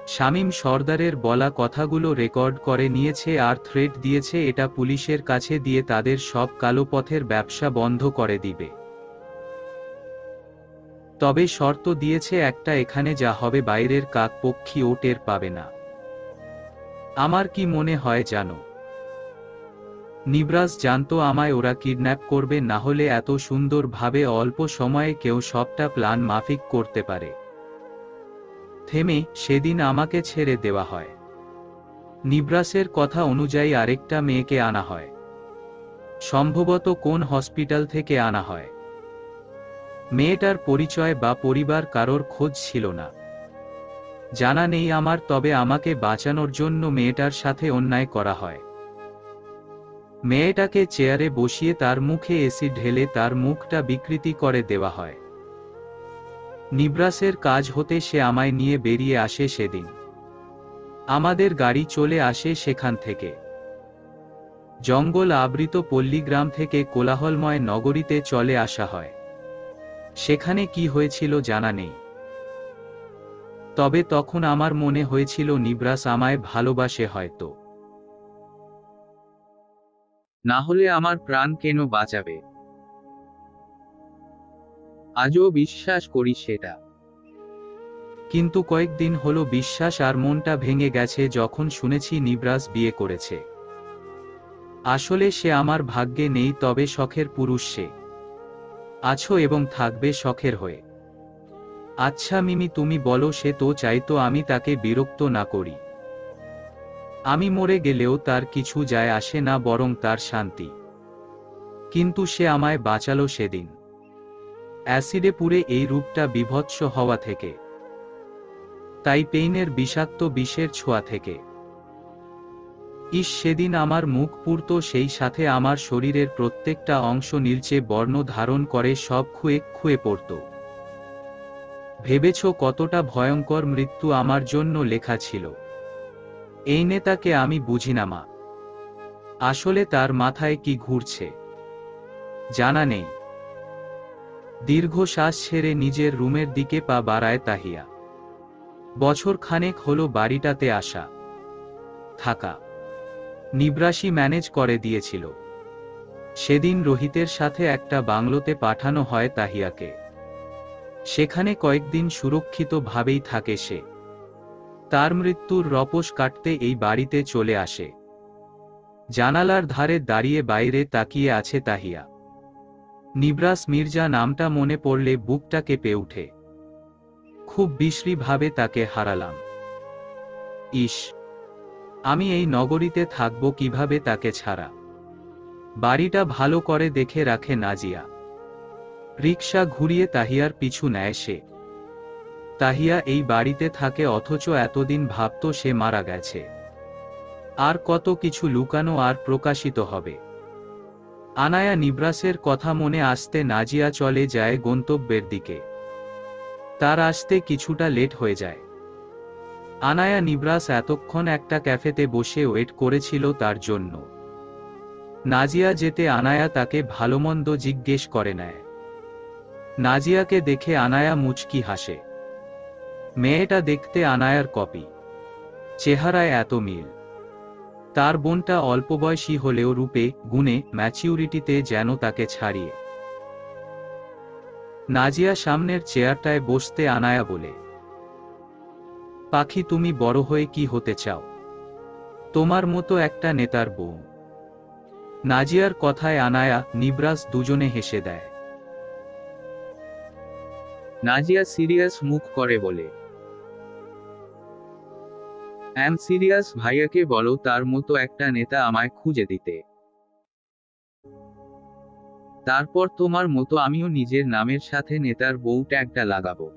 শামীম সর্দারের বলা কথাগুলো রেকর্ড করে নিয়েছে আর থ্রেট দিয়েছে এটা পুলিশের কাছে দিয়ে তাদের সব কালো পথের ব্যবসা বন্ধ করে দিবে। তবে শর্ত দিয়েছে একটা, এখানে যা হবে বাইরের কাকপক্ষীও টের পাবে না। আমার কি মনে হয় জানো? নিবরাস জানতো আমায় ওরা কিডন্যাপ করবে, না হলে এত সুন্দরভাবে অল্প সময়ে কেউ সবটা প্ল্যান মাফিক করতে পারে। থেমে সেদিন আমাকে ছেড়ে দেওয়া হয়। নিবরাসের কথা অনুযায়ী আরেকটা মেয়েকে আনা হয়। সম্ভবত কোন হসপিটাল থেকে আনা হয়। মেয়েটার পরিচয় বা পরিবার কারোর খোঁজ ছিল না, জানা নেই আমার। তবে আমাকে বাঁচানোর জন্য মেয়েটার সাথে অন্যায় করা হয়। মেয়েটাকে চেয়ারে বসিয়ে তার মুখে অ্যাসিড ঢেলে তার মুখটা বিকৃতি করে দেওয়া হয়। নিবরাসের কাজ হতে সে আমায় নিয়ে বেরিয়ে আসে সেদিন। আমাদের গাড়ি চলে আসে সেখান থেকে। জঙ্গল আবৃত পল্লীগ্রাম থেকে কোলাহলময় নগরীতে চলে আসা হয়। সেখানে কি হয়েছিল জানা নেই, তবে তখন আমার মনে হয়েছিল নিবরাস আমায় ভালোবাসে হয়তো। না হলে আমার প্রাণ কেন বাঁচাবে? আজও বিশ্বাস করি সেটা। কিন্তু কয়েকদিন হলো বিশ্বাস আর মনটা ভেঙে গেছে যখন শুনেছি নিবরাজ বিয়ে করেছে। আসলে সে আমার ভাগ্যে নেই, তবে শখের পুরুষ সে। আছো এবং থাকবে শখের হয়ে। আচ্ছা মিমি, তুমি বলো, সে তো চাইতো আমি তাকে বিরক্ত না করি। আমি মরে গেলেও তার কিছু যায় আসে না, বরং তার শান্তি। কিন্তু সে আমায় বাঁচালো সেদিন, অ্যাসিডে পুড়ে এই রূপটা বিভৎস হওয়া থেকে, তাই পেইনের বিষাক্ত বিষের ছোঁয়া থেকে। ইস, সেদিন আমার মুখ পুড়তো, সেই সাথে আমার শরীরের প্রত্যেকটা অংশ নীলচে বর্ণ ধারণ করে সব খুয়ে খুয়ে পড়ত। ভেবেছ কতটা ভয়ঙ্কর মৃত্যু আমার জন্য লেখা ছিল? এই নেতাকে আমি বুঝি না মা। আসলে তার মাথায় কি ঘুরছে জানা নেই। দীর্ঘ শ্বাস ছেড়ে নিজের রুমের দিকে পা বাড়ায় তাহিয়া। বছর খানেক হলো বাড়িটাতে আসা থাকা। নিবরাসি ম্যানেজ করে দিয়েছিল। সেদিন রোহিতের সাথে একটা বাংলোতে পাঠানো হয় তাহিয়াকে। সেখানে কয়েকদিন সুরক্ষিতভাবেই থাকে সে। তার মৃত্যুর রপস কাটতে এই বাড়িতে চলে আসে। জানালার ধারে দাঁড়িয়ে বাইরে তাকিয়ে আছে তাহিয়া। নিবরাস মির্জা নামটা মনে পড়লে বুকটা কেঁপে উঠে। খুব বিশ্রীভাবে তাকে হারালাম। ইস, আমি এই নগরীতে থাকবো কিভাবে তাকে ছাড়া? বাড়িটা ভালো করে দেখে রাখে নাজিয়া। রিকশা ঘুরিয়ে তাহিয়ার পিছু নেয় সে। তাহিয়া এই বাড়িতে থাকে, অথচ এতদিন ভাবতো সে মারা গেছে। আর কত কিছু লুকানো আর প্রকাশিত হবে। আনায়া নিবরাসের কথা মনে আসতে নাজিয়া চলে যায় গন্তব্যের দিকে। তার আসতে কিছুটা লেট হয়ে যায়। আনায়া নিবরাস এতক্ষণ একটা ক্যাফেতে বসে ওয়েট করেছিল তার জন্য। নাজিয়া যেতে আনায়া তাকে ভালোমন্দ জিজ্ঞেস করে নেয়। নাজিয়াকে দেখে আনায়া মুচকি হাসে। মেয়েটা দেখতে আনায়ার কপি, চেহারায় এত মিল। তার বোনটা অল্পবয়সী হলেও রূপে গুণে ম্যাচিউরিটিতে যেন তাকে ছাড়িয়ে। নাজিয়া সামনের চেয়ারটায় বসতে আনায়া বলে, পাখি, তুমি বড় হয়ে কি হতে চাও? তোমার মতো একটা নেতার বউ। নাজিয়ার কথায় আনায়া নিবরাস দুজনে হেসে দেয়। নাজিয়া সিরিয়াস মুখ করে বলে, অ্যাম সিরিয়াস। ভাইয়াকে বলো তার মতো একটা নেতা আমায় খুঁজে দিতে। তারপর তোমার মতো আমিও নিজের নামের সাথে নেতার বউ ট্যাগটা লাগাবো।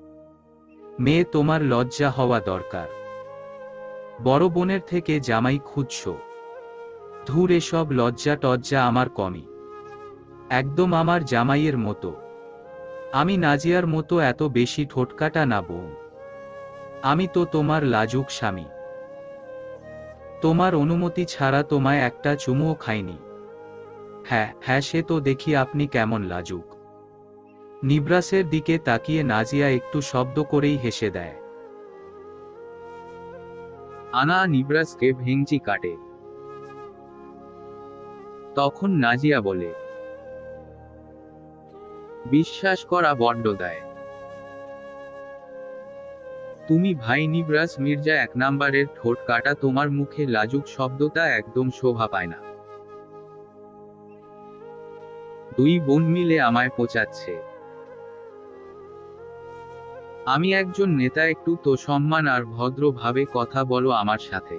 মেয়ে, তোমার লজ্জা হওয়া দরকার। বড় বোনের থেকে জামাই খুঁজছ? ধুর, এসব লজ্জা টজ্জা আমার কমই। একদম আমার জামাইয়ের মতো। আমি নাজিয়ার মতো এত বেশি ঠোঁটকাটা না বউ। আমি তো তোমার লাজুক স্বামী। তোমার অনুমতি ছাড়া তোমায় একটা চুমুও খাইনি। হ্যাঁ হ্যাঁ, সে তো দেখি আপনি কেমন লাজুক। নিবরাসের দিকে তাকিয়ে নাজিয়া একটু শব্দ করেই হেসে দেয়। আনা নিবরাসকে ভেঙচি কাটে। তখন নাজিয়া বলে, বিশ্বাস করা বড্ড দেয়। তুমি ভাই নিবরাস মির্জা এক নাম্বারের ঠোঁট কাটা, তোমার মুখে লাজুক শব্দটা একদম শোভা পায় না। দুই বোন মিলে আমায় পচাচ্ছে। আমি একজন নেতা, একটু তো সম্মান আর ভদ্রভাবে কথা বলো আমার সাথে।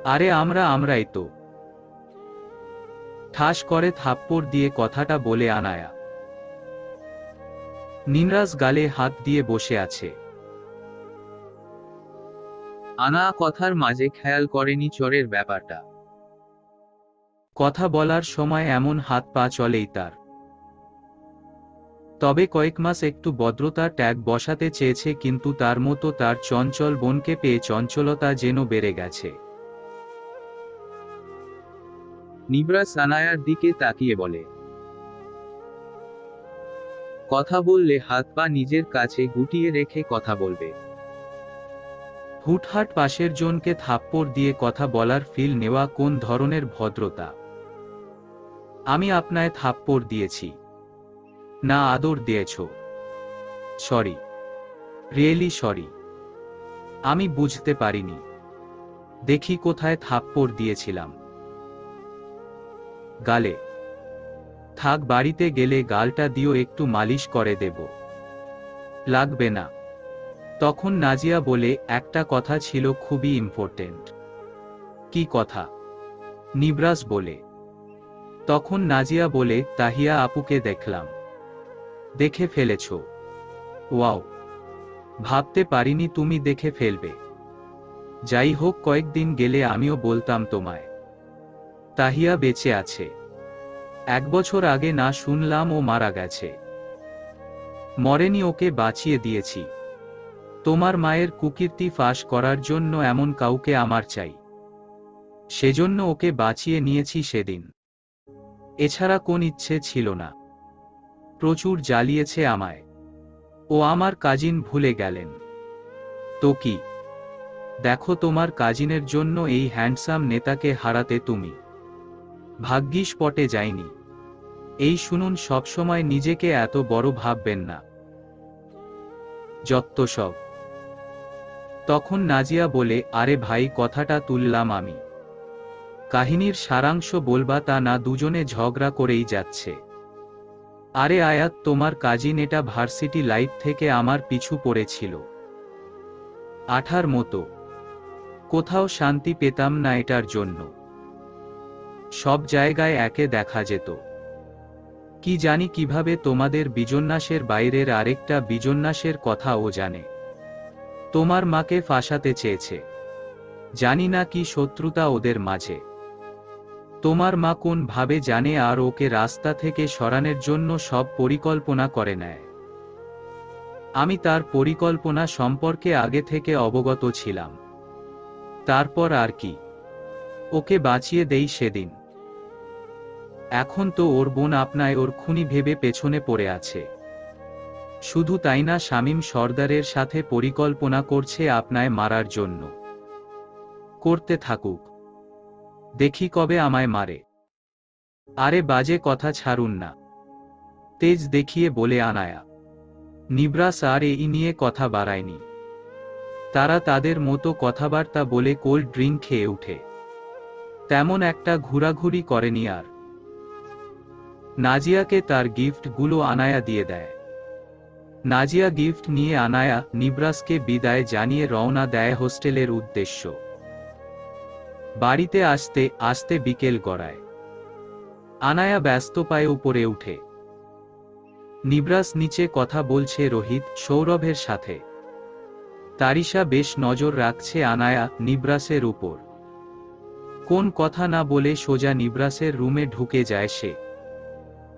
আরে আমরাই তো। ঠাস করে থাপ্পড় দিয়ে কথাটা বলে আনায়া। নিবরাস গালে হাত দিয়ে বসে আছে। আনা কথার মাঝে খেয়াল করেনি চরের ব্যাপারটা। কথা বলার সময় এমন হাত পা চলেই তার। তবে কয়েক মাস একটু ভদ্রতার ট্যাগ বসাতে চেয়েছে, কিন্তু তার মতো তার চঞ্চল বোনকে পেয়ে চঞ্চলতা যেন বেড়ে গেছে। নিবরাস আনায়ার দিকে তাকিয়ে বলে, কথা বললে হাত পা নিজের কাছে গুটিয়ে রেখে কথা বলবে। হুটহাট পাশের জনকে থাপ্পড় দিয়ে কথা বলার ফিল নেওয়া কোন ধরনের ভদ্রতা? আমি আপনায় থাপ্পড় দিয়েছি না আদর দিয়েছ? সরি। Really sorry. আমি বুঝতে পারিনি। দেখি কোথায় থাপ্পড় দিয়েছিলাম। গালে। থাক, বাড়িতে গেলে গালটা দিও, একটু মালিশ করে দেব। লাগবে না। তখন নাজিয়া বলে, একটা কথা ছিল খুবই ইম্পর্টেন্ট। কি কথা? নিবরাস বলে। তখন নাজিয়া বলে, তাহিয়া আপুকে দেখলাম। দেখে ফেলেছ? ওয়াও, ভাবতে পারিনি তুমি দেখে ফেলবে। যাই হোক, কয়েকদিন গেলে আমিও বলতাম তোমায়। তাহিয়া বেঁচে আছে। 1 বছর আগে না শুনলাম ও মারা গেছে। মরেনি, ওকে বাঁচিয়ে দিয়েছি। তোমার মায়ের কুকীর্তি ফাঁস করার জন্য এমন কাউকে আমার চাই। সেজন্য ওকে বাঁচিয়ে নিয়েছি সেদিন। এছাড়া কোন ইচ্ছে ছিল না। প্রচুর জ্বালিয়েছে আমায়। ও আমার কাজিন, ভুলে গেলেন তো কি? দেখো, তোমার কাজিনের জন্য এই হ্যান্ডসাম নেতাকে হারাতে তুমি ভাগ্যিস পটে যায়নি। এই শুনুন, সবসময় নিজেকে এত বড় ভাববেন না। যত্ত সব। তখন নাজিয়া বলে, আরে ভাই, কথাটা তুললাম আমি। কাহিনীর সারাংশ বলবা তা না, দুজনে ঝগড়া করেই যাচ্ছে। আরে আয়াত, তোমার কাজিন এটা ভার্সিটি লাইফ থেকে আমার পিছু পড়েছিল। আঠার মতো। কোথাও শান্তি পেতাম না এটার জন্য। সব জায়গায় একে দেখা যেত। কি জানি কিভাবে তোমাদের বিজন্যাসের বাইরের আরেকটা বিজন্যাসের কথা ও জানে। তোমার মাকে ফাঁসাতে চেয়েছে। জানি না কি শত্রুতা ওদের মাঝে। তোমার মা কোন ভাবে জানে, আর ওকে রাস্তা থেকে সরানোর জন্য সব পরিকল্পনা করে নেয়। আমি তার পরিকল্পনা সম্পর্কে আগে থেকে অবগত ছিলাম। তারপর আর কি, ওকে বাঁচিয়ে দেই সেদিন। এখন তো ওর বোন আপনায় ওর খুনি ভেবে পেছনে পড়ে আছে। শুধু তাই না, শামীম সর্দারের সাথে পরিকল্পনা করছে আপনায় মারার জন্য। করতে থাকুক, দেখি কবে আমায় মারে। আরে বাজে কথা ছাড়ুন না, তেজ দেখিয়ে বলে আনায়া। নিবরাস আর এই নিয়ে কথা বাড়ায়নি। তারা তাদের মতো কথাবার্তা বলে কোল্ড ড্রিঙ্ক খেয়ে উঠে। তেমন একটা ঘোরাঘুরি করেনি আর। নাজিয়াকে তার গিফটগুলো আনায়া দিয়ে দেয়। নাজিয়া গিফট নিয়ে আনায়া নিবরাসকে বিদায় জানিয়ে রওনা দেয় হোস্টেলের উদ্দেশ্য। বাড়িতে আসতে আসতে বিকেল গড়ায়। আনায়া ব্যস্ত পায়ে উপরে উঠে। নিবরাস নিচে কথা বলছে রোহিত, সৌরভের সাথে। তারিশা বেশ নজর রাখছে আনায়া নিবরাসের উপর। কোন কথা না বলে সোজা নিবরাসের রুমে ঢুকে যায় সে।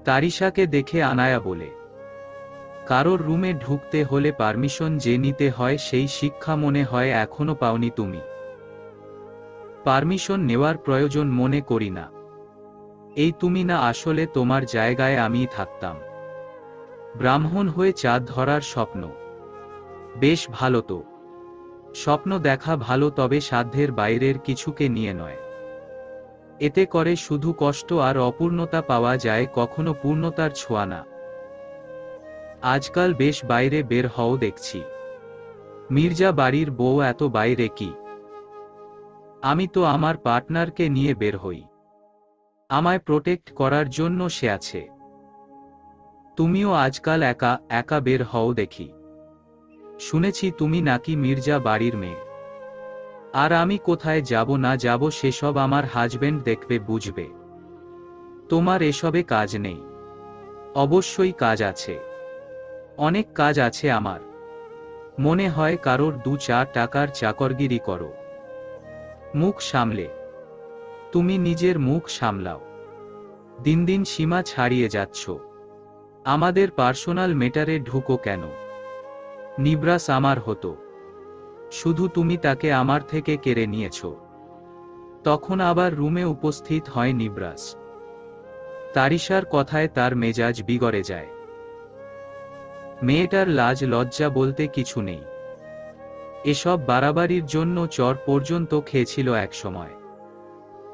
তারিশাকে দেখে আনায়া বলে, কারোর রুমে ঢুকতে হলে পারমিশন যে নিতে হয়, সেই শিক্ষা মনে হয় এখনো পাওনি তুমি। পারমিশন নেওয়ার প্রয়োজন মনে করি না। এই তুমি না, আসলে তোমার জায়গায় আমিই থাকতাম। ব্রাহ্মণ হয়ে চাঁদ ধরার স্বপ্ন বেশ ভালো তো। স্বপ্ন দেখা ভালো, তবে সাধ্যের বাইরের কিছুকে নিয়ে নয়। এতে করে শুধু কষ্ট আর অপূর্ণতা পাওয়া যায়, কখনো পূর্ণতার ছোঁয়া না। আজকাল বেশ বাইরে বের হও দেখছি। মির্জা বাড়ির বউ এত বাইরে কি? আমি তো আমার পার্টনারকে নিয়ে বের হই। আমায় প্রোটেক্ট করার জন্য সে আছে। তুমিও আজকাল একা একা বের হও দেখি। শুনেছি তুমি নাকি মির্জা বাড়ির মেয়ে। আর আমি কোথায় যাব না যাব সেসব আমার হাজবেন্ড দেখবে, বুঝবে। তোমার এসবে কাজ নেই। অবশ্যই কাজ আছে, অনেক কাজ আছে আমার। মনে হয় কারোর 2-4 টাকার চাকরগিরি করো। মুখ সামলে। তুমি নিজের মুখ সামলাও। দিন দিন সীমা ছাড়িয়ে যাচ্ছ। আমাদের পার্সোনাল ম্যাটারে ঢুকো কেন? নিবরাস আমার হতো, শুধু তুমি তাকে আমার থেকে কেড়ে নিয়েছ। তখন আবার রুমে উপস্থিত হয় নিবরাস। তারিশার কথায় তার মেজাজ বিগড়ে যায়। মেয়েটার লাজ লজ্জা বলতে কিছু নেই। এসব বাড়াবাড়ির জন্য চর পর্যন্ত খেয়েছিল একসময়।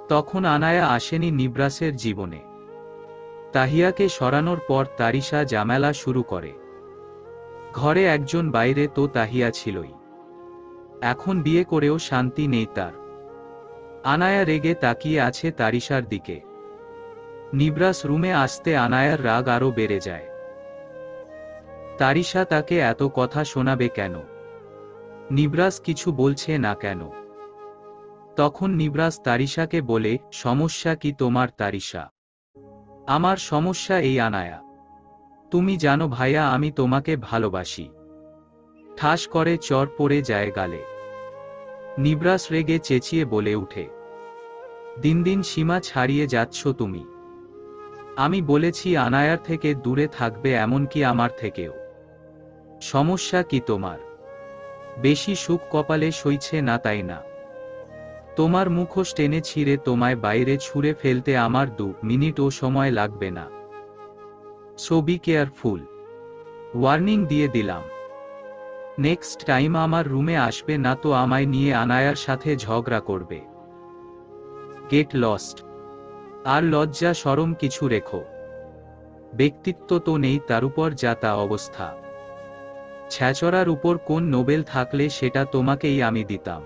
তখন আনায়া আসেনি নিবরাসের জীবনে। তাহিয়াকে সরানোর পর তারিশা ঝামেলা শুরু করে। ঘরে একজন বাইরে তো তাহিয়া ছিলই, এখন বিয়ে করেও শান্তি নেই তার। আনায়া রেগে তাকিয়ে আছে তারিশার দিকে। নিবরাস রুমে আসতে আনায়ার রাগ আরো বেড়ে যায়। তারিশা তাকে এত কথা শোনাবে কেন? নিবরাস কিছু বলছে না কেন? তখন নিবরাস তারিশাকে বলে, সমস্যা কি তোমার তারিশা? আমার সমস্যা এই আনায়া। তুমি জানো ভাইয়া আমি তোমাকে ভালোবাসি। ঠাস করে চর পড়ে যায় গালে। নিবরাস রেগে চেঁচিয়ে বলে উঠে, দিন দিন সীমা ছাড়িয়ে যাচ্ছ তুমি। আমি বলেছি আনায়ার থেকে দূরে থাকবে, এমনকি আমার থেকেও। সমস্যা কি তোমার? বেশি সুখ কপালে সইছে না তাই না? তোমার মুখোশ টেনে ছিঁড়ে তোমায় বাইরে ছুঁড়ে ফেলতে আমার 2 মিনিটও সময় লাগবে না। So be careful. ওয়ার্নিং দিয়ে দিলাম। নেক্সট টাইম আমার রুমে আসবে না তো আমায় নিয়ে আনায়ার সাথে ঝগড়া করবে। Get lost. আর লজ্জা শরম কিছু রেখো। ব্যক্তিত্ব তো নেই তার উপর যা তা অবস্থা। ছ্যাচরার উপর কোন নোবেল থাকলে সেটা তোমাকেই আমি দিতাম।